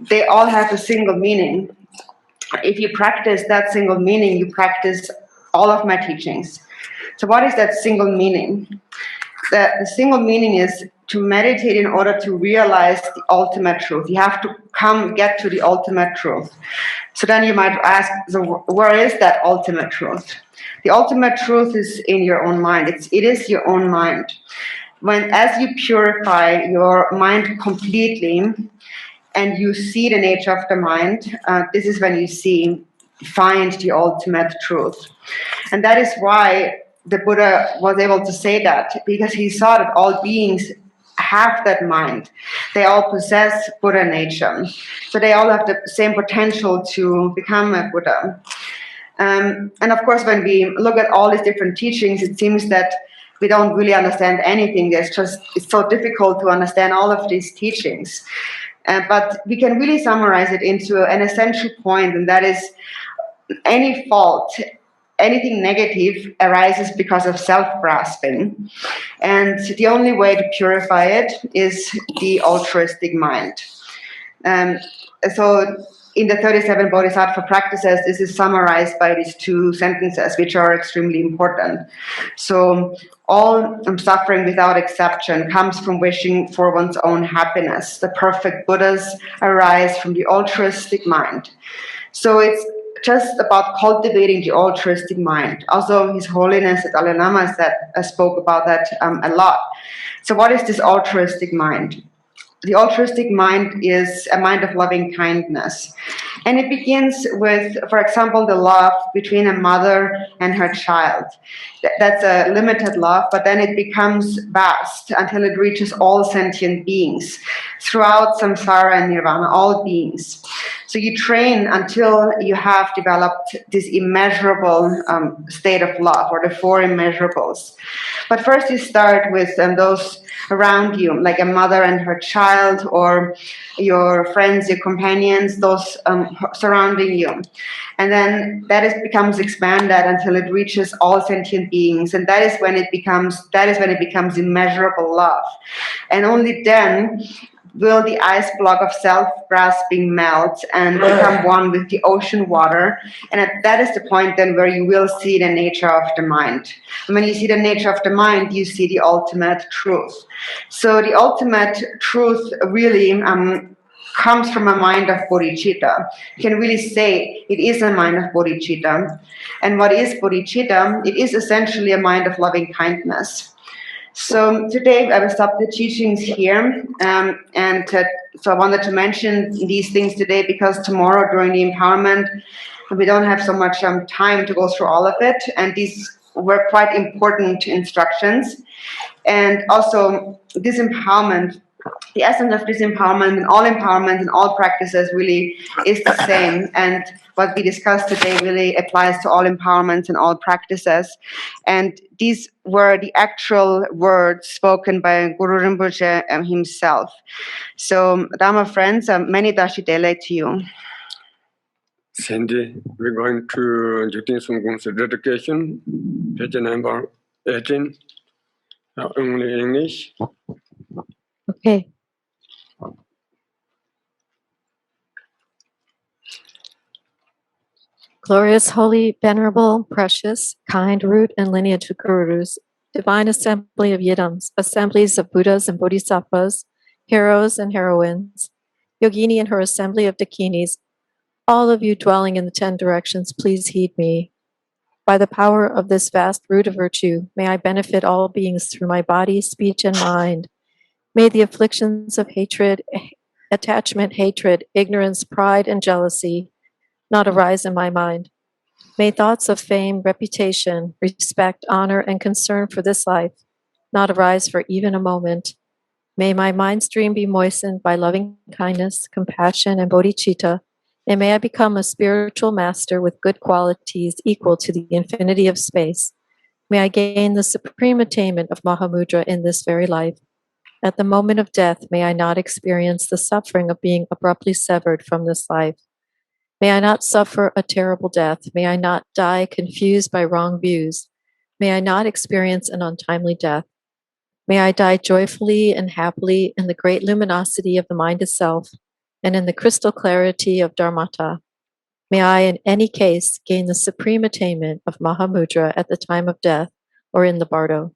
they all have a single meaning. If you practice that single meaning, you practice all of my teachings. So what is that single meaning? The single meaning is to meditate in order to realize the ultimate truth. You have to get to the ultimate truth. So then you might ask, so where is that ultimate truth? The ultimate truth is in your own mind. It is your own mind. As you purify your mind completely and you see the nature of the mind, this is when you find the ultimate truth. And that is why the Buddha was able to say that, because he saw that all beings have that mind. They all possess Buddha nature. So they all have the same potential to become a Buddha. And of course, when we look at all these different teachings, it seems that we don't really understand anything. It's so difficult to understand all of these teachings. But we can really summarize it into an essential point, and that is any fault, anything negative arises because of self-grasping. And the only way to purify it is the altruistic mind. So in the 37 Bodhisattva practices, this is summarized by these two sentences, which are extremely important. So all suffering without exception comes from wishing for one's own happiness. The perfect Buddhas arise from the altruistic mind. So it's just about cultivating the altruistic mind. Also, His Holiness the Dalai Lama spoke about that a lot. So what is this altruistic mind? The altruistic mind is a mind of loving kindness. And it begins with, for example, the love between a mother and her child. That's a limited love, but then it becomes vast until it reaches all sentient beings throughout samsara and nirvana, all beings. So you train until you have developed this immeasurable state of love, or the four immeasurables. But first you start with those around you, like a mother and her child, or your friends, your companions, those surrounding you. And then becomes expanded until it reaches all sentient beings, and that is when it becomes immeasurable love. And only then will the ice block of self-grasping melt and become one with the ocean water. And that is the point then where you will see the nature of the mind. And when you see the nature of the mind, you see the ultimate truth. So the ultimate truth really comes from a mind of bodhicitta. You can really say it is a mind of bodhicitta. And what is bodhicitta? It is essentially a mind of loving kindness. So today I will stop the teachings here, so I wanted to mention these things today because tomorrow during the empowerment we don't have so much time to go through all of it, and these were quite important instructions. And also this empowerment, the essence of this empowerment and all practices really is the same. And what we discussed today really applies to all empowerments and all practices. And these were the actual words spoken by Guru Rinpoche himself. So, Dharma friends, many dashi dele to you. Cindy, we're going to Jyoti Sungung's dedication, page number 18, only English. Okay. Glorious, holy, venerable, precious, kind root and lineage of gurus, divine assembly of yidams, assemblies of Buddhas and Bodhisattvas, heroes and heroines, Yogini and her assembly of dakinis, all of you dwelling in the 10 directions, please heed me. By the power of this vast root of virtue, may I benefit all beings through my body, speech, and mind. May the afflictions of hatred, attachment, hatred, ignorance, pride, and jealousy not arise in my mind. May thoughts of fame, reputation, respect, honor, and concern for this life not arise for even a moment. May my mind stream be moistened by loving kindness, compassion, and bodhicitta, and may I become a spiritual master with good qualities equal to the infinity of space. May I gain the supreme attainment of Mahamudra in this very life. At the moment of death, may I not experience the suffering of being abruptly severed from this life. May I not suffer a terrible death. May I not die confused by wrong views. May I not experience an untimely death. May I die joyfully and happily in the great luminosity of the mind itself and in the crystal clarity of Dharmata. May I, in any case, gain the supreme attainment of Mahamudra at the time of death or in the bardo.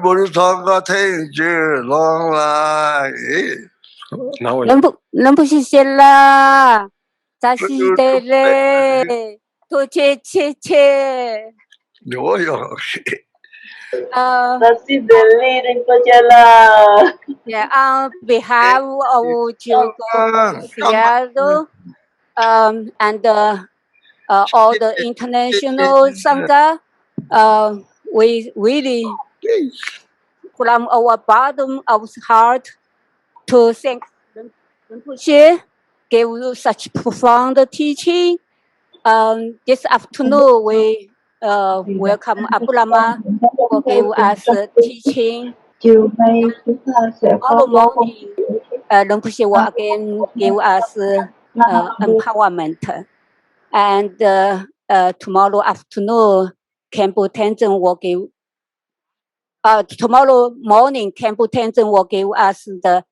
머리 상가 태인지 롱라 Now 럼푸시 셀라 자시대레 도체체체 뭐요? yeah, on behalf of Jugo Seattle, and all the international Sangha, we really, from our bottom of heart, to thank Rinpoche, gave you such profound teaching. This afternoon, we welcome Abu Lama for give us teaching. Tomorrow morning, Rinpoche will again give us empowerment. And tomorrow afternoon, Khenpo Tenzin will give. Tomorrow morning, Khenpo Tenzin will give us the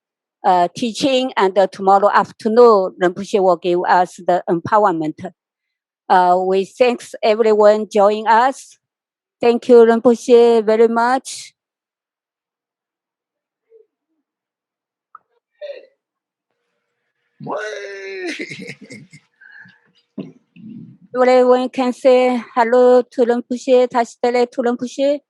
teaching, and tomorrow afternoon, Rinpoche will give us the empowerment. We thanks everyone joining us. Thank you, Rinpoche, very much. Everyone can say hello to Rinpoche, Tashitele to Rinpoche.